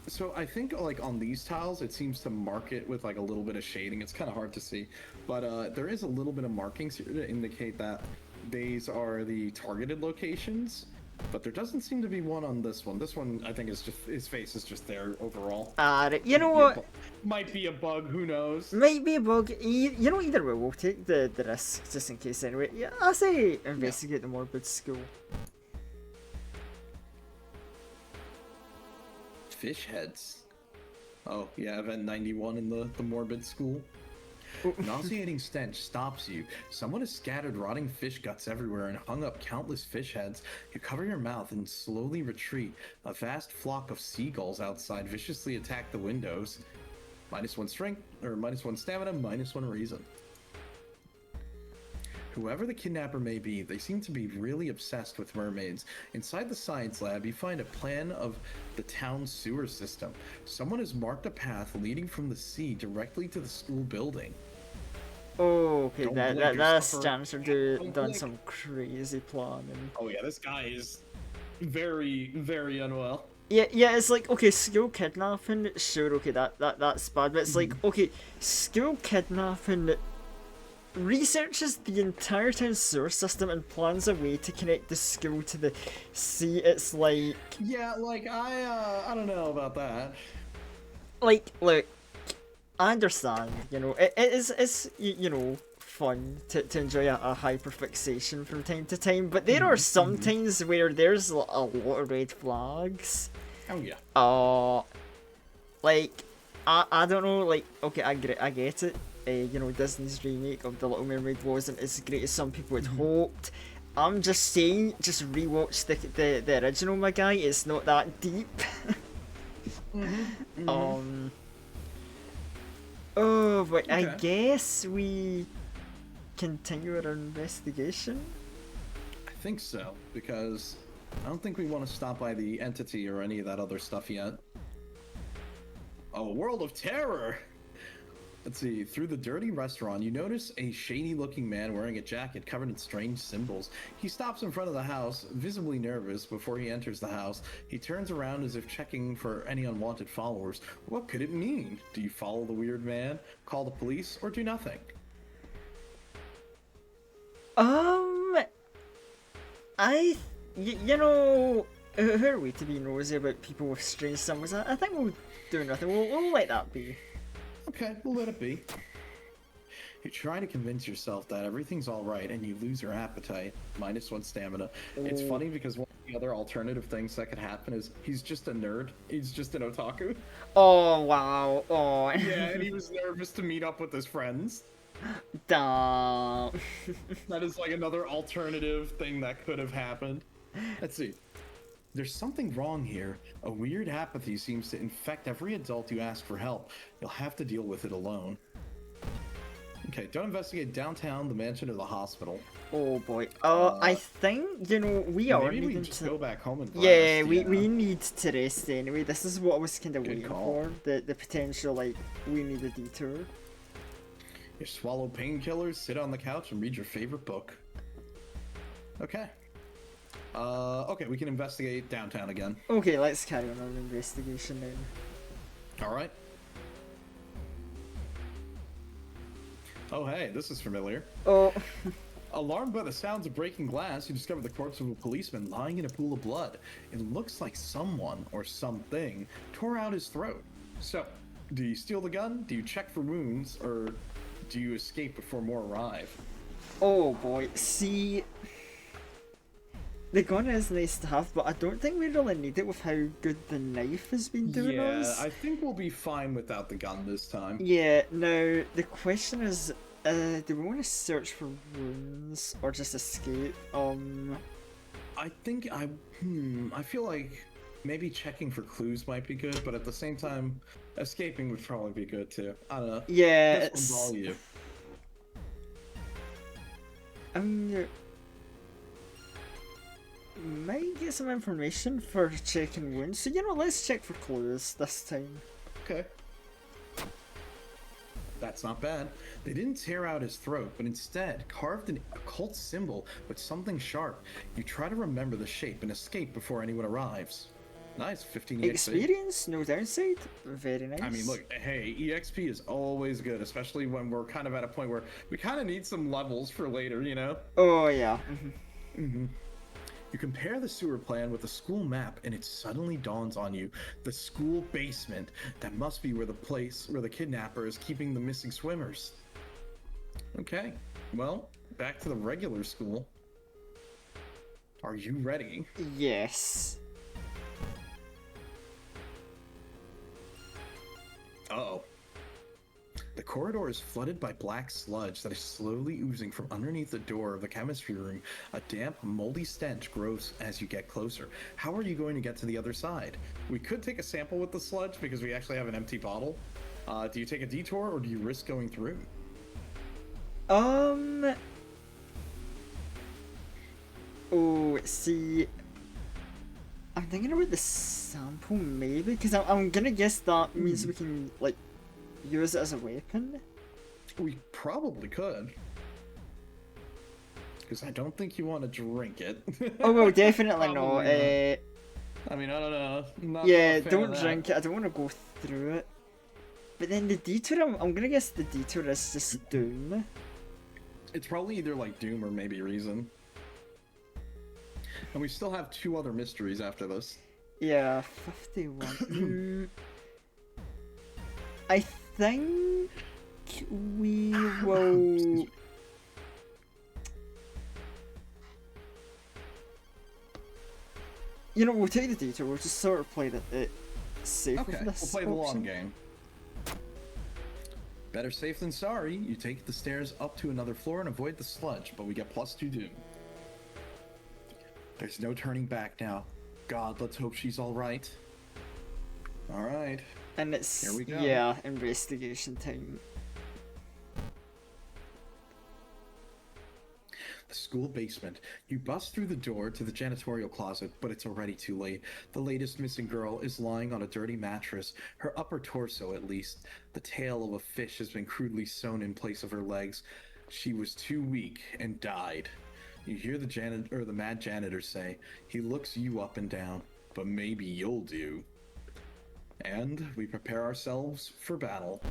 So I think, like, on these tiles it seems to mark it with, like, a little bit of shading. It's kind of hard to see, but there is a little bit of markings here to indicate that these are the targeted locations. But there doesn't seem to be one on this one. This one, I think, is just his face is just there overall. You know what? Might be a bug. Who knows? Might be a bug. You know, either way, we'll take the risk just in case. Anyway, yeah, I say investigate the morbid school. Fish heads. Oh yeah, event 91 in the morbid school. Nauseating stench stops you. Someone has scattered rotting fish guts everywhere and hung up countless fish heads. You cover your mouth and slowly retreat. A vast flock of seagulls outside viciously attack the windows. -1 strength, or -1 stamina, -1 reason. Whoever the kidnapper may be, they seem to be really obsessed with mermaids. Inside the science lab, you find a plan of the town's sewer system. Someone has marked a path leading from the sea directly to the school building. Oh, okay, Don't that blink that or that suffer. stands for Don't done blink. some crazy planning. Oh yeah, this guy is very, very unwell. Yeah, yeah, it's like okay, school kidnapping. Sure, okay, that's bad, but it's like okay, school kidnapping researches the entire town sewer system and plans a way to connect the school to the sea. It's Yeah, like I don't know about that. look, I understand, you know, it's you know, fun to enjoy a hyperfixation from time to time, but there are some times where there's a lot of red flags. Oh yeah. Like, I don't know, like, okay, I get it. You know, Disney's remake of The Little Mermaid wasn't as great as some people had hoped. I'm just saying, just rewatch the original, my guy. It's not that deep. Oh, but I Okay. guess we continue our investigation. I think so, because I don't think we want to stop by the entity or any of that other stuff yet. Oh, World of Terror! Let's see, through the dirty restaurant, you notice a shady-looking man wearing a jacket covered in strange symbols. He stops in front of the house, visibly nervous. Before he enters the house, he turns around as if checking for any unwanted followers. What could it mean? Do you follow the weird man, call the police, or do nothing? You know, who are we to be nosy about people with strange symbols? I think we'll do nothing. We'll let that be. Okay, we'll let it be. You try to convince yourself that everything's alright and you lose your appetite. -1 stamina. It's funny because one of the other alternative things that could happen is he's just a nerd. He's just an otaku. Oh, wow. Oh. Yeah, and he was nervous to meet up with his friends. Damn. That is like another alternative thing that could have happened. Let's see. There's something wrong here. A weird apathy seems to infect every adult you ask for help. You'll have to deal with it alone. Okay, don't investigate downtown, the mansion, or the hospital. Oh boy. I think, you know, we are Maybe we needing just to... go back home and Yeah, rest, we need to rest anyway. This is what I was kind of Good waiting call. for. The potential, like, we need a detour. You swallow painkillers, sit on the couch, and read your favorite book. Okay. Okay, we can investigate downtown again. Okay, let's carry on our investigation then. Alright. Oh hey, this is familiar. Oh, Alarmed by the sounds of breaking glass, you discover the corpse of a policeman lying in a pool of blood. It looks like someone, or something, tore out his throat. So, do you steal the gun? Do you check for wounds? Or do you escape before more arrive? oh boy. See, the gun is nice to have, but I don't think we really need it with how good the knife has been doing us. I think we'll be fine without the gun this time. Yeah, now the question is, do we want to search for wounds or just escape? I think I feel like maybe checking for clues might be good, but at the same time, escaping would probably be good too. I don't know. Yeah, This one's all you. Might get some information for checking wounds. So, you know, let's check for clues this time. Okay. That's not bad. They didn't tear out his throat, but instead carved an occult symbol with something sharp. You try to remember the shape and escape before anyone arrives. Nice, 15 EXP. Experience, no downside. Very nice. I mean, look, hey, EXP is always good, especially when we're kind of at a point where we kind of need some levels for later, you know? Oh, yeah. You compare the sewer plan with the school map, and it suddenly dawns on you. The school basement. That must be where the place where the kidnapper is keeping the missing swimmers. Okay, well, back to the regular school. Are you ready? Yes. Uh-oh. The corridor is flooded by black sludge that is slowly oozing from underneath the door of the chemistry room. A damp, moldy stench grows as you get closer. How are you going to get to the other side? We could take a sample with the sludge because we actually have an empty bottle. Do you take a detour or do you risk going through? Oh, see, I'm thinking about the sample maybe, because I'm gonna guess that means we can, like, use it as a weapon. We probably could. Because I don't think you want to drink it. Oh well, definitely not. Probably I mean, I don't know. Not Yeah, a fan don't of that. drink it. I don't want to go through it. But then the detour, I'm gonna guess the detour is just Doom. It's probably either like Doom or maybe Reason. And we still have 2 other mysteries after this. Yeah, 51. I think we will. You know, we'll take the detour. We'll just sort of play it safe Okay, with we'll this play the long option. game. Better safe than sorry. You take the stairs up to another floor and avoid the sludge, but we get +2 Doom. There's no turning back now. God, let's hope she's alright. Alright. And it's, Here we go. yeah, investigation time. The school basement. You bust through the door to the janitorial closet, but it's already too late. The latest missing girl is lying on a dirty mattress, her upper torso at least. The tail of a fish has been crudely sewn in place of her legs. She was too weak and died. You hear the mad janitor say, "He looks you up and down, but maybe you'll do." And we prepare ourselves for battle.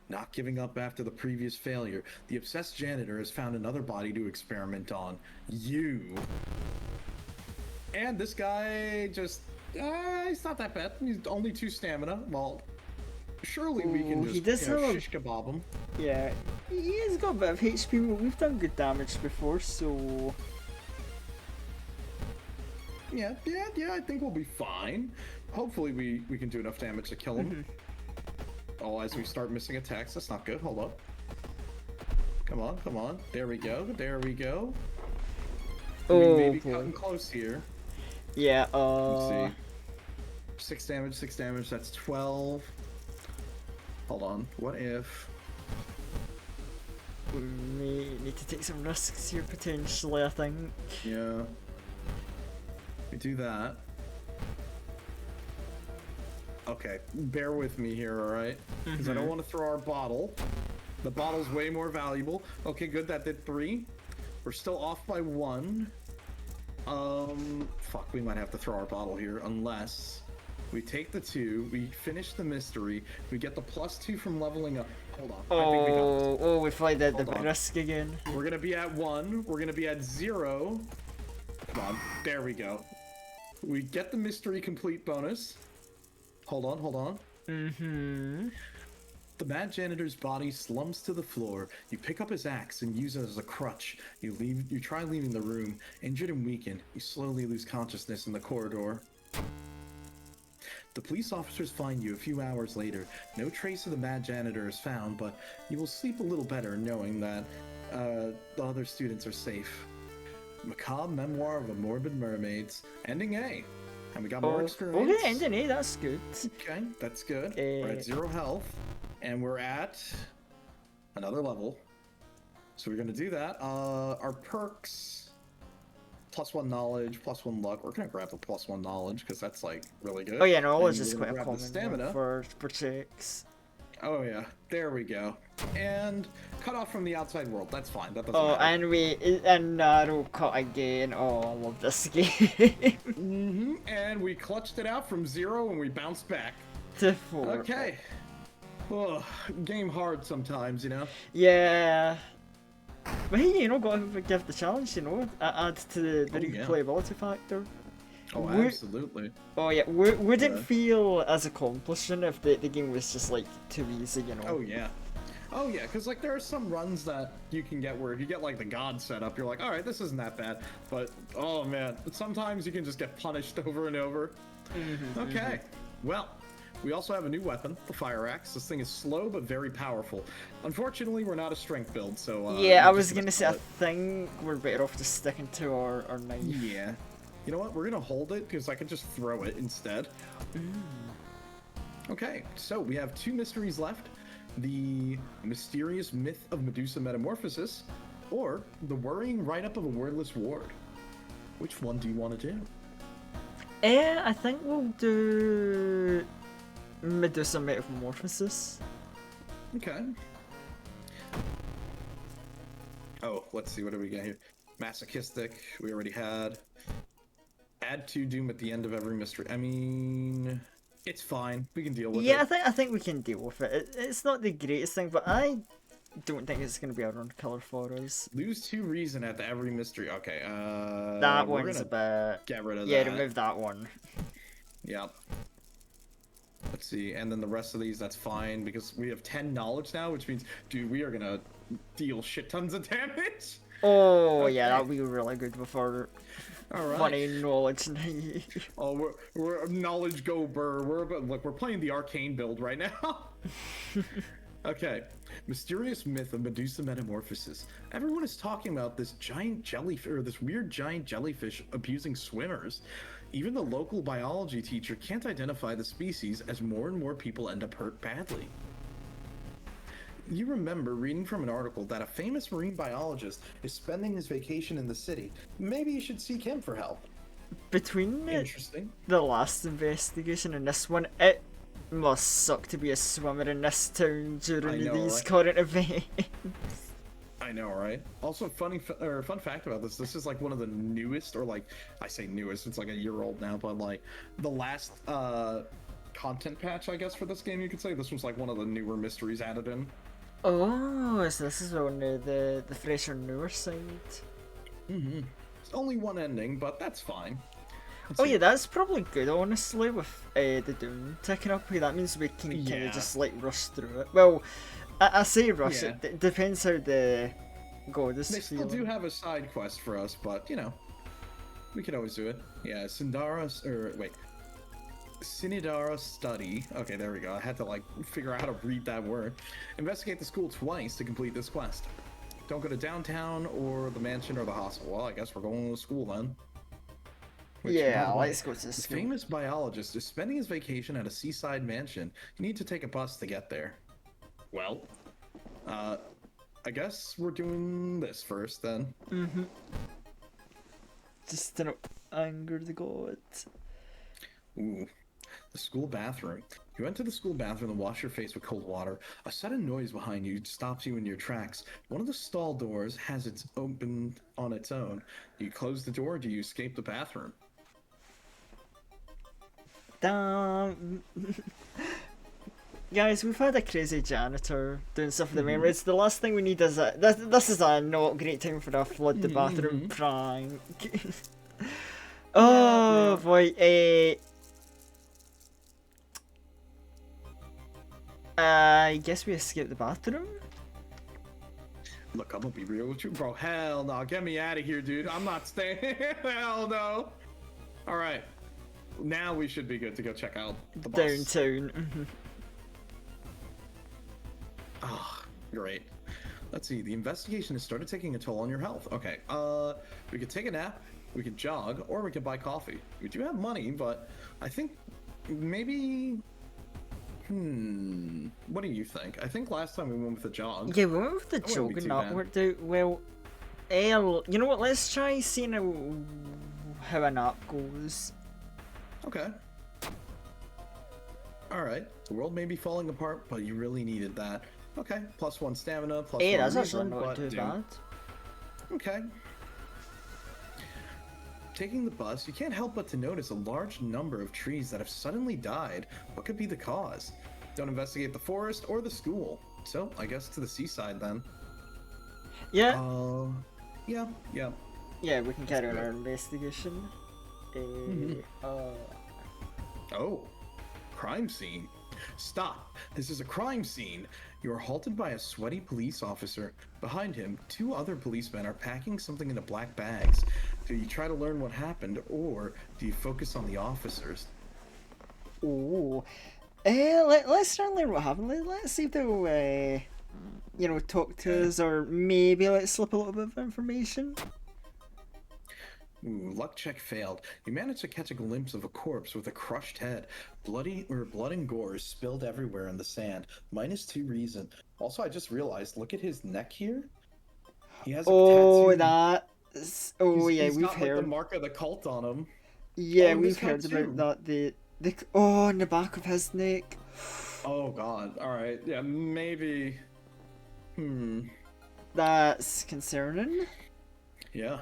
Not giving up after the previous failure, the obsessed janitor has found another body to experiment on. You. And this guy just... he's not that bad. He's only 2 stamina. Well, surely we can Ooh, he just does have- shish kebab him. Yeah, he's got a bit of HP, but we've done good damage before, so... Yeah, I think we'll be fine. Hopefully we can do enough damage to kill him. Oh, as we start missing attacks, that's not good. Hold up. Come on. There we go. We may be boy. cutting close here. Yeah, Let's see. 6 damage, that's 12. Hold on. What if... we may need to take some risks here, potentially, I think. Yeah. We do that. Okay, bear with me here, alright? Because I don't want to throw our bottle. The bottle's way more valuable. Okay, good, that did 3. We're still off by 1. Fuck, we might have to throw our bottle here, unless we take the 2, we finish the mystery, we get the +2 from leveling up. Hold on, I think we got this. We played the Hold on. risk again. We're gonna be at 1, we're gonna be at 0. Come on, there we go. We get the mystery complete bonus. Hold on. The mad janitor's body slumps to the floor. You pick up his axe and use it as a crutch. You try leaving the room. Injured and weakened, you slowly lose consciousness in the corridor. The police officers find you a few hours later. No trace of the mad janitor is found, but you will sleep a little better knowing that the other students are safe. Macabre Memoir of a Morbid Mermaids. Ending A. And we got more experience. Okay, ending A, that's good. Okay, that's good. We're at 0 health. And we're at another level. So we're gonna do that. Our perks, +1 knowledge, +1 luck. We're gonna grab the +1 knowledge because that's like really good. Oh yeah, no, And it's just we're quite gonna a grab the common one for checks. Oh yeah, there we go. And cut off from the outside world. That's fine. That doesn't Oh, matter. and narrow cut again. Oh, I love this game. And we clutched it out from 0 and we bounced back. To 4. Okay. Oh, game hard sometimes, you know? Yeah. But hey, you know, gotta give the challenge, you know, add to the yeah. replayability factor. Oh, Would- absolutely. Oh yeah, would it Yeah. feel as accomplishing if the game was just like too easy, you know? Oh, yeah. Oh, yeah, because, like, there are some runs that you can get where if you get, like, the God setup, you're like, alright, this isn't that bad. But, oh, man, sometimes you can just get punished over and over. Okay. Well, we also have a new weapon, the Fire Axe. This thing is slow but very powerful. Unfortunately, we're not a strength build, so... Yeah, I we're was just gonna say, I hold it. think we're better off just sticking to our knife. Yeah. You know what? We're gonna hold it, because I could just throw it instead. Okay, so we have 2 mysteries left. The mysterious myth of Medusa Metamorphosis, or the worrying write-up of a wordless ward. Which one do you want to do? I think we'll do Medusa Metamorphosis. Okay. Oh, let's see, what do we got here? Masochistic, we already had. Add 2 Doom at the end of every mystery. I mean, it's fine. We can deal with Yeah, it. I think we can deal with it. It's not the greatest thing, but I don't think it's gonna be a run killer for us. Lose 2 reason at the every mystery. Okay, That we're one's a gonna bit. get rid of Yeah, that. remove that one. Yeah. Let's see, and then the rest of these, that's fine, because we have 10 knowledge now, which means, dude, we are gonna deal shit tons of damage. Oh Okay. yeah, that would be really good with our All funny right. knowledge. Oh, we're knowledge go burr. We're playing the arcane build right now. Okay, mysterious myth of Medusa metamorphosis. Everyone is talking about this giant jellyfish, or this weird giant jellyfish abusing swimmers. Even the local biology teacher can't identify the species as more and more people end up hurt badly. You remember reading from an article that a famous marine biologist is spending his vacation in the city. Maybe you should seek him for help. Between Interesting. the last investigation and this one, it must suck to be a swimmer in this town during know, these right? current events. I know, right? Also, fun fact about this: this is like one of the newest, or like I say newest, it's like a year old now, but like the last content patch, I guess, for this game, you could say this was like one of the newer mysteries added in. Oh, so this is on the fresher newer side. It's only one ending, but that's fine. Oh yeah, that's probably good, honestly, with the Doom ticking up here. That means we can kind Yeah. of just like rush through it. Well, I say rush, Yeah. it depends how the god is They still feeling. do have a side quest for us, but you know, we can always do it. Yeah, Sinidara study. Okay, there we go. I had to like figure out how to read that word. Investigate the school twice to complete this quest. Don't go to downtown or the mansion or the hospital. Well, I guess we're going to school then. Which, by Yeah, the way, let's go to the school. famous biologist is spending his vacation at a seaside mansion. You need to take a bus to get there. Well, I guess we're doing this first then. Just to not anger the god. Ooh. The school bathroom. You enter the school bathroom and wash your face with cold water. A sudden noise behind you stops you in your tracks. One of the stall doors has its opened on its own. Do you close the door or do you escape the bathroom? Damn. Guys, we've had a crazy janitor doing stuff with the memories. The last thing we need is a. This is a not great time for a flood the bathroom prank. Oh boy. I guess we escaped the bathroom. Look, I'm gonna be real with you, bro. Hell no, get me out of here, dude. I'm not staying. Hell no. All right, now we should be good to go check out the bus. Downtown. Ah, great. Let's see. The investigation has started taking a toll on your health. Okay. We could take a nap, we could jog, or we could buy coffee. We do have money, but I think maybe. What do you think? I think last time we went with the jog. Yeah, we went with the wouldn't be jog and too that bad. worked out well. You know what? Let's try seeing how a nap goes. Okay. All right. The world may be falling apart, but you really needed that. Okay. +1 stamina, +1 Hey, that's reason, actually not but too do. bad. Okay. Taking the bus, you can't help but to notice a large number of trees that have suddenly died. What could be the cause? Don't investigate the forest or the school. So, I guess to the seaside then. Yeah, Yeah. yeah, we can carry on good. our investigation. Oh, crime scene. Stop. This is a crime scene. You are halted by a sweaty police officer. Behind him, 2 other policemen are packing something into black bags. Do you try to learn what happened, or do you focus on the officers? Oh, let's try and learn what happened. Let's see if they'll, talk to us, or maybe let's slip a little bit of information. Ooh, luck check failed. You managed to catch a glimpse of a corpse with a crushed head. Blood and gore is spilled everywhere in the sand. -2 reason. Also, I just realized, look at his neck here. He has a Oh, tattoo. that's. Oh, yeah, He's we've got like heard. the mark of the cult on him. Yeah, Oh, and we've this guy heard too. about that. Oh, on the back of his neck. Oh god. All right. Yeah, maybe. That's concerning. Yeah.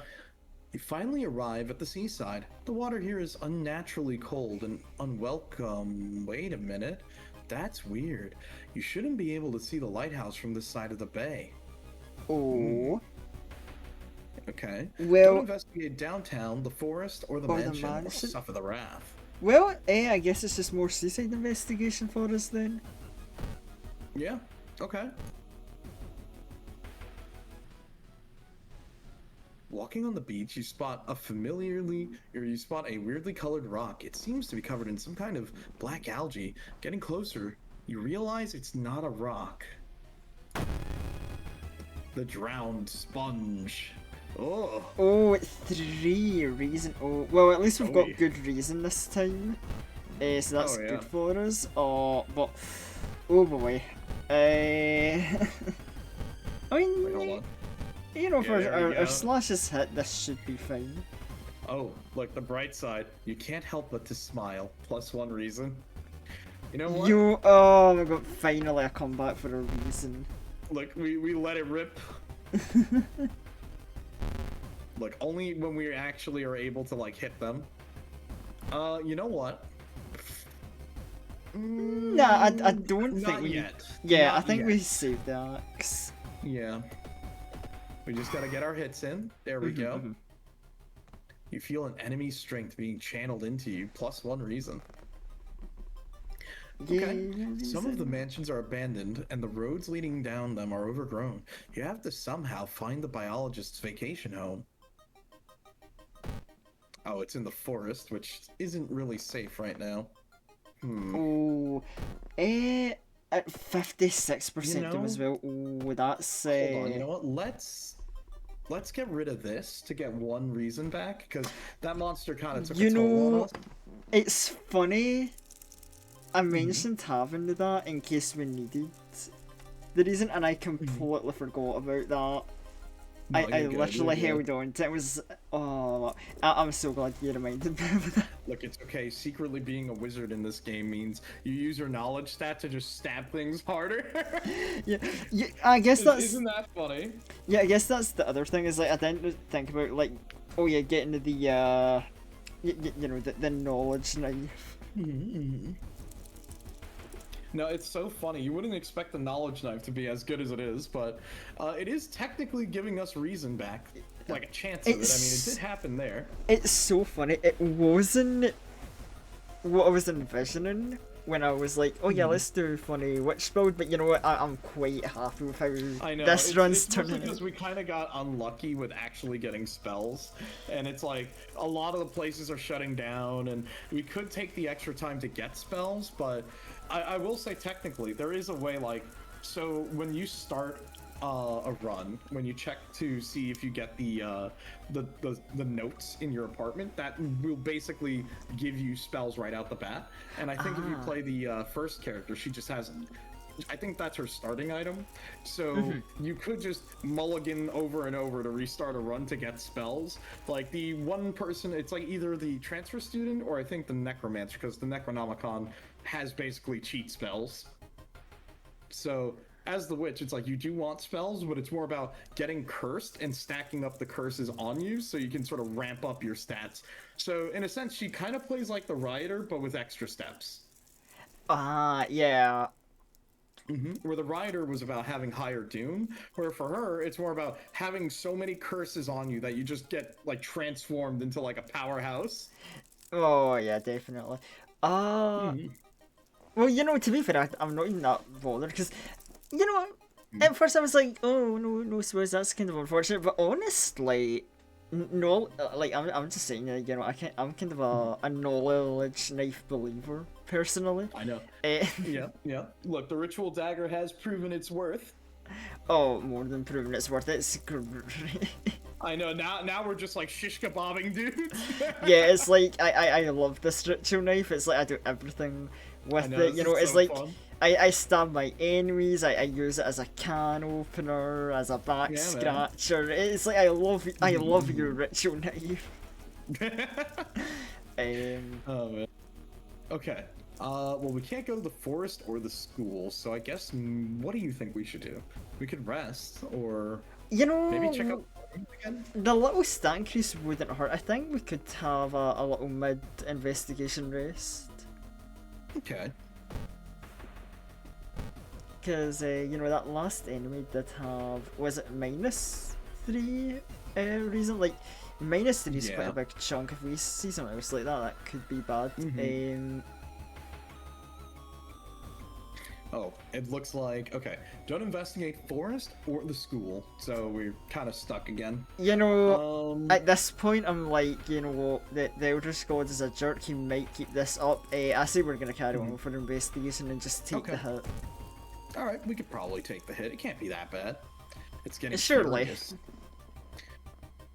You finally arrive at the seaside. The water here is unnaturally cold and unwelcome. Wait a minute. That's weird. You shouldn't be able to see the lighthouse from this side of the bay. Oh. Okay. Don't Well, investigate downtown, the forest, or the or the mansion, or mansion. suffer the wrath. Well, I guess it's just more seaside investigation for us then. Yeah. Okay. Walking on the beach, you spot a weirdly colored rock. It seems to be covered in some kind of black algae. Getting closer, you realize it's not a rock. The drowned sponge. Oh. Oh, 3 reason. Oh, well, at least we've got yeah. good reason this time. So that's Oh, yeah. good for us. Oh, but oh boy. I mean, Wait, hold on. you know, Yeah, for there we our go. slashes hit, this should be fine. Oh, look, the bright side. You can't help but to smile. +1 reason. You know what? Oh my god, finally a comeback for a reason. Look, we let it rip. Look, only when we actually are able to, like, hit them. You know what? Nah, I don't think Not we... yet. Yeah, Not I think yet. we saved the axe. Yeah. We just gotta get our hits in. There we go. You feel an enemy strength being channeled into you. +1 reason. Okay. Some of the mansions are abandoned, and the roads leading down them are overgrown. You have to somehow find the biologist's vacation home. Oh, it's in the forest, which isn't really safe right now. Oh, at 56% You do know- as well. Oh, that's Hold on, you know what? Let's get rid of this to get 1 reason back, because that monster kind of took You a toll on know, us. it's funny. I mentioned having that in case we needed the reason, and I completely forgot about that. No, I you're good, literally you're held good. on to it. It was I'm so glad you reminded me of that. Look, it's okay. Secretly being a wizard in this game means you use your knowledge stat to just stab things harder. Yeah, I guess that's Isn't that funny? yeah. I guess that's the other thing is like I didn't think about like getting to the you know the knowledge knife. No, it's so funny. You wouldn't expect the knowledge knife to be as good as it is, but it is technically giving us reason back, like a chance of it. I mean, it did happen there. It's so funny. It wasn't what I was envisioning when I was like, oh yeah, let's do funny witch build. But you know what? I'm quite happy with how I know. this run's it's mostly turning because out. we kind of got unlucky with actually getting spells, and it's like a lot of the places are shutting down, and we could take the extra time to get spells, but I will say technically there is a way, like, so when you start a run, when you check to see if you get the notes in your apartment, that will basically give you spells right out the bat. And I think if you play the first character, she just has, I think that's her starting item. So you could just mulligan over and over to restart a run to get spells. Like the one person, it's like either the transfer student or I think the necromancer, because the Necronomicon has basically cheat spells. So as the witch, it's like you do want spells, but it's more about getting cursed and stacking up the curses on you so you can sort of ramp up your stats. So in a sense, she kind of plays like the rioter, but with extra steps. Yeah. Where the rioter was about having higher doom, where for her, it's more about having so many curses on you that you just get like transformed into like a powerhouse. Oh yeah, definitely. Well, you know, to be fair, I'm not even that bothered because, you know, at first I was like, oh no, suppose that's kind of unfortunate. But honestly, no, like I'm just saying, you know, I'm kind of a knowledge knife believer personally. I know. Eh, Yeah. Look, the ritual dagger has proven its worth. oh, more than proven it's worth it. It's great. I know. Now we're just like shish kebabbing dudes. Yeah, it's like I love this ritual knife. It's like I do everything with it. You know, it's so like fun. I stab my enemies. I use it as a can opener, as a back Yeah, man. scratcher. It's like I love your ritual knife. Oh man. Okay. Well, we can't go to the forest or the school, so I guess what do you think we should do? We could rest, or You know, Maybe check out again. the little stat increase wouldn't hurt. I think we could have a little mid investigation rest. Okay. Because, you know, that last enemy did have, was it -3 reason? Like, -3 is quite Yeah. a big chunk. If we see something else like that, that could be bad. Oh, it looks like, okay, don't investigate forest or the school, so we're kind of stuck again. You know, at this point, I'm like, you know what, the Eldritch God is a jerk, he might keep this up. I say we're going to carry on for investigation and just take the hit. Alright, we could probably take the hit. It can't be that bad. It's getting Surely. furious.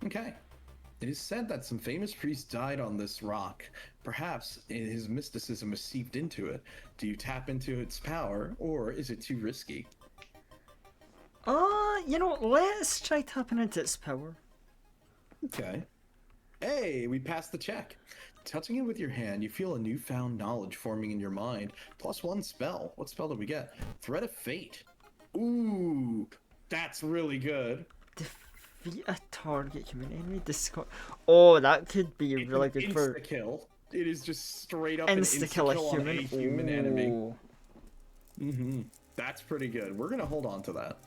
Okay. It is said that some famous priest died on this rock. Perhaps his mysticism has seeped into it. Do you tap into its power, or is it too risky? You know, let's try tapping into its power. Okay. Hey, we passed the check. Touching it with your hand, you feel a newfound knowledge forming in your mind. +1 spell. What spell did we get? Thread of Fate. Ooh, that's really good. Defeat a target human enemy. Discard. Oh, that could be really good for insta-kill. It is just straight up insta-kill an a human enemy. That's pretty good. We're gonna hold on to that.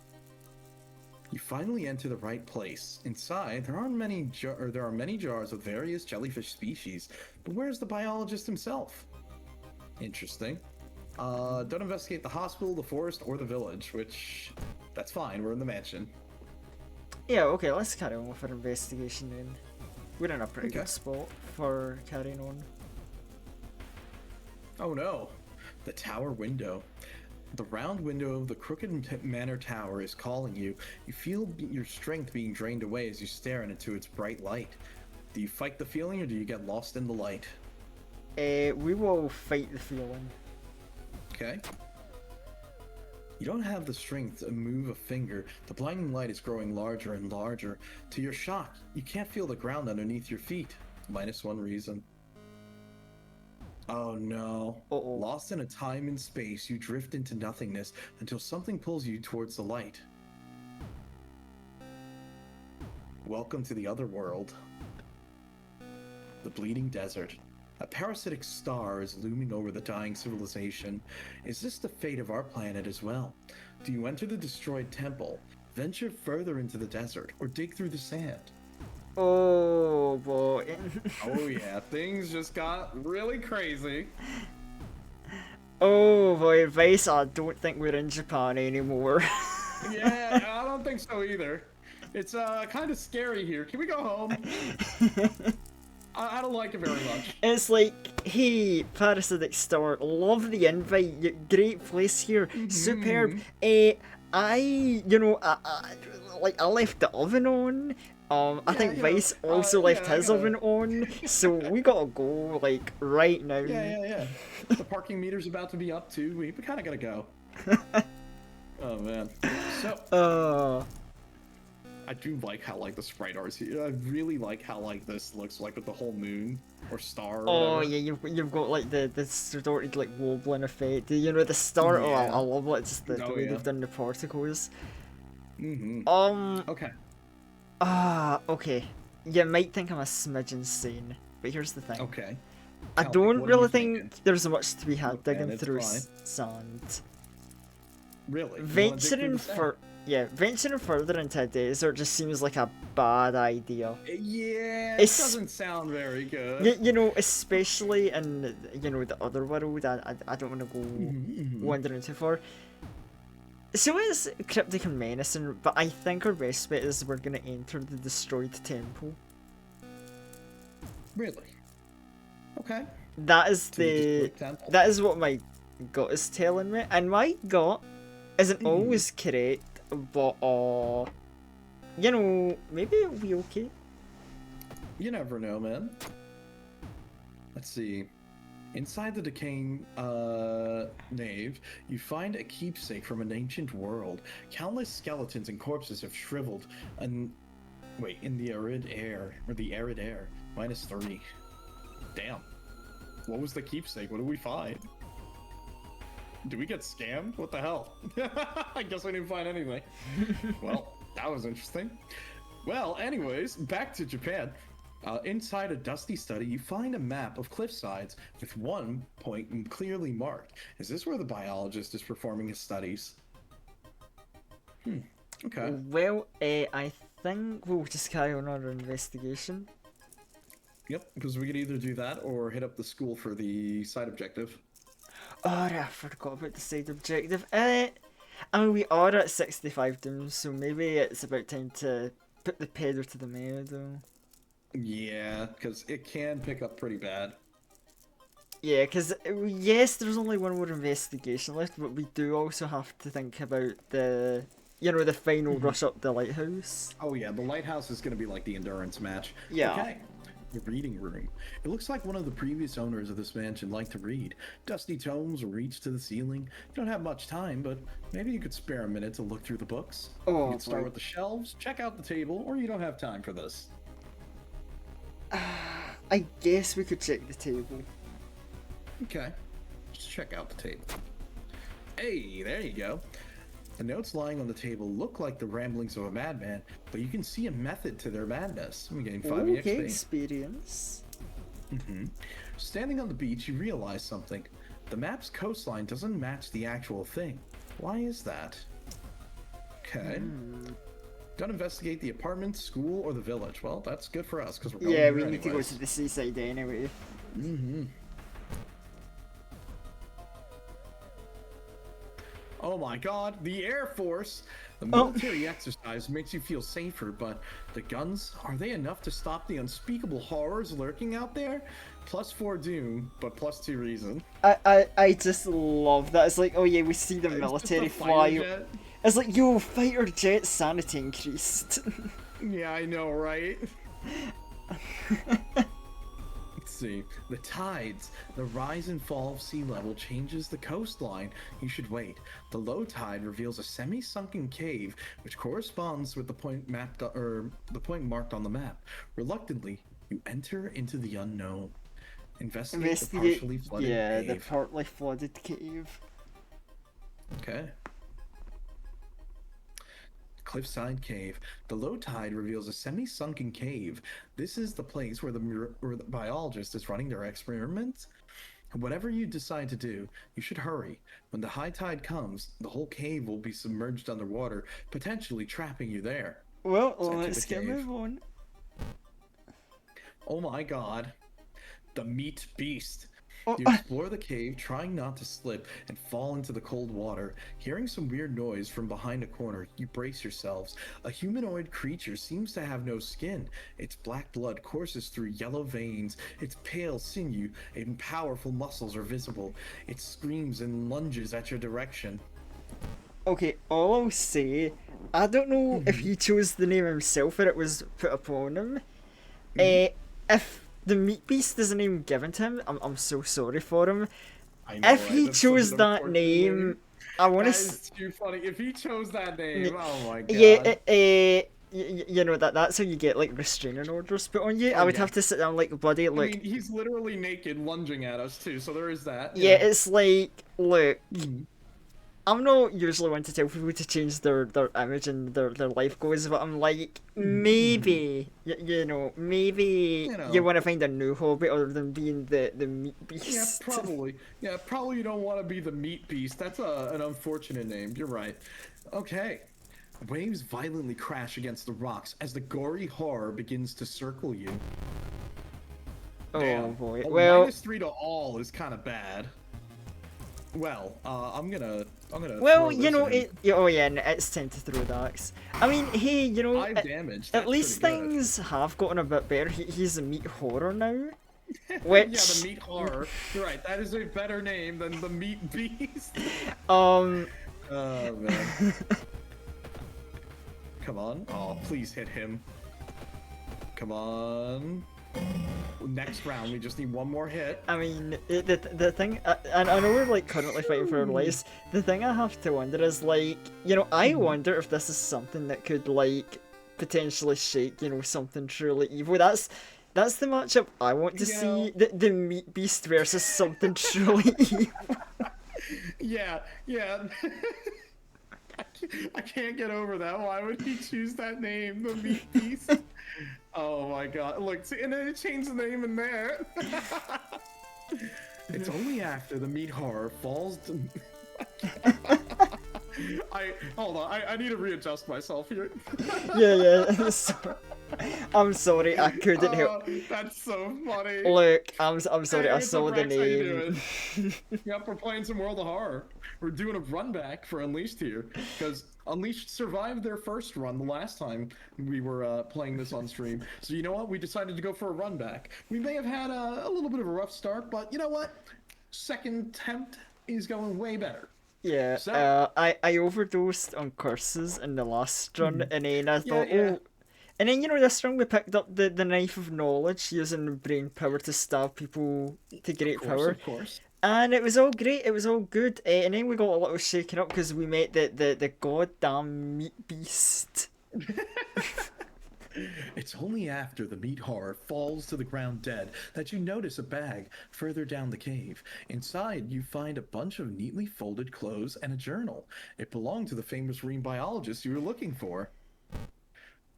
You finally enter the right place. Inside, there are many jars of various jellyfish species, but where's the biologist himself? Interesting. Don't investigate the hospital, the forest, or the village, which, that's fine, we're in the mansion. Yeah, okay, let's carry on with our investigation then. We're in a pretty good spot for carrying on. Oh no, the tower window. The round window of the crooked manor tower is calling you. You feel your strength being drained away as you stare into its bright light. Do you fight the feeling or do you get lost in the light? We will fight the feeling. Okay. You don't have the strength to move a finger. The blinding light is growing larger and larger. To your shock, you can't feel the ground underneath your feet. -1 reason. Oh no. Lost in a time and space, you drift into nothingness until something pulls you towards the light. Welcome to the other world. The bleeding desert. A parasitic star is looming over the dying civilization. Is this the fate of our planet as well? Do you enter the destroyed temple, venture further into the desert, or dig through the sand? Oh boy. Oh yeah, things just got really crazy. Oh boy, Vice, I don't think we're in Japan anymore. Yeah, I don't think so either. It's kind of scary here. Can we go home? I don't like it very much. It's like, hey, Parasitic Star, love the invite, great place here, superb. I left the oven on. I think Vice also left his oven on, so we gotta go, like, right now. Yeah. The parking meter's about to be up too. We kind of gotta go. Oh man. So. I do like how like the sprite art's here. I really like how like this looks like with the whole moon or star. Or yeah, you've got like the distorted like wobbling effect. You know the star. Yeah. Oh, I love it. Just the way they've done the particles. Okay. Okay. You might think I'm a smidge insane, but here's the thing. Okay. I don't really think there's much to be had digging through sand. Really? Venturing further into a desert just seems like a bad idea. Yeah, it doesn't sound very good. You know, especially in, you know, the other world. I don't want to go wandering too far. So it's cryptic and menacing, but I think our best bet is we're gonna enter the destroyed temple. Really? Okay. That is what my gut is telling me, and my gut isn't always correct. But, you know, maybe it'll be okay. You never know, man. Let's see. Inside the decaying, nave, you find a keepsake from an ancient world. Countless skeletons and corpses have shriveled in the arid air, -3. Damn. What was the keepsake? What did we find? Did we get scammed? What the hell? I guess we didn't find anything. Well, That was interesting. Well, anyways, back to Japan. Inside a dusty study, you find a map of cliff sides with one point clearly marked. Is this where the biologist is performing his studies? Okay. Well, I think we'll just carry on our investigation. Yep, because we could either do that or hit up the school for the side objective. Oh, I forgot about the side objective. I mean, we are at 65 dooms, so maybe it's about time to put the pedal to the metal. Yeah, because it can pick up pretty bad. Yeah, because yes, there's only one more investigation left, but we do also have to think about the, the final rush up the lighthouse. Oh yeah, the lighthouse is going to be like the endurance match. Yeah. Okay. The reading room. It looks like one of the previous owners of this mansion liked to read. Dusty tomes reach to the ceiling. You don't have much time, but maybe you could spare a minute to look through the books. Oh, You could start boy. with the shelves, check out the table, or you don't have time for this. I guess we could check the table. Okay. Just check out the table. Hey, there you go. The notes lying on the table look like the ramblings of a madman, but you can see a method to their madness. I'm getting 5 Okay, EXP. experience. Standing on the beach, you realize something. The map's coastline doesn't match the actual thing. Why is that? Okay. Don't investigate the apartment, school, or the village. Well, that's good for us, because we're going Yeah, here we need to go anyways. to the seaside anyway. Oh my god, the Air Force! The Oh. military exercise makes you feel safer, but the guns, are they enough to stop the unspeakable horrors lurking out there? +4 Doom, but +2 Reason. I just love that. It's like, oh yeah, we see the It's just military a fly. fighter jet. It's like, yo, fighter jet sanity increased. Yeah, I know, right? Let's see. The tides. The rise and fall of sea level changes the coastline. You should wait. The low tide reveals a semi-sunken cave, which corresponds with the point mapped or the point marked on the map. Reluctantly, you enter into the unknown. Investigate the partially flooded yeah, the cave. partly flooded cave. Okay. Cliffside Cave. The low tide reveals a semi-sunken cave. This is the place where the biologist is running their experiments. Whatever you decide to do, you should hurry. When the high tide comes, the whole cave will be submerged underwater, potentially trapping you there. Well, Let's enter let's the get cave. move on. Oh my god. The meat beast. Oh, You explore the cave, trying not to slip and fall into the cold water. Hearing some weird noise from behind a corner, you brace yourselves. A humanoid creature seems to have no skin. Its black blood courses through yellow veins. Its pale sinew and powerful muscles are visible. It screams and lunges at your direction. okay, all I'll say, I don't know if he chose the name himself or it was put upon him. If the meat beast is a name given to him, I'm so sorry for him. I know, If right? he That's chose such an that unfortunate name, I want That to. is too funny. If he chose that name, Yeah, oh my god. Yeah, you know that's how you get like restraining orders put on you. I would yeah. have to sit down like, buddy, I look. mean, he's literally naked lunging at us too, so there is that. Yeah, it's like, look, I'm not usually one to tell people to change their image and their life goals, but I'm like, maybe, maybe You know. you want to find a new hobby other than being the meat Yeah, beast. probably. Yeah, probably you don't want to be the meat beast. That's an unfortunate name. You're right. Okay. Waves violently crash against the rocks as the gory horror begins to circle you. Oh Damn. boy. A Well, -3 to all is kind of bad. Well, I'm gonna. well, throw you this know, in. oh yeah, and it's time to throw the axe. I mean, hey, you know, 5 damage. at That's least pretty good. things have gotten a bit better. He's a meat horror now. Yeah, Which, the meat horror. You're right. That is a better name than the meat beast. um, Oh man. Come on. Oh, please hit him. Come on. Next round, we just need one more hit. I mean, the thing, and I know we're like currently fighting for our lives. The thing I have to wonder is like, I wonder if this is something that could like potentially shake, something truly evil. That's the matchup I want to see. The meat beast versus something truly evil. Yeah. I can't get over that. Why would he choose that name, the Meat Beast? Oh my god. Look, see, and then it changed the name in there. It's only after the meat horror falls to... Hold on, I need to readjust myself here. Yeah. I'm sorry, I couldn't help. That's so funny. Look, I'm sorry, Hey, I what's up, saw the Rex? How you name. Yep, we're playing some World of Horror. We're doing a run back for Unleashed here, because Unleashed survived their first run the last time we were playing this on stream. So you know what? We decided to go for a run back. We may have had a little bit of a rough start, but you know what? Second attempt is going way better. Yeah, So- I overdosed on curses in the last run, and then I thought, yeah. oh, and then this run we picked up the knife of knowledge, using brain power to stab people to great power, Of course. and it was all great, it was all good, and then we got a little shaken up because we met the goddamn meat beast. It's only after the meat horror falls to the ground dead that you notice a bag further down the cave. Inside, you find a bunch of neatly folded clothes and a journal. It belonged to the famous marine biologist you were looking for.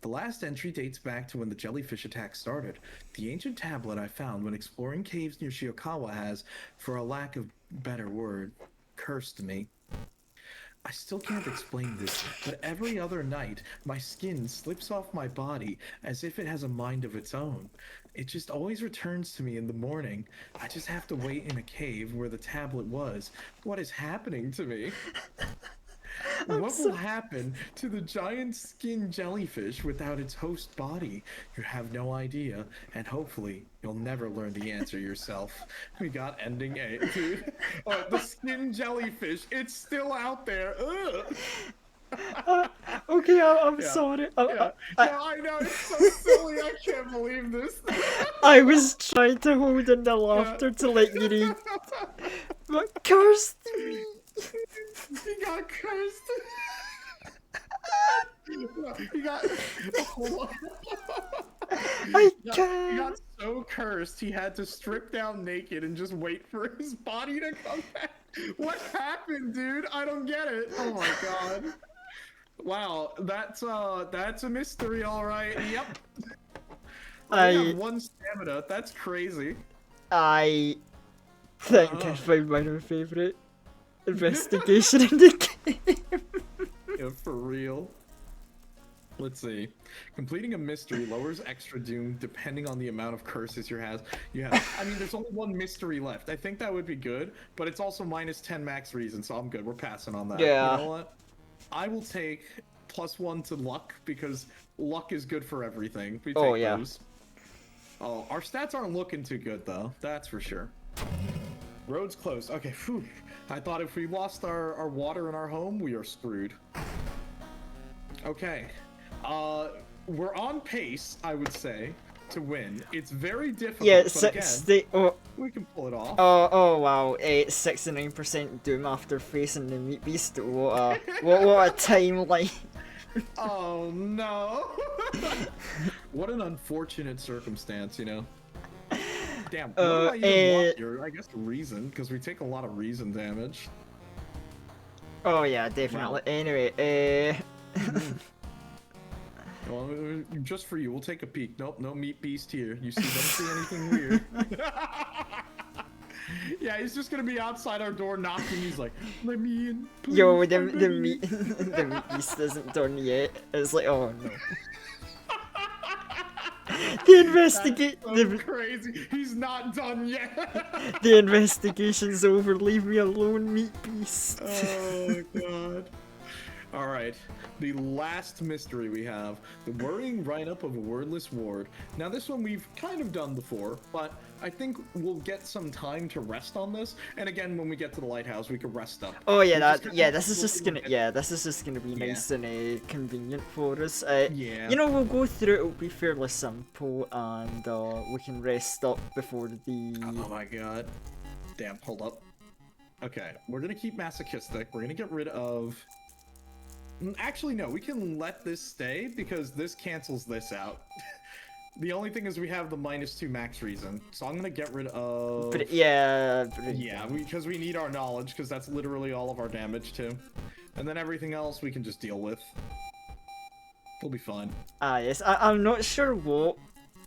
The last entry dates back to when the jellyfish attack started. The ancient tablet I found when exploring caves near Shiokawa has, for a lack of better word, cursed me. I still can't explain this, but every other night, my skin slips off my body as if it has a mind of its own. It just always returns to me in the morning. I just have to wait in a cave where the tablet was. What is happening to me? What will happen to the giant skin jellyfish without its host body? You have no idea, and hopefully you'll never learn the answer yourself. We got ending 8, dude. Oh, the skin jellyfish, it's still out there. Ugh. Okay, I'm Yeah. sorry. Yeah, I know, it's so silly, I can't believe this. I was trying to hold in the laughter to let you read, but cursed me. He got cursed. He got. Hold on. I He can't. got so cursed he had to strip down naked and just wait for his body to come back. What happened, dude? I don't get it. Oh my god. Wow, that's a mystery, all right. Yep. I have 1 stamina. That's crazy. I think I found my own favorite investigation in the game. Yeah, for real. Let's see. Completing a mystery lowers extra doom depending on the amount of curses you have. I mean, there's only 1 mystery left. I think that would be good, but it's also minus 10 max reason, so I'm good. We're passing on that. Yeah. You know what? I will take +1 to luck because luck is good for everything. We take yeah. those. Oh, our stats aren't looking too good though. That's for sure. Road's closed. Okay, phew. I thought if we lost our water in our home, we are screwed. Okay. We're on pace, I would say, to win. It's very difficult, Yeah, but 60. again, Oh, we can pull it off. oh wow. 69% doom after facing the meat beast. What a timeline. Oh no! What an unfortunate circumstance, you know. Damn, what do I even want here? I guess reason, because we take a lot of reason damage. Oh yeah, definitely. Wow. Anyway, Well, just for you, we'll take a peek. Nope, no meat beast here. You see, don't see anything weird. Yeah, he's just gonna be outside our door knocking. He's like, "Let me in, please." yo, I the beg you." meat the meat beast isn't done yet. It's like, oh no. The investigate So crazy. He's not done yet. the investigation's over. Leave me alone, meat beast. Oh god. All right, the last mystery we have, the worrying write-up of a wordless ward. Now this one we've kind of done before, but I think we'll get some time to rest on this. And again, when we get to the lighthouse, we can rest up. Oh yeah, We're this is just gonna be Yeah. nice and convenient for us. Yeah. You know, we'll go through it. It'll be fairly simple, and we can rest up before the. Oh my god. Damn, hold up. Okay, we're gonna keep masochistic. We're gonna get rid of... Actually, no, we can let this stay because this cancels this out. The only thing is we have the -2 max reason. So I'm gonna get rid of... Yeah, Yeah, because we need our knowledge, because that's literally all of our damage too. And then everything else we can just deal with. It'll be fine. Yes, I'm not sure what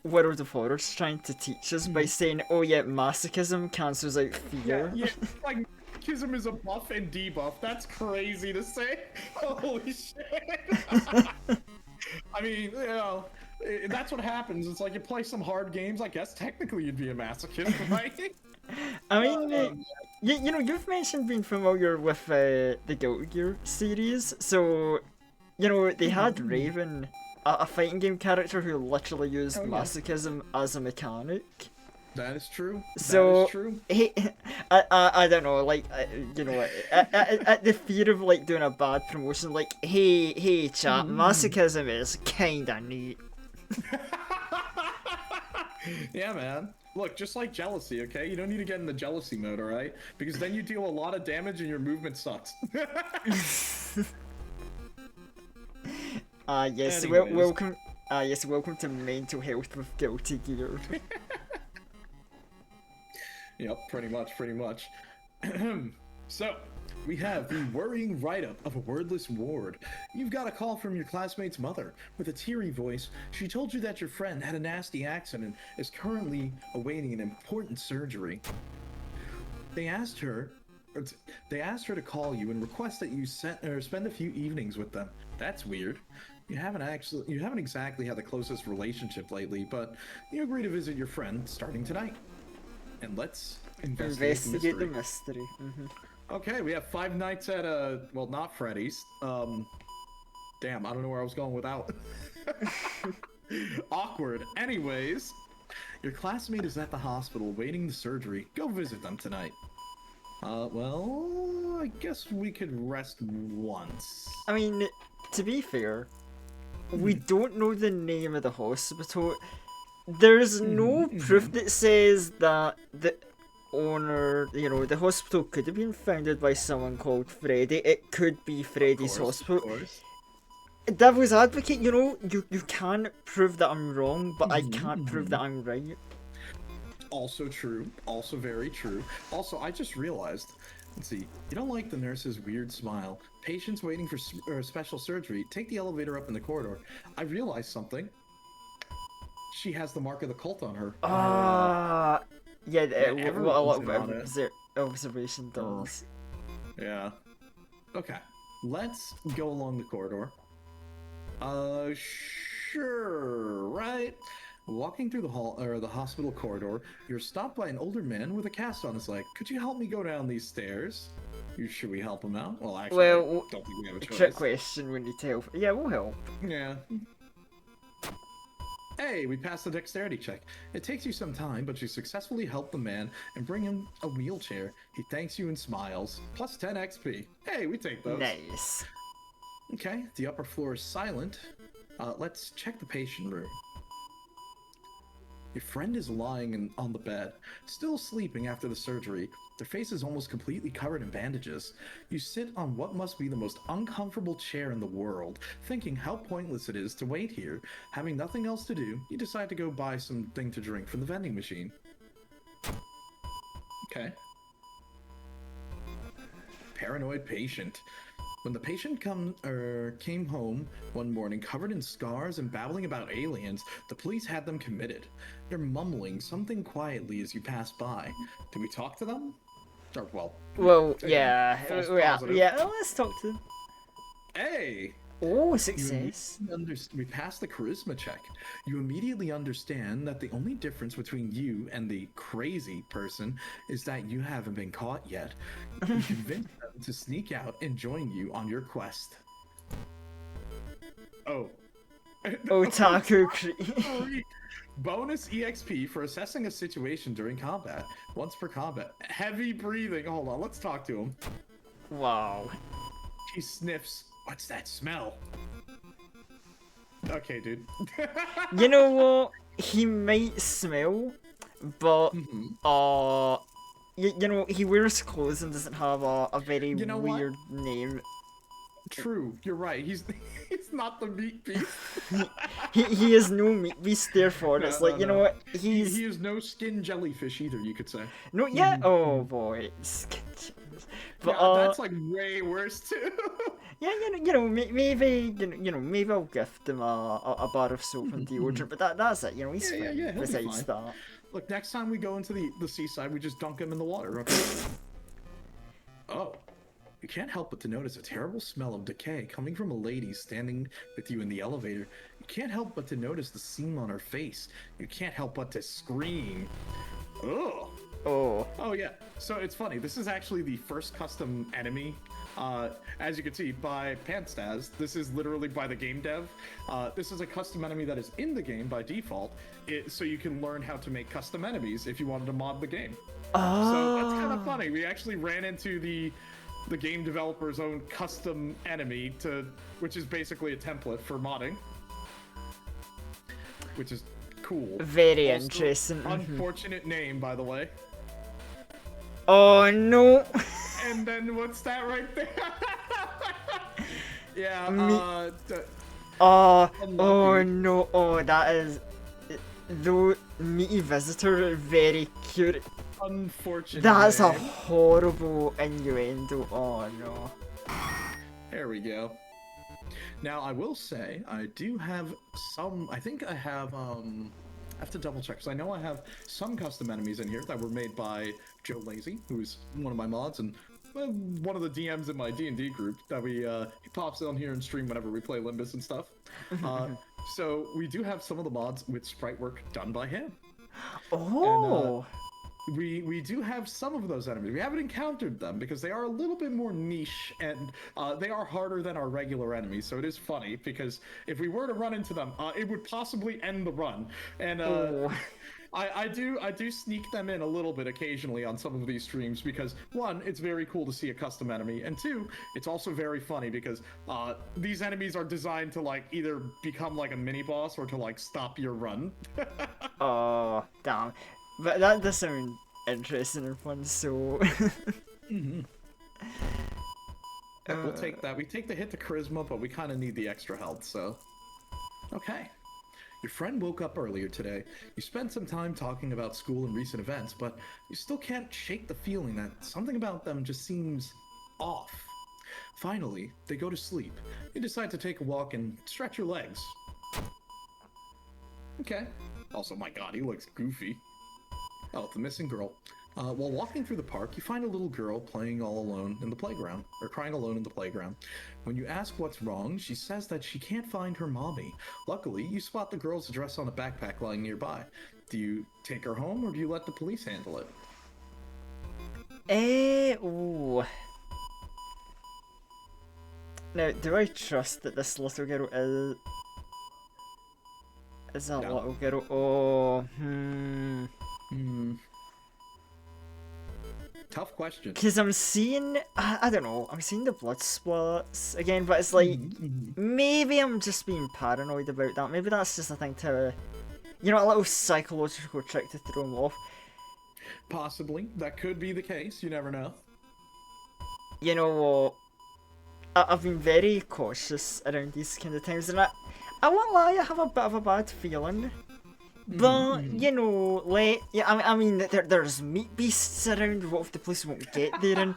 World of Horror's trying to teach us by saying, oh yeah, masochism cancels out fear. Yeah, like, masochism is a buff and debuff. That's crazy to say. Holy shit. I mean, you know, that's what happens. It's like you play some hard games, I guess technically you'd be a masochist, right? I mean, you know, you've mentioned being familiar with the Guilty Gear series, so, you know, they had Raven, a fighting game character who literally used masochism as a mechanic. That is true. So, that is true. Hey, I don't know, like, you know, at the fear of, like, doing a bad promotion, like, hey, chat, masochism is kinda neat. Yeah, man. Look, just like jealousy, okay? You don't need to get in the jealousy mode, alright? Because then you deal a lot of damage and your movement sucks. Yes, Anyways. welcome. Yes, welcome to Mental Health with Guilty Gear. Yep, pretty much. So, we have the worrying write-up of a wordless ward. You've got a call from your classmate's mother. With a teary voice, she told you that your friend had a nasty accident and is currently awaiting an important surgery. They asked her to call you and request that you spend a few evenings with them. That's weird. You haven't exactly had the closest relationship lately, but you agree to visit your friend starting tonight. And let's investigate The mystery. Okay, we have 5 nights at well, not Freddy's. Damn, I don't know where I was going without. Awkward. Anyways, your classmate is at the hospital waiting the surgery. Go visit them tonight. Well, I guess we could rest once. I mean, to be fair, we don't know the name of the hospital. There's no proof that says that the owner, you know, the hospital could have been founded by someone called Freddy. It could be Freddy's hospital. Of course. Devil's advocate, you know, you can prove that I'm wrong, but I can't prove that I'm right. Also true. Also very true. Also, I just realized, let's see, you don't like the nurse's weird smile. Patients waiting for special surgery. Take the elevator up in the corridor. I realized something. She has the mark of the cult on her. Yeah, what a lot everyone's of observation does. Yeah. Okay. Let's go along the corridor. Sure, right? Walking through the hall or the hospital corridor, you're stopped by an older man with a cast on his leg. Could you help me go down these stairs? Should we help him out? Well, actually, I don't think we have a choice. Trick question when you tell. Yeah, we'll help. Yeah. Hey, we passed the dexterity check. It takes you some time, but you successfully help the man and bring him a wheelchair. He thanks you and smiles. Plus 10 XP. Hey, we take those. Nice. Okay, the upper floor is silent. Let's check the patient room. Your friend is lying on the bed, still sleeping after the surgery. Their face is almost completely covered in bandages. You sit on what must be the most uncomfortable chair in the world, thinking how pointless it is to wait here. Having nothing else to do, you decide to go buy something to drink from the vending machine. Okay. Paranoid patient. When the patient came home one morning covered in scars and babbling about aliens, the police had them committed. They're mumbling something quietly as you pass by. Do we talk to them? Or, well, yeah, false yeah, positive. yeah. Let's talk to them. Hey! Oh, success. We passed the charisma check. You immediately understand that the only difference between you and the crazy person is that you haven't been caught yet. You convince them to sneak out and join you on your quest. Oh. Otaku Bonus EXP for assessing a situation during combat. Once per combat. Heavy breathing. Hold on, let's talk to him. Wow. He sniffs. What's that smell? Okay, dude. You know what? He might smell, but you know, he wears clothes and doesn't have a very weird name. True, you're right. He's not the meat beast. he is no meat beast. Therefore, it's like you know what? He is no skin jellyfish either. You could say. No, yeah. Oh boy, But Yeah, that's like way worse too. yeah, maybe maybe I'll gift him a bar of soap and deodorant, but that's it. He's Yeah, fine. he'll be Besides fine. that, Look, next time we go into the seaside, we just dunk him in the water. Okay. Oh, you can't help but to notice a terrible smell of decay coming from a lady standing with you in the elevator. You can't help but to notice the seam on her face. You can't help but to scream. Ugh. oh, Oh yeah. So it's funny. This is actually the first custom enemy. As you can see by Panstaz, this is literally by the game dev. This is a custom enemy that is in the game by default, so you can learn how to make custom enemies if you wanted to mod the game. So that's kind of funny. We actually ran into the game developer's own custom enemy which is basically a template for modding, which is cool. very Also, interesting. Unfortunate name, by the way. Oh no. And then what's that right there? Yeah. Oh Unlucky. no. Oh, that is. Though meaty visitor, very cute. Unfortunate. That's a name. horrible innuendo. Oh no. There we go. Now I will say I do have some. I think I have. I have to double check because I know I have some custom enemies in here that were made by Joe Lazy, who's one of my mods and one of the DMs in my D&D group that he pops on here and stream whenever we play Limbus and stuff. So we do have some of the mods with sprite work done by him. Oh. We do have some of those enemies. We haven't encountered them because they are a little bit more niche and they are harder than our regular enemies. So it is funny because if we were to run into them, it would possibly end the run. And I do sneak them in a little bit occasionally on some of these streams because one, it's very cool to see a custom enemy, and two, it's also very funny because these enemies are designed to like either become like a mini boss or to like stop your run. Oh, damn. But that does sound interesting and fun, so... We'll take that. We take the hit to charisma, but we kind of need the extra health, so... Okay. Your friend woke up earlier today. You spent some time talking about school and recent events, but you still can't shake the feeling that something about them just seems off. Finally, they go to sleep. You decide to take a walk and stretch your legs. Okay. Also, my god, he looks goofy. Oh, the missing girl. While walking through the park, you find a little girl playing all alone in the playground, or crying alone in the playground. When you ask what's wrong, she says that she can't find her mommy. Luckily, you spot the girl's address on a backpack lying nearby. Do you take her home, or do you let the police handle it? Ooh. Now, do I trust that this little girl is a No. little girl? Oh, Tough question. Because I'm seeing, I don't know, I'm seeing the blood splats again, but it's like, maybe I'm just being paranoid about that. Maybe that's just a thing to, a little psychological trick to throw him off. Possibly. That could be the case. You never know. You know what? I've been very cautious around these kind of times, and I won't lie, I have a bit of a bad feeling. But, I mean, there's meat beasts around. What if the police won't get there in,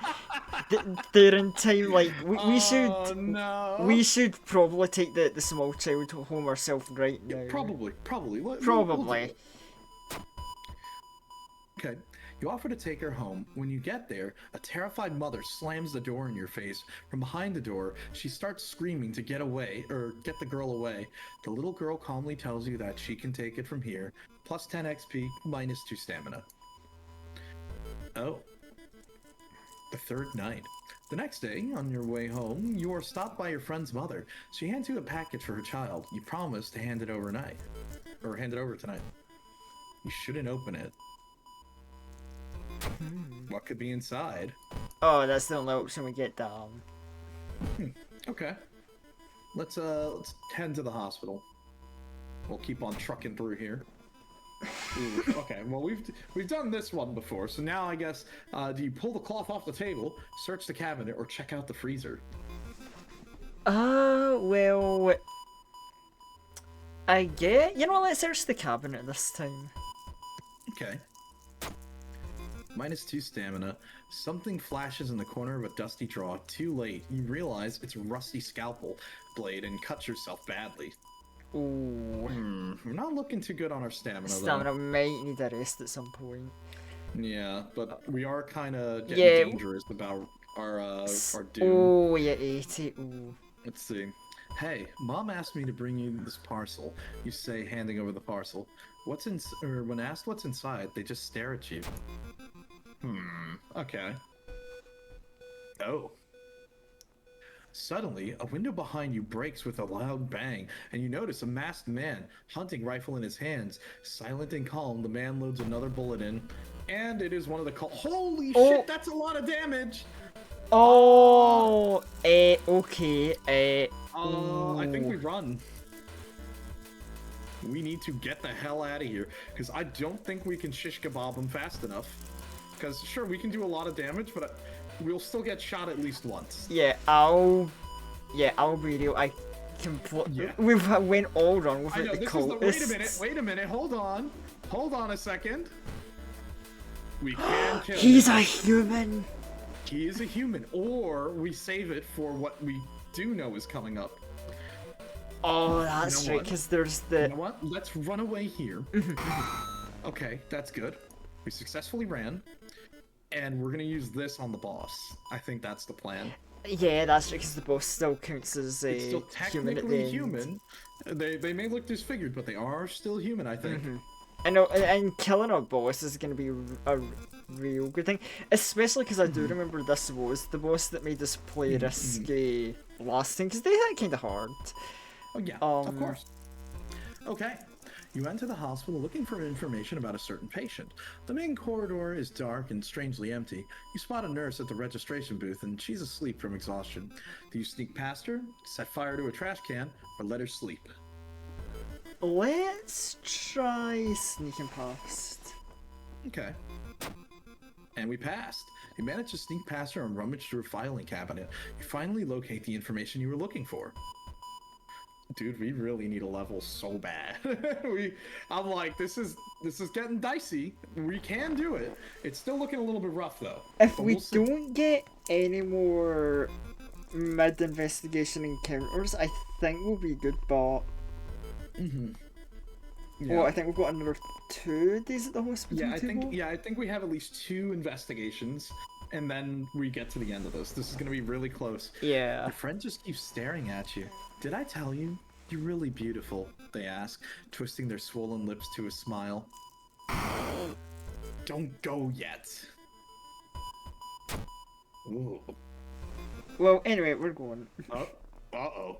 there in time? Like, we should probably take the small child home ourselves right now. Yeah, probably. Probably. Okay. You offer to take her home. When you get there, a terrified mother slams the door in your face. From behind the door, she starts screaming to get away, or get the girl away. The little girl calmly tells you that she can take it from here. Plus 10 XP, minus 2 stamina. Oh. The third night. The next day, on your way home, you are stopped by your friend's mother. She hands you a package for her child. You promise to hand it overnight. Or hand it over tonight. You shouldn't open it. What could be inside? Oh, that's the only option we get down. Okay. Let's head to the hospital. We'll keep on trucking through here. Ooh, okay, well we've done this one before, so now I guess do you pull the cloth off the table, search the cabinet, or check out the freezer? Well, I get. Let's search the cabinet this time. Okay. -2 stamina. Something flashes in the corner of a dusty drawer. Too late. You realize it's a rusty scalpel blade and cut yourself badly. Ooh. We're not looking too good on our stamina, Stamina might need a rest at some point. though. Yeah, but we are kind of getting Yeah. dangerous about our doom. Oh, yeah, 80. Ooh. Let's see. Hey, Mom asked me to bring you this parcel. You say, handing over the parcel. What's in? Or when asked what's inside, they just stare at you. Okay. Oh. Suddenly, a window behind you breaks with a loud bang, and you notice a masked man, hunting rifle in his hands. Silent and calm, the man loads another bullet in, and it is one of the Holy shit, that's a lot of damage! Oh, okay, I think ooh. we run. We need to get the hell out of here, because I don't think we can shish kebab him fast enough. Because, sure, we can do a lot of damage, but we'll still get shot at least once. Yeah, I'll be real. I Yeah. We've went all wrong with I know, it. this is the... Wait a minute, hold on. Hold on a second. We can kill He's him. a human. He is a human, or we save it for what we do know is coming up. Oh, that's You know right, what? because there's You the... know what? Let's run away here. Okay, that's good. We successfully ran, and we're gonna use this on the boss. I think that's the plan. Yeah, that's right, because the boss still counts as a It's still human at the technically end. human. They may look disfigured, but they are still human, I think. I know, and killing a boss is going to be a real good thing, especially because I do remember this was the boss that made us play risky last time, because they had it kind of hard. Oh yeah, of course. Okay. You enter the hospital looking for information about a certain patient. The main corridor is dark and strangely empty. You spot a nurse at the registration booth, and she's asleep from exhaustion. Do you sneak past her, set fire to a trash can, or let her sleep? Let's try sneaking past. Okay. And we passed. You managed to sneak past her and rummage through a filing cabinet. You finally locate the information you were looking for. Dude, we really need a level so bad. I'm like, this is getting dicey. We can do it. It's still looking a little bit rough though. If But we we'll see. don't get any more mid-investigation encounters, I think we'll be good, but... Yeah. Oh, I think we've got another 2 days at the hospital Yeah, to go. I think we have at least 2 investigations, and then we get to the end of this. This is gonna be really close. Yeah. Your friend just keeps staring at you. Did I tell you? You're really beautiful, they ask, twisting their swollen lips to a smile. Don't go yet. Ooh. Well, anyway, we're going. Uh-oh.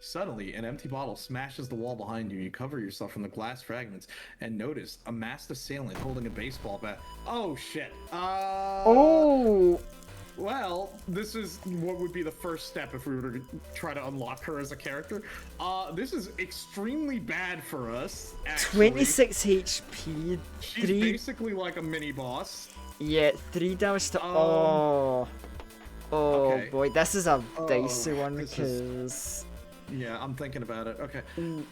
Suddenly, an empty bottle smashes the wall behind you. You cover yourself from the glass fragments and notice a masked assailant holding a baseball bat. Oh, shit. Oh! Well, this is what would be the first step if we were to try to unlock her as a character. This is extremely bad for us, actually. 26 HP. She's 3... basically like a mini-boss. Yeah, 3 damage to... Oh. Oh, okay. boy. This is a Oh, dicey one, this because... Yeah, I'm thinking about it. Okay.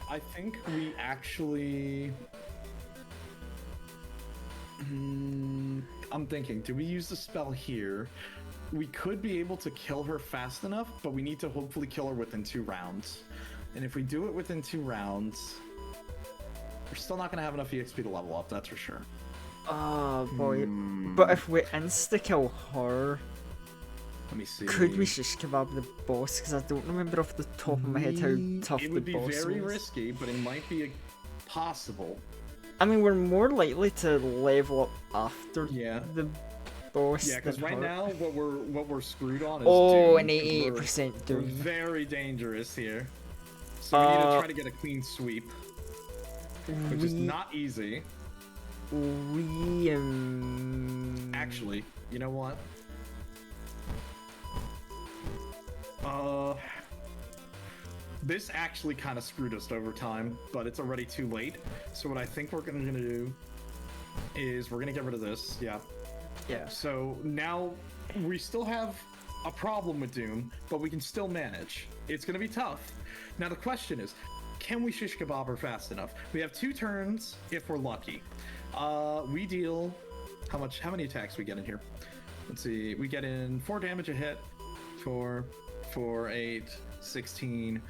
I think we actually... I'm thinking, do we use the spell here? We could be able to kill her fast enough, but we need to hopefully kill her within 2 rounds. And if we do it within 2 rounds, we're still not going to have enough EXP to level up, that's for sure. Oh, boy. But if we insta-kill her... Let me see. Could we shish kebab the boss? Because I don't remember off the top of my head how tough the boss was. It would be very risky, but it might be possible. I mean, we're more likely to level up after the boss. Yeah, because right now what we're screwed on is Doom, an Doom. 88% We're Doom. very dangerous here. So we need to try to get a clean sweep, which is not easy. Actually, you know what? This actually kind of screwed us over time, but it's already too late. So what I think we're gonna do is we're gonna get rid of this. Yeah. Yeah. So now we still have a problem with Doom, but we can still manage. It's gonna be tough. Now the question is, can we shish kebab her fast enough? We have 2 turns if we're lucky. We deal How many attacks we get in here? Let's see. We get in 4 damage a hit. 4, 4, 8, 16.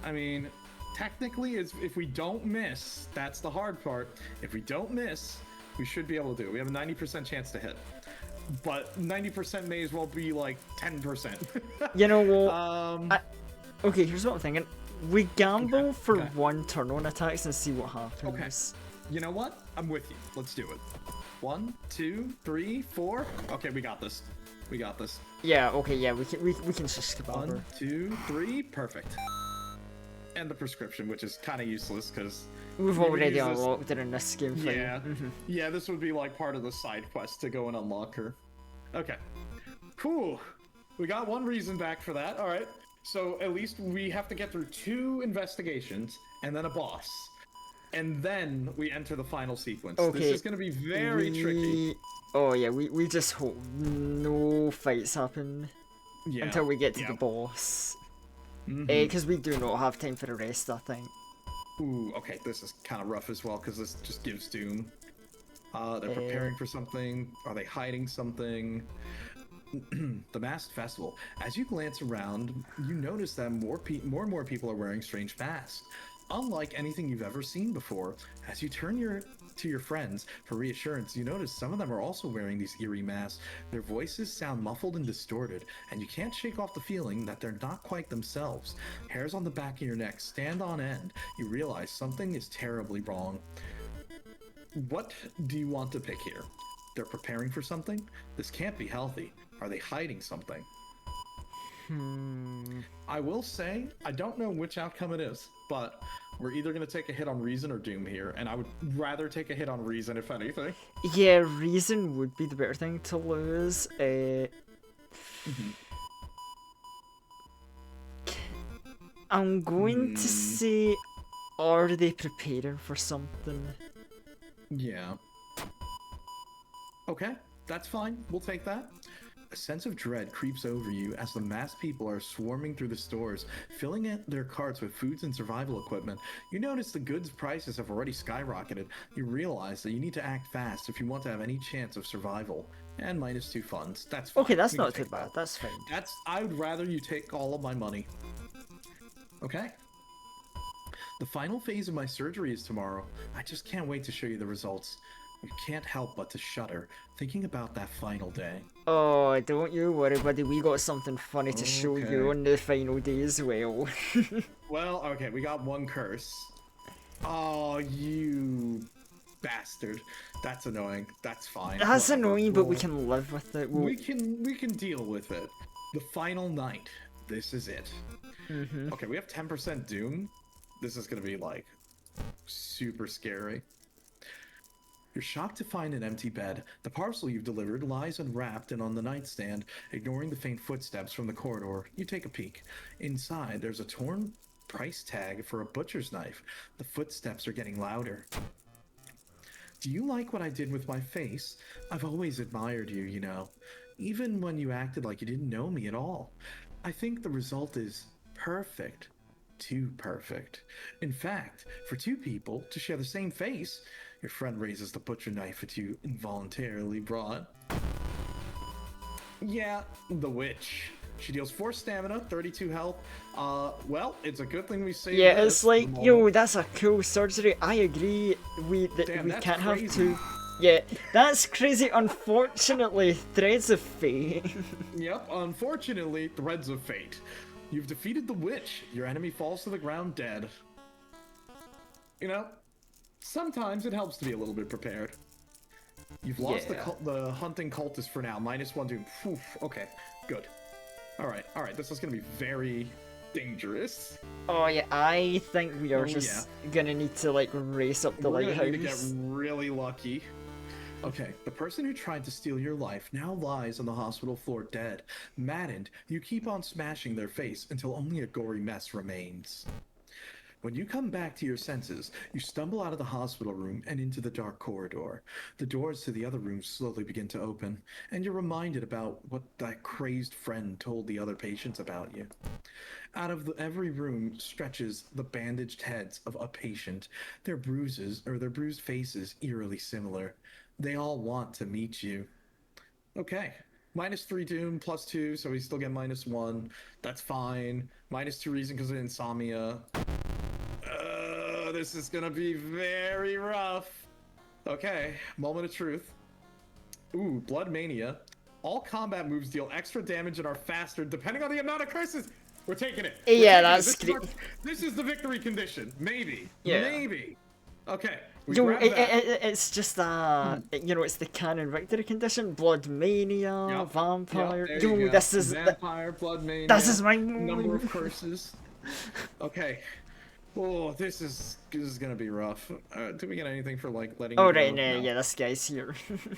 I mean, technically, if we don't miss, that's the hard part. If we don't miss, we should be able to do it. We have a 90% chance to hit. But 90% may as well be like 10%. You know what? Okay, here's what I'm thinking. We gamble for okay. 1 turn on attacks and see what happens. You know what? I'm with you. Let's do it. 1, 2, 3, 4. Okay, we got this. We got this. Yeah, okay, yeah, we can just skip 1, over. 2, 3. Perfect. And the prescription, which is kind of useless because We've already unlocked it in this game. Yeah. Yeah, this would be like part of the side quest to go and unlock her. Okay. Cool. We got 1 reason back for that. All right. So at least we have to get through 2 investigations and then a boss. And then we enter the final sequence. Okay. This is going to be very tricky. Oh yeah, we just hope no fights happen until we get to the boss. Because we do not have time for the rest, I think. Ooh, okay, this is kind of rough as well, because this just gives doom. They're preparing for something. Are they hiding something? The masked festival. As you glance around, you notice that more and more people are wearing strange masks. Unlike anything you've ever seen before, as you turn to your friends for reassurance, you notice some of them are also wearing these eerie masks. Their voices sound muffled and distorted, and you can't shake off the feeling that they're not quite themselves. Hairs on the back of your neck stand on end. You realize something is terribly wrong. What do you want to pick here? They're preparing for something? This can't be healthy. Are they hiding something? I will say, I don't know which outcome it is, but we're either going to take a hit on reason or doom here, and I would rather take a hit on reason, if anything. Yeah, reason would be the better thing to lose. I'm going to say, are they preparing for something? Yeah. Okay, that's fine. We'll take that. A sense of dread creeps over you as the masked people are swarming through the stores, filling their carts with foods and survival equipment. You notice the goods prices have already skyrocketed. You realize that you need to act fast if you want to have any chance of survival. And -2 funds. That's fine. Okay, that's We can not too take bad. that. That's fine. I would rather you take all of my money. Okay. The final phase of my surgery is tomorrow. I just can't wait to show you the results. You can't help but to shudder, thinking about that final day. Oh, don't you worry, buddy. We got something funny to show you on the final day as well. Well, okay, we got 1 curse. Oh, you bastard. That's annoying. That's fine. That's Whatever. annoying, but we can live with it. We can deal with it. The final night. This is it. Okay, we have 10% doom. This is gonna be like super scary. You're shocked to find an empty bed. The parcel you've delivered lies unwrapped and on the nightstand. Ignoring the faint footsteps from the corridor, you take a peek. Inside, there's a torn price tag for a butcher's knife. The footsteps are getting louder. Do you like what I did with my face? I've always admired you, you know. Even when you acted like you didn't know me at all. I think the result is perfect. Too perfect. In fact, for 2 people to share the same face, your friend raises the butcher knife that you involuntarily brought. Yeah, the witch. She deals 4 stamina, 32 health. Well, it's a good thing we saved Yeah, this it's like, for the yo, moment. that's a cool surgery. I agree. We Damn, that's can't have crazy. 2. Yeah, that's crazy. Unfortunately, threads of fate. Yep, unfortunately, threads of fate. You've defeated the witch. Your enemy falls to the ground dead. You know, sometimes it helps to be a little bit prepared. You've lost the hunting cultist for now. -1 doom. Phew, okay, good. All right. This is gonna be very dangerous. Oh yeah, I think we are gonna need to like race up the We're lighthouse. gonna need to get really lucky. Okay, the person who tried to steal your life now lies on the hospital floor dead. Maddened, you keep on smashing their face until only a gory mess remains. When you come back to your senses, you stumble out of the hospital room and into the dark corridor. The doors to the other rooms slowly begin to open, and you're reminded about what that crazed friend told the other patients about you. Out of every room stretches the bandaged heads of a patient, their bruised faces eerily similar. They all want to meet you. Okay. -3 Doom, +2, so we still get -1. That's fine. -2 reason because of insomnia. This is gonna be very rough. Okay, moment of truth. Ooh, Blood Mania. All combat moves deal extra damage and are faster depending on the amount of curses. We're taking it. Yeah, that's this is the victory condition. Maybe. Yeah. Maybe. Okay. We Yo, grab that. it's just it's the canon victory condition. Blood Mania, Yep, Vampire. there you Yo, go. this is Vampire, Blood Mania. this is my number of curses. Okay. Oh, this is gonna be rough. Did we get anything for like letting? Oh you right, go? no, yeah, this guy's here.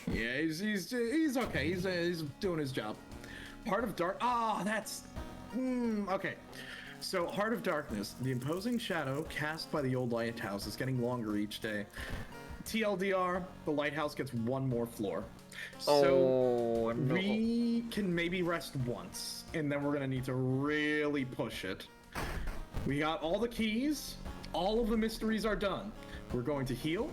Yeah, he's okay. He's doing his job. Heart of Dark. Ah, that's okay. So, Heart of Darkness, the imposing shadow cast by the old lighthouse is getting longer each day. TLDR, the lighthouse gets one more floor. So, no. we can maybe rest once, and then we're gonna need to really push it. We got all the keys, all of the mysteries are done. We're going to heal,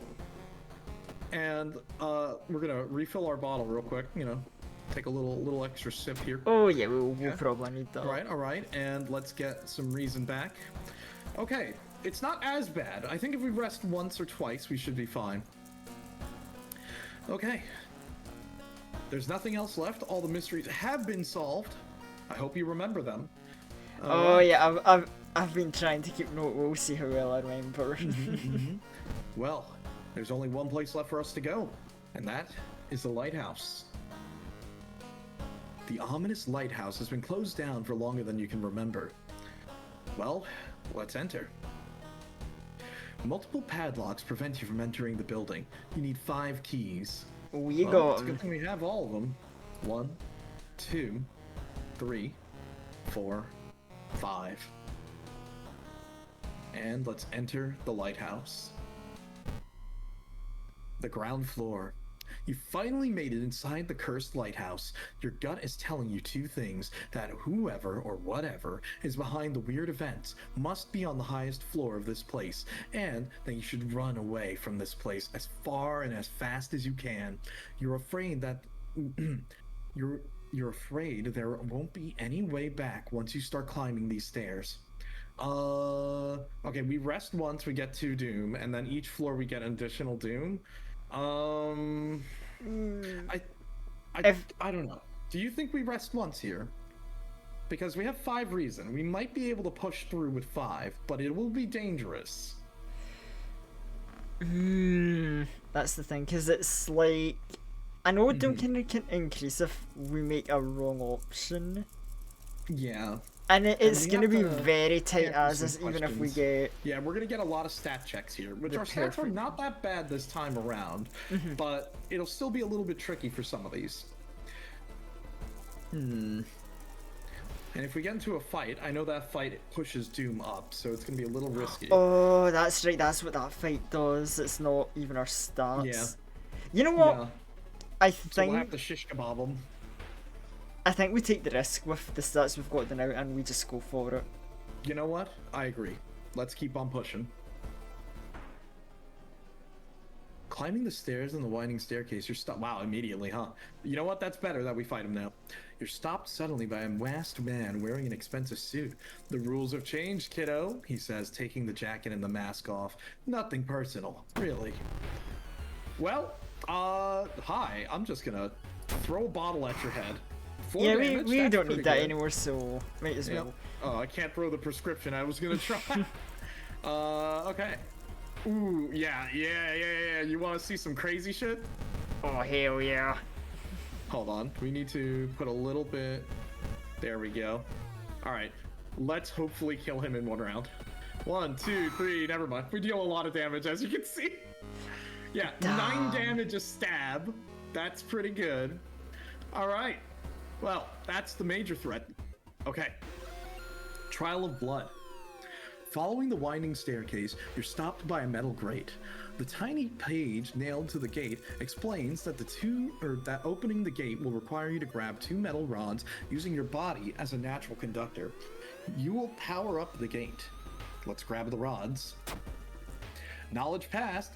and we're gonna refill our bottle real quick, you know. Take a little extra sip here. Oh yeah, we'll probably need that. All right, and let's get some reason back. Okay, it's not as bad. I think if we rest once or twice, we should be fine. Okay. There's nothing else left. All the mysteries have been solved. I hope you remember them. Oh yeah, I've been trying to keep note. We'll see how well I remember. Well, there's only one place left for us to go, and that is the lighthouse. The ominous lighthouse has been closed down for longer than you can remember. Well, let's enter. Multiple padlocks prevent you from entering the building. You need 5 keys. We Well, got it's a good thing we have all of them. 1, 2, 3, 4, 5. And let's enter the lighthouse. The ground floor. You finally made it inside the cursed lighthouse. Your gut is telling you 2 things: that whoever or whatever is behind the weird events must be on the highest floor of this place, and that you should run away from this place as far and as fast as you can. You're afraid that you're afraid there won't be any way back once you start climbing these stairs. Okay, we rest once, we get 2 doom, and then each floor we get an additional doom. I don't know. Do you think we rest once here? Because we have 5 reason. We might be able to push through with 5, but it will be dangerous. That's the thing, because it's like, I know doom can increase if we make a wrong option. Yeah. And it's we going to be have to very tight answer as some is, even if we questions. get... Yeah, we're going to get a lot of stat checks here, which The our stats are perfect- not that bad this time around, but it'll still be a little bit tricky for some of these. And if we get into a fight, I know that fight pushes Doom up, so it's going to be a little risky. Oh, that's right, that's what that fight does. It's not even our stats. Yeah. You know what? Yeah. I So think we'll have to shish kebab them. I think we take the risk with the stats we've got now and we just go for it. You know what? I agree. Let's keep on pushing. Climbing the stairs and the winding staircase, you're stopped. Wow, immediately, huh? You know what? That's better that we fight him now. You're stopped suddenly by a masked man wearing an expensive suit. The rules have changed, kiddo, he says, taking the jacket and the mask off. Nothing personal, really. Well, hi. I'm just gonna throw a bottle at your head. 4 Yeah, damage, we that's don't pretty need that good. anymore, so might as well. Yep. Oh, I can't throw the prescription. I was gonna try. Okay. Ooh, yeah. You want to see some crazy shit? Oh, hell yeah. Hold on. We need to put a little bit. There we go. All right. Let's hopefully kill him in 1 round. 1, 2, 3. Never mind. We deal a lot of damage, as you can see. Yeah, Damn. 9 damage a stab. That's pretty good. All right. Well, that's the major threat. Okay. Trial of Blood. Following the winding staircase, you're stopped by a metal grate. The tiny page nailed to the gate explains that that opening the gate will require you to grab 2 metal rods using your body as a natural conductor. You will power up the gate. Let's grab the rods. Knowledge passed.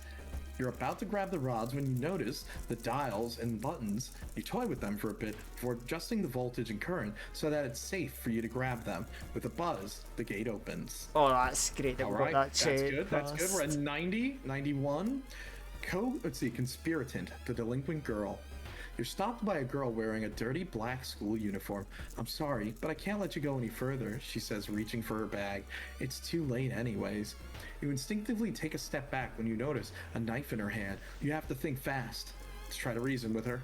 You're about to grab the rods when you notice the dials and buttons. You toy with them for a bit before adjusting the voltage and current so that it's safe for you to grab them. With a buzz, the gate opens. Oh, that's great that All we right, got that that's check. good. That's good. We're at 90, 91. Let's see, conspiratant, the delinquent girl. You're stopped by a girl wearing a dirty black school uniform. I'm sorry, but I can't let you go any further, she says, reaching for her bag. It's too late anyways. You instinctively take a step back when you notice a knife in her hand. You have to think fast. Let's try to reason with her.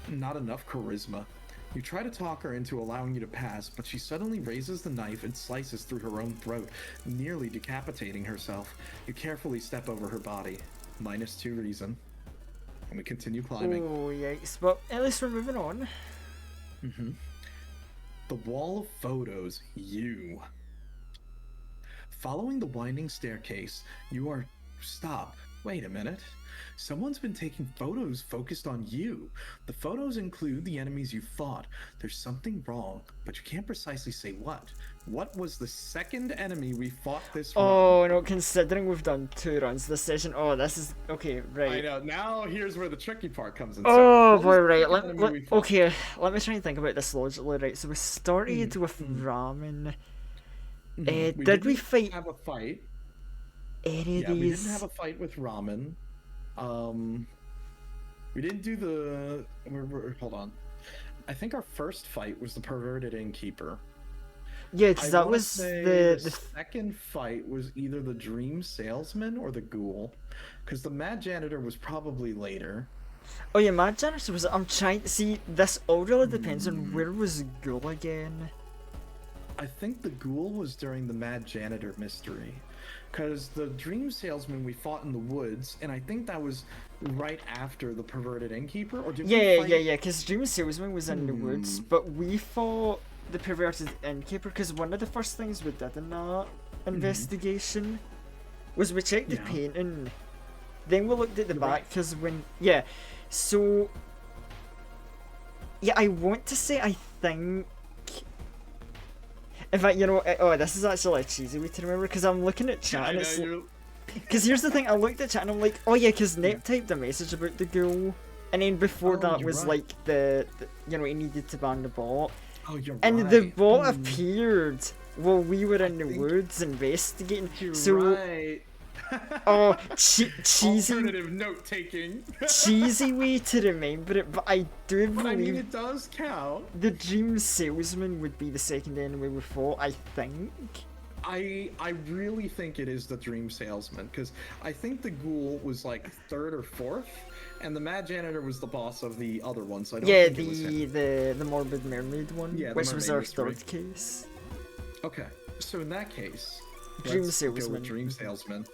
Not enough charisma. You try to talk her into allowing you to pass, but she suddenly raises the knife and slices through her own throat, nearly decapitating herself. You carefully step over her body. -2 reason. And we continue climbing. Oh, yikes. But at least we're moving on. The wall of photos, you. Following the winding staircase, you are stopped. Wait a minute. Someone's been taking photos focused on you. The photos include the enemies you fought. There's something wrong, but you can't precisely say what. What was the second enemy we fought this run? Oh, no, considering we've done 2 runs this session. Oh, this is... Okay, right. I know. Now here's where the tricky part comes in. Oh, So, boy, right. Okay, let me try and think about this logically, right? So we started with ramen. Did we fight have a fight? any of Yeah, we these? didn't have a fight with ramen. We didn't do the. Hold on. I think our first fight was the perverted innkeeper. Yeah, because that wanna was say the second fight was either the dream salesman or the ghoul, because the mad janitor was probably later. Oh yeah, Mad Janitor was... I'm trying to see... This all really depends on where was Ghoul again. I think the ghoul was during the mad janitor mystery, because the dream salesman we fought in the woods, and I think that was right after the perverted innkeeper. Or did we Yeah, fight... yeah, because Dream Salesman was in the woods, but we fought the perverted innkeeper because one of the first things we did in that investigation was we checked the painting, then we looked at the back because when... Yeah, so... Yeah, I want to say I think... In fact, you know, oh, this is actually a cheesy way to remember because I'm looking at chat and it's... Because here's the thing, I looked at chat and I'm like, oh yeah, because Nep typed a message about the ghoul, and then before that was like the, you know, he needed to ban the bot. Oh, you're and right. the bot appeared while we were in the woods investigating. You're so, right. oh, cheesy, Alternative note taking. cheesy way to remember it, but I do But I mean, believe it does count. the Dream Salesman would be the second enemy we fought, I think. I really think it is the dream salesman, because I think the ghoul was like 3rd or 4th, and the mad janitor was the boss of the other one. So I don't think it was him. the morbid mermaid one, Yeah, the which was our mermaid mystery. 3rd case. Okay, so in that case, Dream let's go salesman. with dream salesman.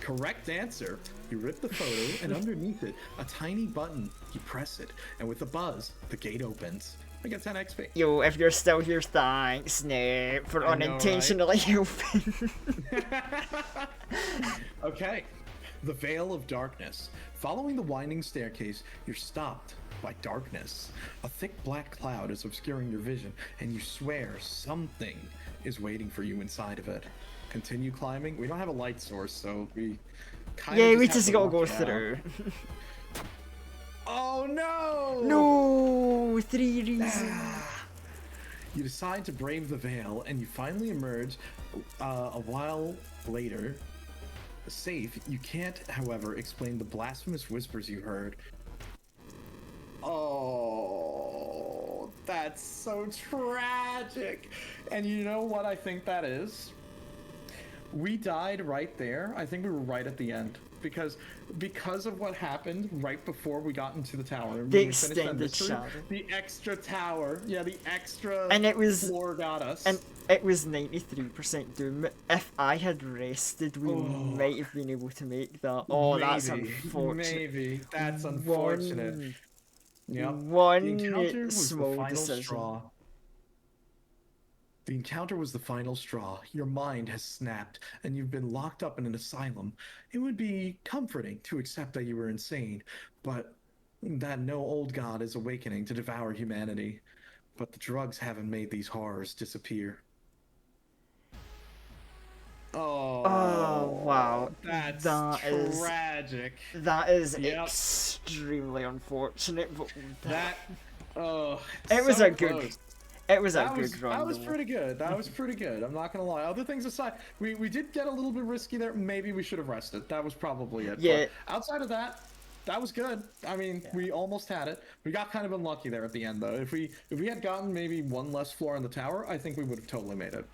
Correct answer. You rip the photo, and underneath it, a tiny button. You press it, and with a buzz, the gate opens. I get 10 XP. Yo, if you're still here, thanks, Nep, for I know, unintentionally helping. Okay. The Veil of Darkness. Following the winding staircase, you're stopped by darkness. A thick black cloud is obscuring your vision, and you swear something is waiting for you inside of it. Continue climbing. We don't have a light source, so we kind of Yeah, we have just to gotta walk go it out. through. Oh no! No, 3 reasons. You decide to brave the veil, and you finally emerge a while later. Safe. You can't, however, explain the blasphemous whispers you heard. Oh, that's so tragic. And you know what I think that is? We died right there. I think we were right at the end. Because of what happened right before we got into the tower. The when we finished that extended mystery, shadow. The extra tower. Yeah, the extra And it was... floor got us. And it was 93% Doom. If I had rested, we might have been able to make that. Oh, that's unfortunate. Maybe. That's unfortunate. Yep. One The encounter was the small final decision. straw. The encounter was the final straw. Your mind has snapped, and you've been locked up in an asylum. It would be comforting to accept that you were insane, but that no old god is awakening to devour humanity. But the drugs haven't made these horrors disappear. Oh wow, That's that is tragic. Yep. extremely unfortunate. But That. Oh. it was so a good. close. It was a That good was, run. that was though. pretty good. That was pretty good. I'm not gonna lie. Other things aside, we did get a little bit risky there. Maybe we should have rested. That was probably it. Yeah. But outside of that, that was good. I mean, we almost had it. We got kind of unlucky there at the end, though. If we had gotten maybe one less floor on the tower, I think we would have totally made it.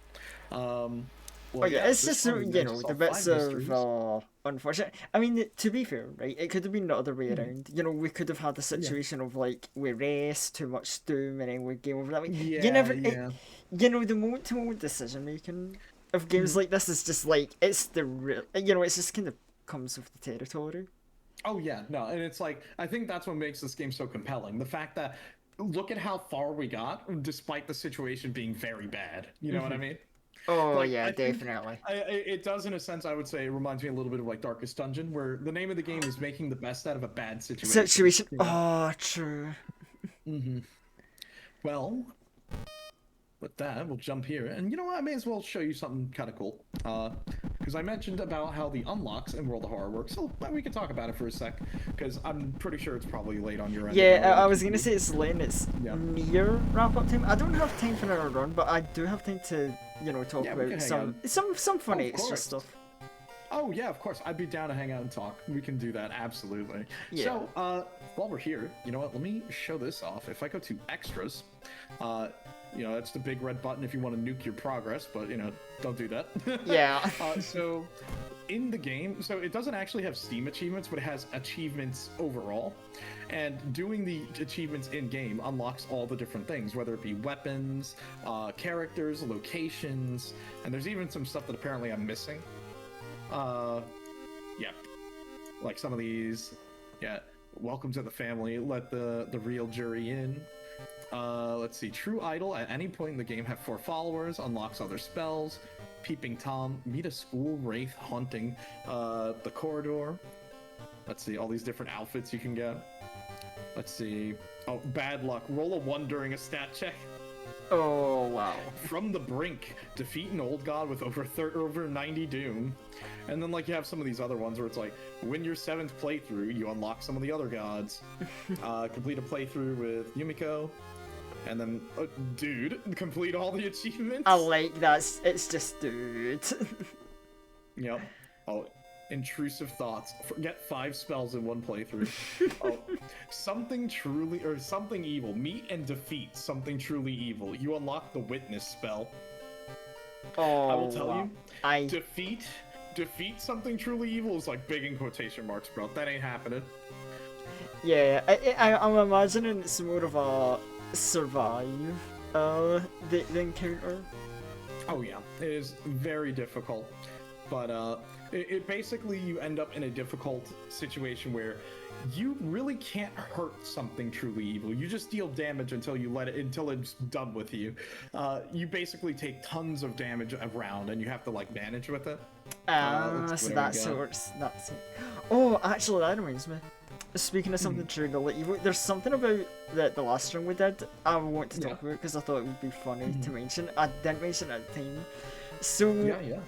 Well, Oh yeah, it's this just one we you managed know to the solve bits 5 of mysteries. unfortunate. I mean, to be fair, right? It could have been the other way around. You know, we could have had the Yeah. situation of like we rest too much doom and then we game over that. Way. Yeah, You never, yeah. you know, the moment-to-moment decision making of games like this is just like it's the real. You know, it's just kind of comes with the territory. Oh yeah, no, and it's like I think that's what makes this game so compelling. The fact that look at how far we got, despite the situation being very bad. You know what I mean? Oh Like, yeah, I think definitely. it does in a sense. I would say it reminds me a little bit of like Darkest Dungeon, where the name of the game is making the best out of a bad situation. Situation. You know? Oh, true. Well, with that, we'll jump here. And you know what? I may as well show you something kind of cool. Because I mentioned about how the unlocks in World of Horror work, so we can talk about it for a sec. Because I'm pretty sure it's probably late on your end. Yeah, now. I was gonna say it's late. It's Yeah. near wrap up time. I don't have time for another run, but I do have time to talk Yeah, we can about hang some funny Of extra course. stuff. Oh yeah, of course. I'd be down to hang out and talk. We can do that absolutely. Yeah. So, while we're here, you know what? Let me show this off. If I go to extras, that's the big red button if you want to nuke your progress, but don't do that. Yeah. So, in the game, so it doesn't actually have Steam achievements, but it has achievements overall. And doing the achievements in game unlocks all the different things, whether it be weapons, characters, locations, and there's even some stuff that apparently I'm missing. Yeah, like some of these. Yeah, welcome to the family. Let the real jury in. Let's see. True Idol. At any point in the game, have 4 followers. Unlocks other spells. Peeping Tom. Meet a school wraith haunting the corridor. Let's see. All these different outfits you can get. Let's see. Oh, bad luck. Roll a 1 during a stat check. Oh wow. From the Brink, defeat an old god with over 90 doom. And then like you have some of these other ones where it's like, win your 7th playthrough, you unlock some of the other gods. Complete a playthrough with Yumiko. And then, dude, complete all the achievements. I like that. It's just dude. Yep. Oh, intrusive thoughts. Forget 5 spells in 1 playthrough. Oh, something evil. Meet and defeat something truly evil. You unlock the witness spell. Oh, I will tell wow. you, defeat something truly evil is like big in quotation marks, bro. That ain't happening. Yeah, I'm imagining it's more of a survive the encounter. Oh yeah, it is very difficult, but it basically you end up in a difficult situation where you really can't hurt something truly evil. You just deal damage until it's done with you. You basically take tons of damage around, and you have to like manage with it. So that's how it works. That's it. Oh, actually, that reminds me. Speaking of something truly evil, there's something about the last run we did I want to talk about because I thought it would be funny to mention. I didn't mention it at the time. So Yeah.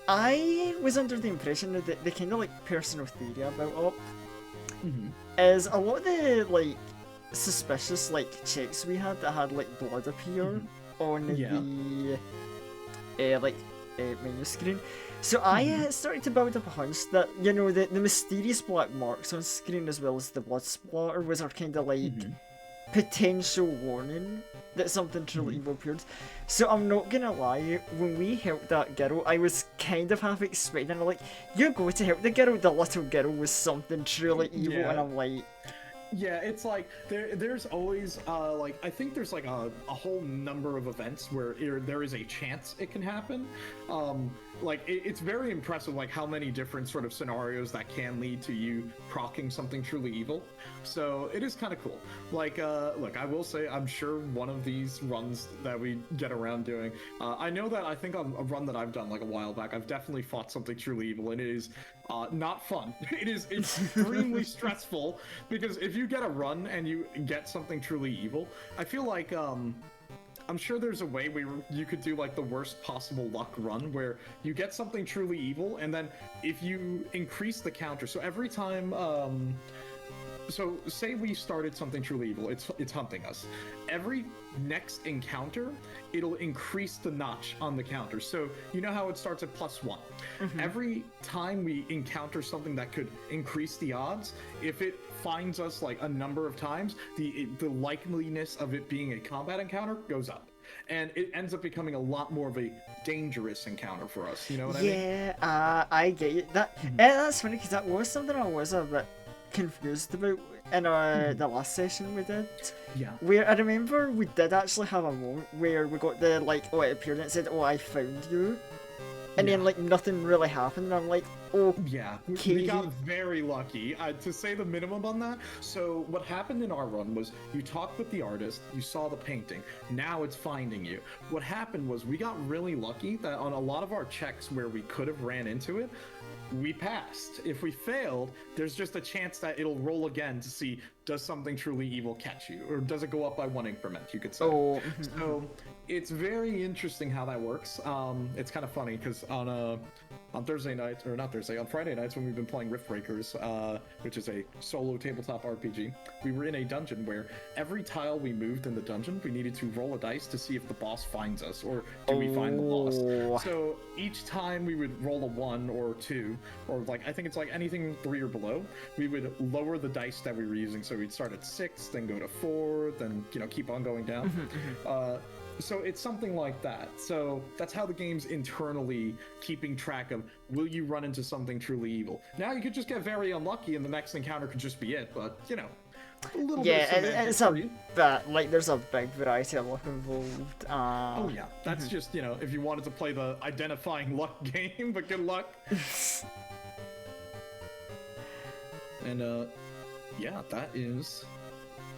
I was under the impression that the kind of like personal theory about it is a lot of the like suspicious like checks we had that had like blood appear on the menu screen. So I started to build up a hunch that the mysterious black marks on screen as well as the blood splatter was our kind of like potential warning that something truly evil appeared. So I'm not gonna lie, when we helped that girl, I was kind of half expecting, like, you go to help the girl, the little girl was something truly evil, and I'm like, Yeah, it's like there's always like I think there's like a whole number of events where there is a chance it can happen. Like it's very impressive like how many different sort of scenarios that can lead to you procking something truly evil. So it is kind of cool. Like look, I will say I'm sure one of these runs that we get around doing. I know that I think on a run that I've done like a while back, I've definitely fought something truly evil, and it is not fun. It is extremely stressful because if you get a run and you get something truly evil, I feel like I'm sure there's a way where you could do like the worst possible luck run where you get something truly evil, and then if you increase the counter, so every time so say we started something truly evil, it's hunting us. Every next encounter, it'll increase the notch on the counter. So you know how it starts at +1. Every time we encounter something that could increase the odds, if it finds us like a number of times, the likeliness of it being a combat encounter goes up. And it ends up becoming a lot more of a dangerous encounter for us. You know what I mean? Yeah, I get you. That's funny because that was something I was a bit confused about in the last session we did. Yeah. Where I remember we did actually have a moment where we got the like, oh, it appeared and it said, "Oh, I found you," and then like nothing really happened. And I'm like, oh, yeah, okay. we got very lucky, to say the minimum on that. So what happened in our run was you talked with the artist, you saw the painting, now it's finding you. What happened was we got really lucky that on a lot of our checks where we could have ran into it, we passed. If we failed, there's just a chance that it'll roll again to see, does something truly evil catch you, or does it go up by 1 increment, you could say. Oh. So it's very interesting how that works. It's kind of funny because on Thursday nights, or not Thursday, on Friday nights when we've been playing Riftbreakers, which is a solo tabletop RPG, we were in a dungeon where every tile we moved in the dungeon, we needed to roll a dice to see if the boss finds us, or do we find the boss. So each time we would roll a 1 or 2, or like, I think it's like anything 3 or below, we would lower the dice that we were using. So we'd start at 6, then go to 4, then, you know, keep on going down. So it's something like that. So that's how the game's internally keeping track of, will you run into something truly evil? Now you could just get very unlucky and the next encounter could just be it, but you know, a little bit of semantics it's for a you. bit, like there's a big variety of luck involved. Oh yeah, that's just, you know, if you wanted to play the identifying luck game, but good luck. And yeah, that is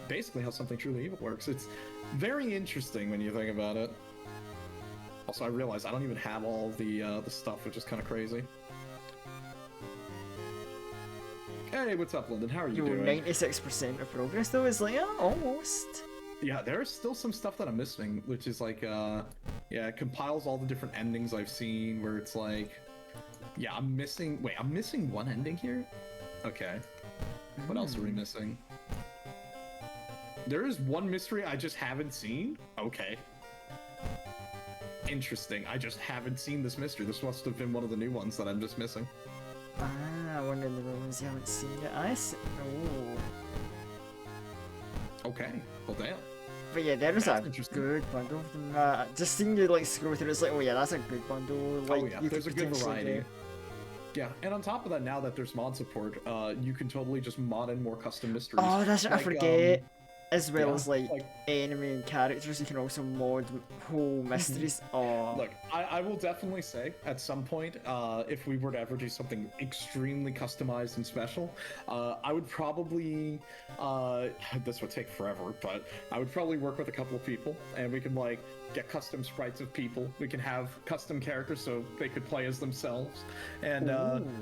basically how something truly evil works. It's very interesting when you think about it. Also, I realize I don't even have all the stuff, which is kind of crazy. Hey, what's up, Lyndon? How are you doing? 96% of progress though is like, almost. Yeah, there's still some stuff that I'm missing, which is like, yeah, it compiles all the different endings I've seen, where it's like, yeah, I'm missing one ending here? Okay. What else are we missing? There is one mystery I just haven't seen? Okay. Interesting. I just haven't seen this mystery. This must have been one of the new ones that I'm just missing. One of the ones you haven't seen yet. Okay. Well, damn. But yeah, there is a interesting. good bundle of them. Just seeing you like scroll through, it's like, oh yeah, that's a good bundle. Like, Oh yeah, you there's a could good potentially variety. do. Yeah, and on top of that, now that there's mod support, you can totally just mod in more custom mysteries. Oh, that's what I Like, forget. As well yeah, as like enemy and characters, you can also mod whole mysteries. Oh, Look, I will definitely say at some point, if we were to ever do something extremely customized and special, I would probably, this would take forever, but I would probably work with a couple of people and we can like get custom sprites of people. We can have custom characters so they could play as themselves. And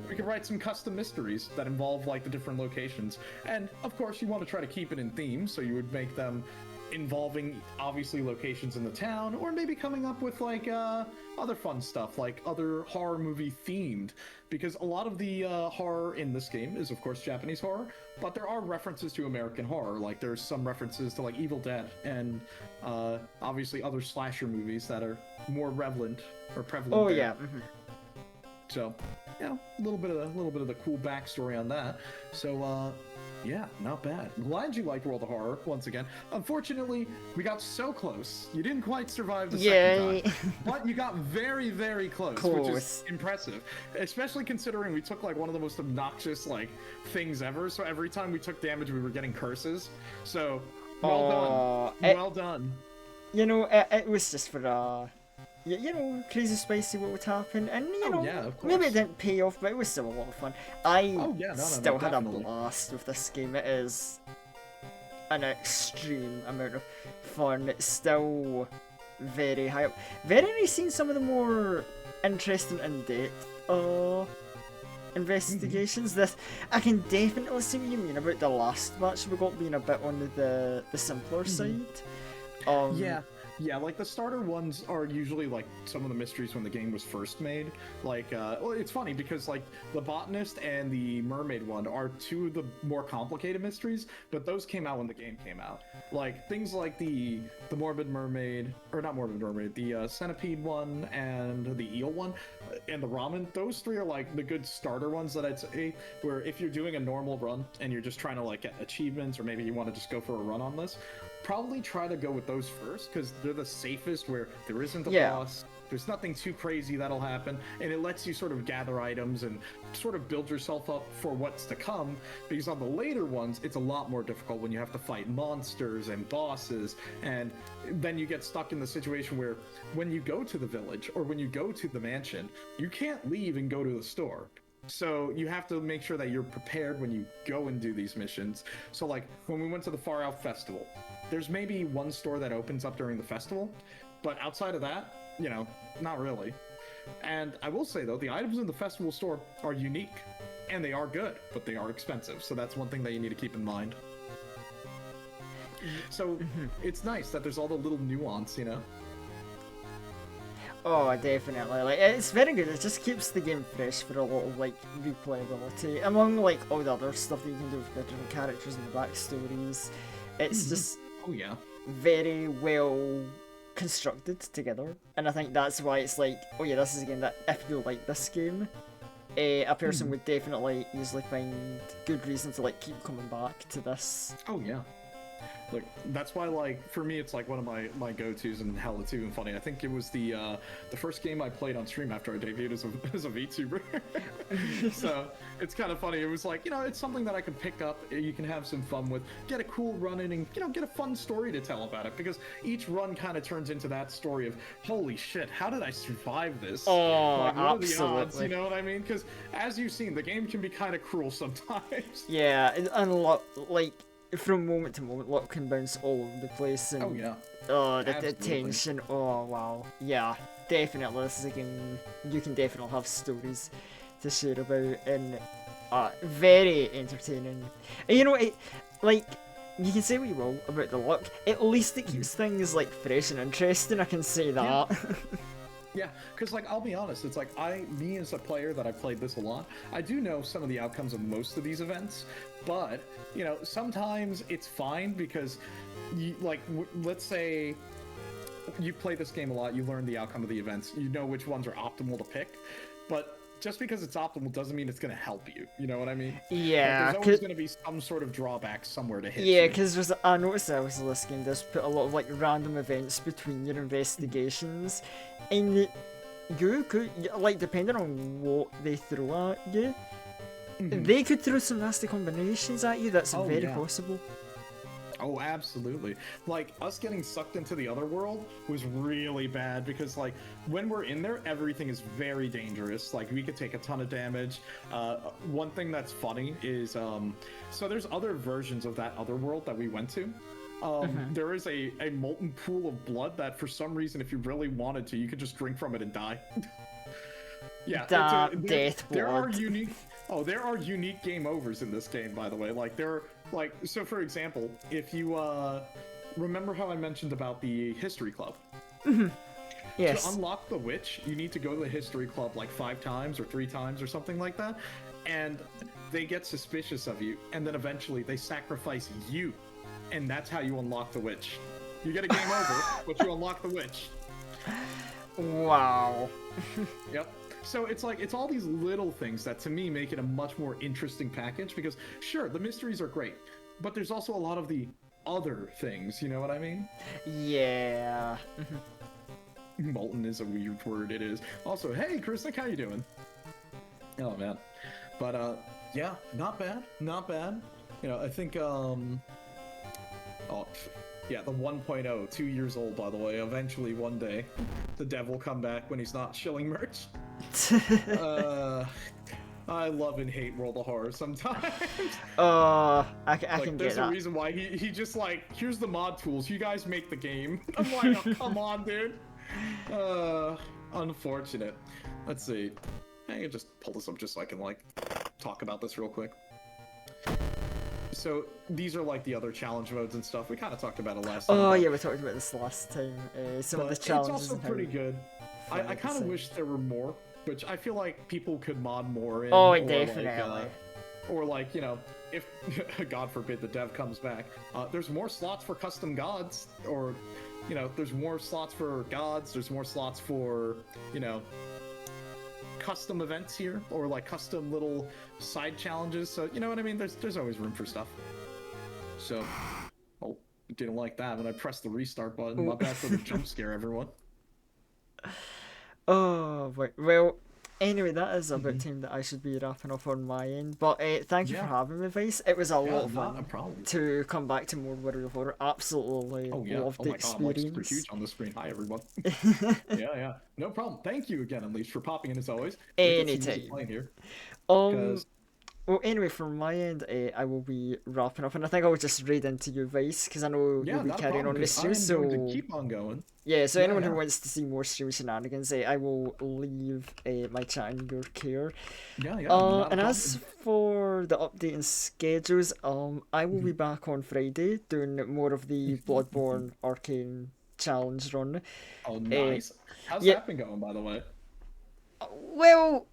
we could write some custom mysteries that involve like the different locations. And of course you want to try to keep it in theme, so you would make them involving obviously locations in the town, or maybe coming up with like other fun stuff like other horror movie themed, because a lot of the horror in this game is of course Japanese horror, but there are references to American horror. Like there's some references to like Evil Dead and obviously other slasher movies that are more prevalent. oh there. yeah. So, a little bit of the cool backstory on that. So, yeah, not bad. Glad you liked World of Horror once again. Unfortunately, we got so close. You didn't quite survive the second time, but you got very, very close, which is impressive. Especially considering we took like one of the most obnoxious like things ever. So every time we took damage, we were getting curses. So well done, well done. You know, it was just for crazy spicy what would happen, and maybe it didn't pay off, but it was still a lot of fun. I still had a blast with this game. It is an extreme amount of fun. It's still very high up. Very nice seeing some of the more interesting in-depth investigations. This I can definitely see what you mean about the last match we got being a bit on the simpler side. Yeah, like the starter ones are usually like some of the mysteries when the game was first made. Like, well, it's funny because like the botanist and the mermaid one are two of the more complicated mysteries, but those came out when the game came out. Like things like the morbid mermaid, or not morbid mermaid, the centipede one and the eel one, and the ramen. Those three are like the good starter ones that I'd say. Where if you're doing a normal run and you're just trying to like get achievements, or maybe you want to just go for a run on this, probably try to go with those first because they're the safest, where there isn't a boss, there's nothing too crazy that'll happen, and it lets you sort of gather items and sort of build yourself up for what's to come. Because on the later ones, it's a lot more difficult when you have to fight monsters and bosses, and then you get stuck in the situation where when you go to the village or when you go to the mansion, you can't leave and go to the store. So you have to make sure that you're prepared when you go and do these missions. So like when we went to the Far Out Festival, there's maybe one store that opens up during the festival, but outside of that, not really. And I will say though, the items in the festival store are unique and they are good, but they are expensive. So that's one thing that you need to keep in mind. So it's nice that there's all the little nuance, Oh, definitely. Like, it's very good. It just keeps the game fresh for a lot of like replayability, among like all the other stuff that you can do with the different characters and the backstories. It's just very well constructed together, and I think that's why it's like, oh yeah, this is a game that if you like this game, a person would definitely easily find good reason to like keep coming back to this. Oh yeah. Like that's why, like for me, it's like one of my go-tos in Hella 2 and funny. I think it was the first game I played on stream after I debuted as a VTuber. So it's kind of funny. It was like, it's something that I can pick up. You can have some fun with, get a cool run in, and get a fun story to tell about it. Because each run kind of turns into that story of, holy shit, how did I survive this? Oh, like, what absolutely. are the odds? You know what I mean? Because as you've seen, the game can be kind of cruel sometimes. Yeah, and like. From moment to moment, luck can bounce all over the place, and the tension. Oh wow, yeah, definitely. This is a game you can definitely have stories to share about, and very entertaining. And like you can say what you will about the luck. At least it keeps things like fresh and interesting. I can say that. Yeah, because like I'll be honest, it's like me as a player that I've played this a lot, I do know some of the outcomes of most of these events, but sometimes it's fine because let's say you play this game a lot, you learn the outcome of the events, you know which ones are optimal to pick, but just because it's optimal doesn't mean it's going to help you. You know what I mean? Yeah. Like, there's always going to be some sort of drawback somewhere to hit you. Yeah, because I noticed that with this game does put a lot of like random events between your investigations, and you could, like, depending on what they throw at you, they could throw some nasty combinations at you. That's very possible. Oh, absolutely. Like, us getting sucked into the other world was really bad because, like, when we're in there, everything is very dangerous. Like, we could take a ton of damage. One thing that's funny is, so there's other versions of that other world that we went to. There is a molten pool of blood that, for some reason, if you really wanted to, you could just drink from it and die. Yeah, death blood. There are unique... Oh, there are unique game overs in this game, by the way. Like, so for example, if you, remember how I mentioned about the History Club? Yes. To unlock the witch, you need to go to the History Club like 5 times or 3 times or something like that, and they get suspicious of you, and then eventually they sacrifice you, and that's how you unlock the witch. You get a game over, but you unlock the witch. Wow. Yep. So it's like it's all these little things that to me make it a much more interesting package because sure, the mysteries are great, but there's also a lot of the other things, you know what I mean? Yeah. Molten is a weird word, it is. Also, hey Kristen, how you doing? Oh man. But yeah, not bad. Not bad. You know, I think oh yeah, the 1.0, 2 years old by the way. Eventually one day the dev will come back when he's not shilling merch. I love and hate World of Horror sometimes. I Like, can get there's a that. reason why he just like, here's the mod tools, you guys make the game. I'm like, oh, come on, dude. Unfortunate. Let's see. I can just pull this up just so I can like talk about this real quick. So these are like the other challenge modes and stuff. We kind of talked about it last time. Oh but- yeah, we talked about this last time. Some of the but challenges. it's also and how pretty good. I fun kind it of is. wish there were more, which I feel like people could mod more in. Oh, or definitely. or like, you know, if God forbid the dev comes back, there's more slots for custom gods, or you know, there's more slots for gods. There's more slots for, you know, custom events here, or like custom little side challenges. So you know what I mean? There's always room for stuff. So, oh, didn't like that when I pressed the restart button. My bad for the jump scare, everyone. Oh, wait. Well, anyway, that is about time that I should be wrapping up on my end. But thank you for Yeah. having me, Vice. It was a lot of not a fun problem. to come back to more World of Horror. Absolutely Oh yeah. loved Oh the my god, I'm like super experience. huge on the screen. Hi everyone. Yeah. No problem. Thank you again, Unleashed, for popping in as always. We get some music Anytime. playing here. Um, 'Cause- well, anyway, from my end, I will be wrapping up, and I think I'll just read into your Vice because I know Yeah, you'll be not a carrying problem, on this 'cause I stream. am going So to keep on going. yeah, so Yeah, anyone who yeah. wants to see more stream shenanigans, I will leave my chat in your care. Yeah, not a And as problem. for the update and schedules, I will Mm-hmm. be back on Friday doing more of the Bloodborne Arcane challenge run. Oh, nice. How's yeah. that been going, by the way? Well,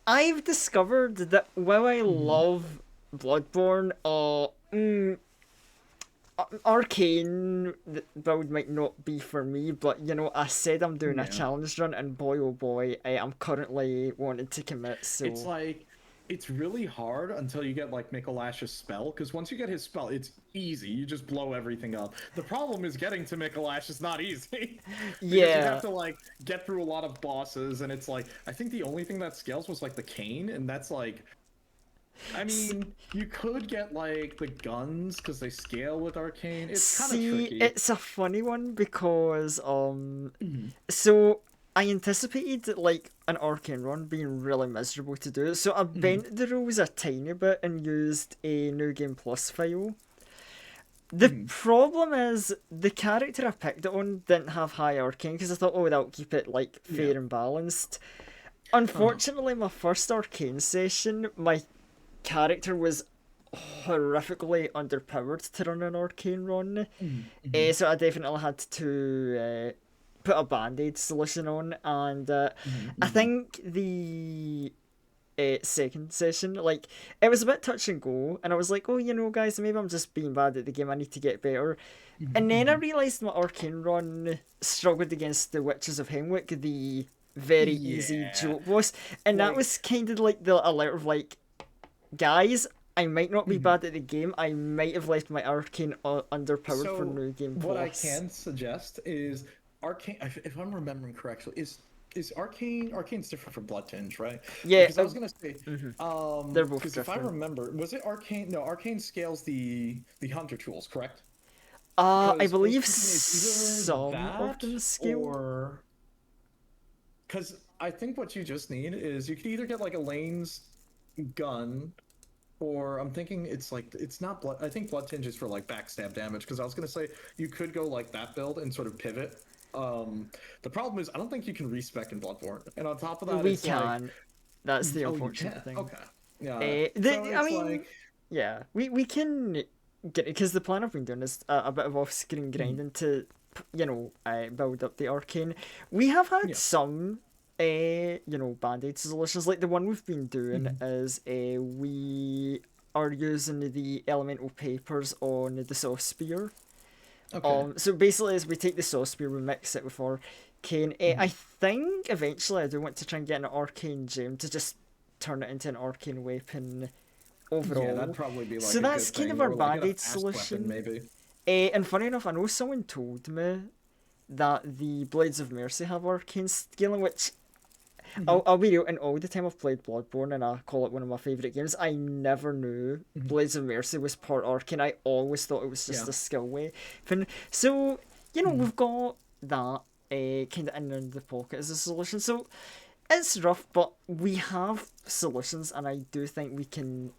I've discovered that while I Mm-hmm. love Bloodborne, Arcane build might not be for me, but you know, I said I'm doing a Yeah. challenge run, and boy oh boy, I am currently wanting to commit. So It's like, it's really hard until you get like Mikolash's spell, because once you get his spell, it's easy. You just blow everything up. The problem is getting to Mikolash is not easy. Because you Yeah. have to like get through a lot of bosses, and it's like, I think the only thing that scales was like the cane, and that's like, I mean, you could get like the guns because they scale with arcane. It's kind of See, tricky. it's a funny one because Mm-hmm. so I anticipated like an Arcane run being really miserable to do, so I Mm-hmm. bent the rules a tiny bit and used a New Game Plus file. The Mm-hmm. problem is the character I picked it on didn't have high Arcane because I thought, oh, that'll keep it like fair Yeah. and balanced. Unfortunately, my first Arcane session, my character was horrifically underpowered to run an Arcane run. Mm-hmm. So I definitely had to put a band-aid solution on, and I think the second session, like, it was a bit touch and go, and I was like, oh, you know, guys, maybe I'm just being bad at the game, I need to get better. And then I realised my Arcane run struggled against the Witches of Hemwick, the very easy Yeah. joke boss, and that Like- was kind of like the alert of like, guys, I might not be bad at the game. I might have left my Arcane underpowered for So, New Game Plus. what I can suggest is arcane. If I'm remembering correctly, is arcane's different from blood tinge, right? Yeah, Because I was gonna say, They're both because if I different. remember, was it arcane? No, arcane scales the hunter tools, correct? I 'Cause believe was thinking it's some either of them that scale. or because I think what you just need is you could either get like Elaine's gun, or I'm thinking it's like it's not blood. I think blood tinge is for like backstab damage. Because I was gonna say you could go like that build and sort of pivot. The problem is I don't think you can respec in Bloodborne, and on top of that, We it's can. That's the like, you unfortunate can? thing. Okay, yeah. I it's mean, like, yeah, we can get it because the plan I've been doing is a bit of off-screen grinding to, you know, build up the Arcane. We have had Yeah. some, you know, band-aid solutions. Like the one we've been doing is we are using the elemental papers on the Saw Spear. okay. So basically, as we take the Saw Spear, we mix it with our Arcane. I think eventually I do want to try and get an Arcane gem to just turn it into an Arcane weapon overall. Yeah, that'd probably be like So a that's good kind thing, of our or like get a band-aid fast weapon solution. maybe. And funny enough, I know someone told me that the Blades of Mercy have Arcane scaling, which I'll be real, and all the time I've played Bloodborne and I call it one of my favourite games, I never knew Blades of Mercy was part Arcane. I always thought it was just Yeah. a skill weapon. So, we've got that kind of in the pocket as a solution. So, it's rough, but we have solutions, and I do think we can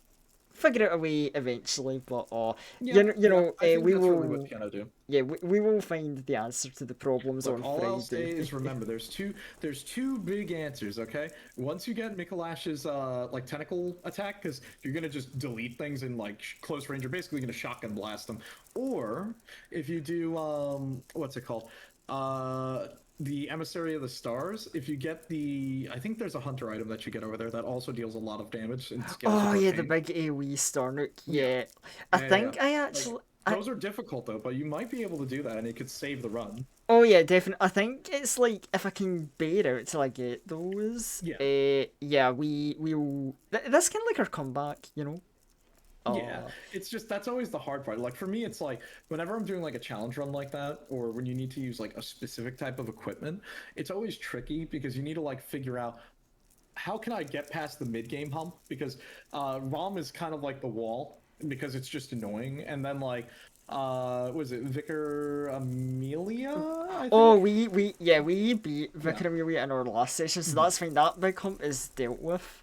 figure out a way eventually. But Yeah, I think we that's really what will. you gotta do. Yeah, we will find the answer to the problems Look, on all I'll say Friday. is remember, there's two big answers, okay? Once you get Mikolash's like tentacle attack, because you're gonna just delete things in like close range, you're basically gonna shotgun blast them. Or if you do what's it called? The Emissary of the Stars, if you get I think there's a hunter item that you get over there that also deals a lot of damage and scales Oh with yeah, the arcane. big AoE Starnook. Yeah. Yeah, I Yeah, think I Like, actually. those are difficult though, but you might be able to do that and it could save the run. Oh yeah, definitely. I think it's like if I can bear out till I get those. Yeah. Yeah, we will. That's kind of like our comeback, you know. Yeah, it's just that's always the hard part. Like for me, it's like whenever I'm doing like a challenge run like that, or when you need to use like a specific type of equipment, it's always tricky because you need to like figure out how can I get past the mid game hump because ROM is kind of like the wall because it's just annoying, and then like was it Vicar Amelia? I think. Oh, we beat Yeah. Vicar Amelia in our last session, so that's fine. That big hump is dealt with.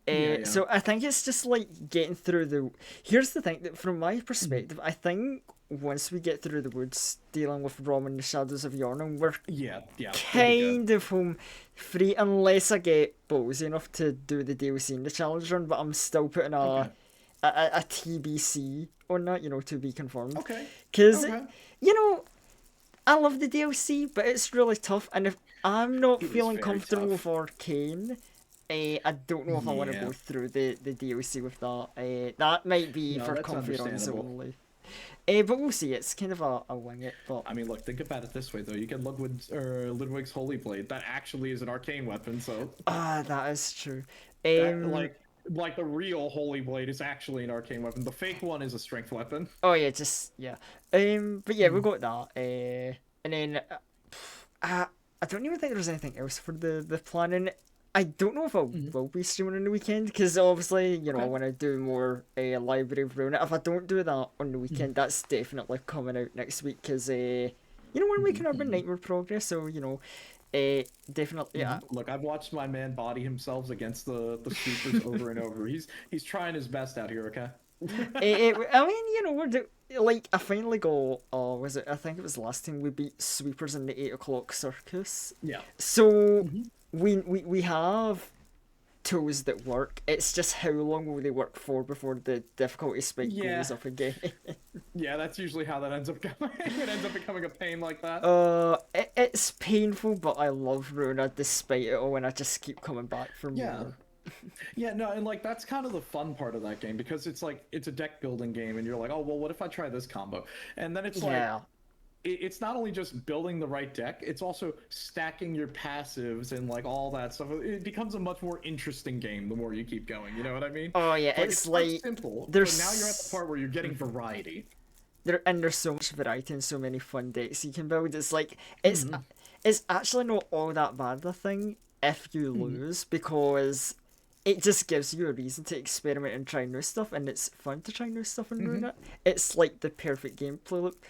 Yeah. So I think it's just like getting through the. Here's the thing that from my perspective, I think once we get through the woods dealing with Rom and the Shadows of Yharnam, we're Yeah. That'd be good. kind of home free unless I get ballsy enough to do the DLC in the challenge run. But I'm still putting Okay. a TBC on that, to be confirmed. Okay. Because Okay. I love the DLC, but it's really tough. And if I'm not It was feeling very comfortable tough. with Arcane, I don't know if I want to Yeah. go through the DLC with that. That might be No, for that's comfy runs understandable. only. But we'll see. It's kind of a wing it, but I mean, look, think about it this way, though. You get Ludwig's Holy Blade. That actually is an arcane weapon, so that is true. that, like the real Holy Blade is actually an arcane weapon. The fake one is a strength weapon. Oh yeah, just yeah. But yeah, we got that. And then I don't even think there's anything else for the planning. I don't know if I will be streaming on the weekend because obviously I Okay. want to do more Library of Ruin. If I don't do that on the weekend, that's definitely coming out next week because we're making Urban Nightmare progress. So definitely yeah. Look, I've watched my man body himself against the sweepers over and over. He's trying his best out here. Okay. I mean, like I finally got. Was it? I think it was last time we beat sweepers in the 8 o'clock circus. Yeah. So we have tools that work. It's just how long will they work for before the difficulty spike Yeah. goes up again. Yeah, that's usually how that ends up going. It ends up becoming a pain like that. It's painful, but I love Runa despite it all, and I just keep coming back for Yeah. more. Yeah, no, and like that's kind of the fun part of that game because it's like it's a deck building game, and you're like, oh well, what if I try this combo? And then it's like Yeah. it's not only just building the right deck, it's also stacking your passives and like all that stuff. It becomes a much more interesting game the more you keep going. You know what I mean? Oh yeah, Like, it's quite like simple. there's But now you're at the part where you're getting variety. there's so much variety and so many fun decks you can build. It's like it's actually not all that bad a thing if you lose because it just gives you a reason to experiment and try new stuff, and it's fun to try new stuff and ruin it. It's like the perfect gameplay loop.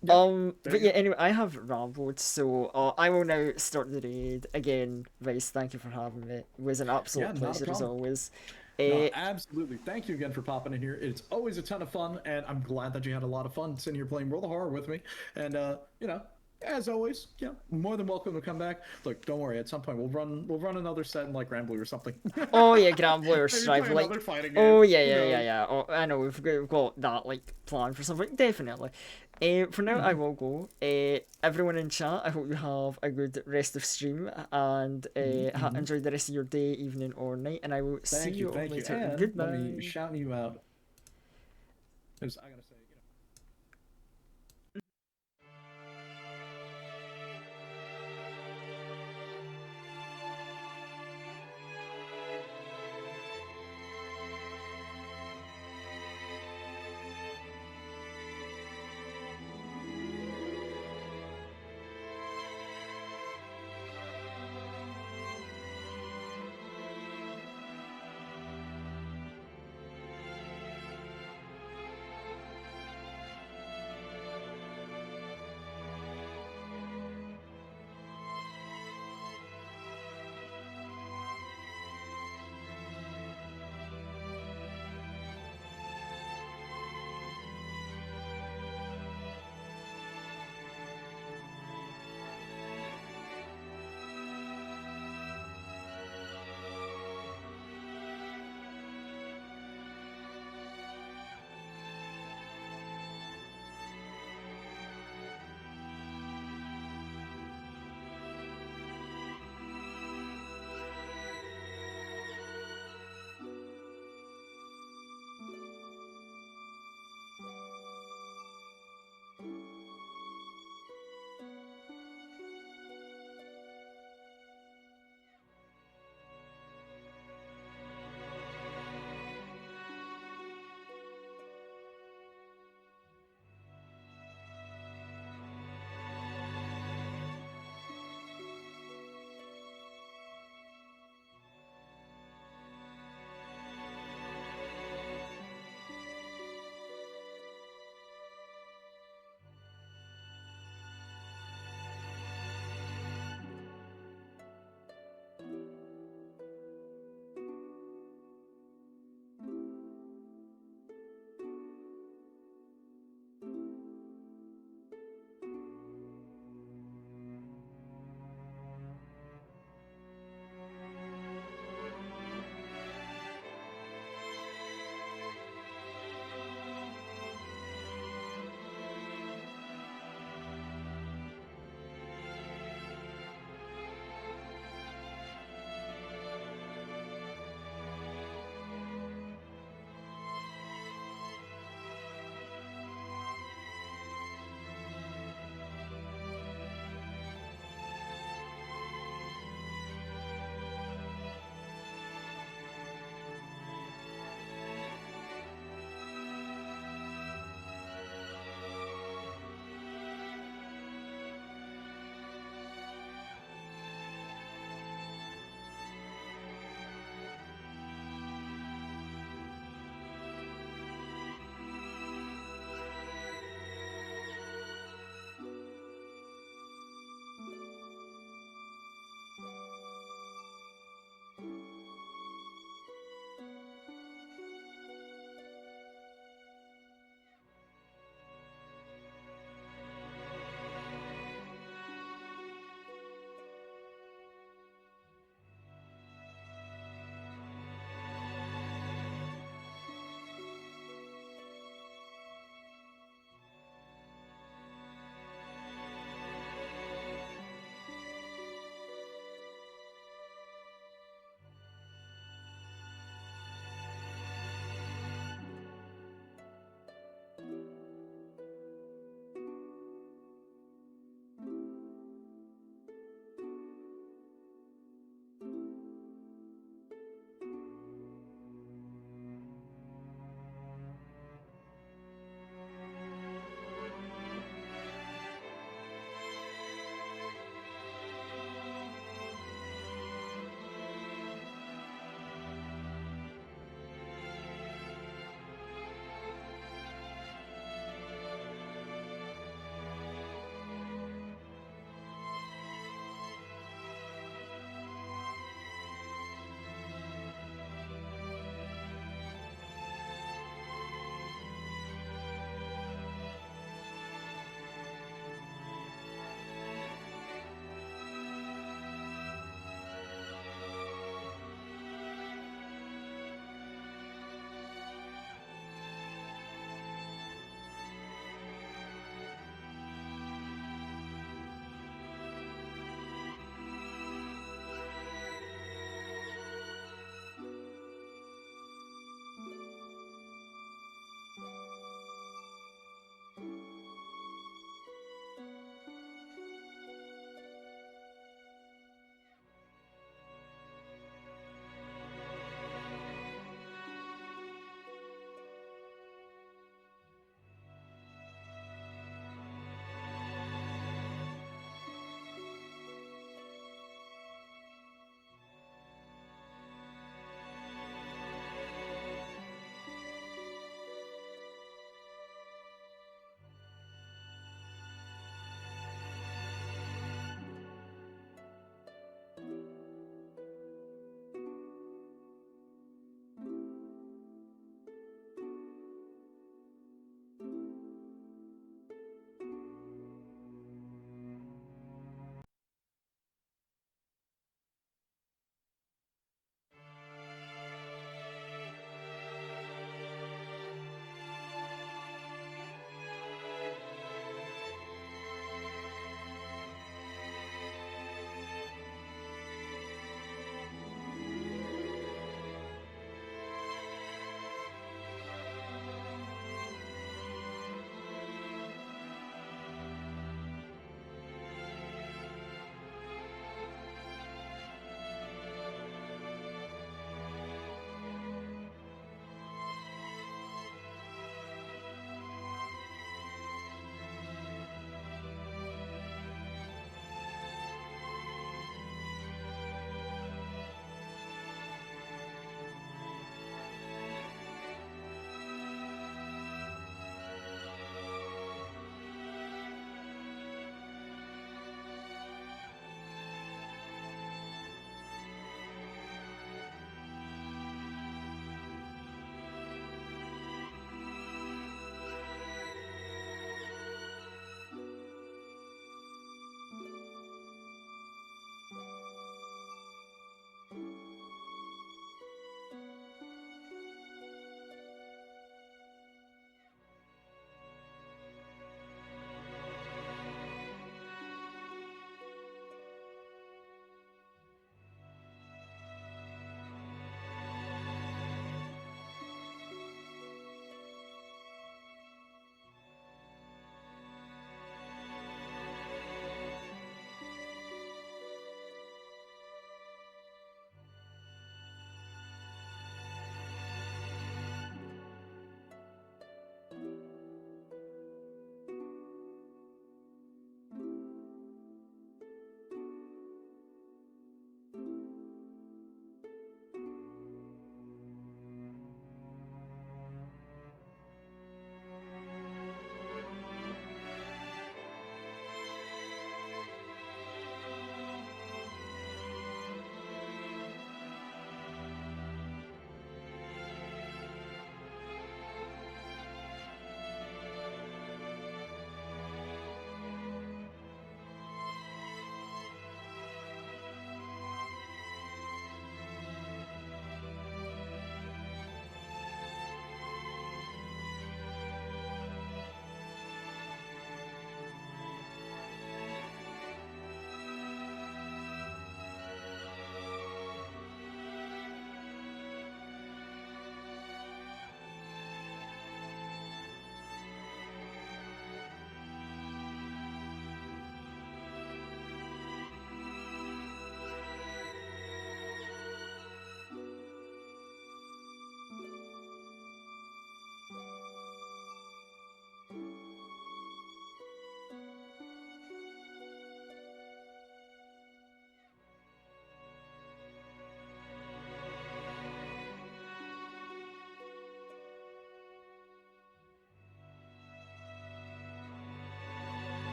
But yeah, anyway, I have rambled, so I will now start the raid again. Vice, thank you for having me. It was an absolute Yeah, not a pleasure as problem. always. No, absolutely. Thank you again for popping in here. It's always a ton of fun, and I'm glad that you had a lot of fun sitting here playing World of Horror with me. And as always, more than welcome to come back. Look, don't worry. At some point, we'll run another set in like Rambler or something. Oh yeah, Granblue or Maybe Strive, play like another fighting game. oh yeah, Who yeah, yeah, knows? yeah. Oh, I know we've got that like planned for something definitely. For now, I will go. Everyone in chat, I hope you have a good rest of stream and enjoy the rest of your day, evening, or night. And I will see Thank you, all thank you. later. And Goodbye. let me shout you out. 'Cause I gotta say,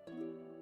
you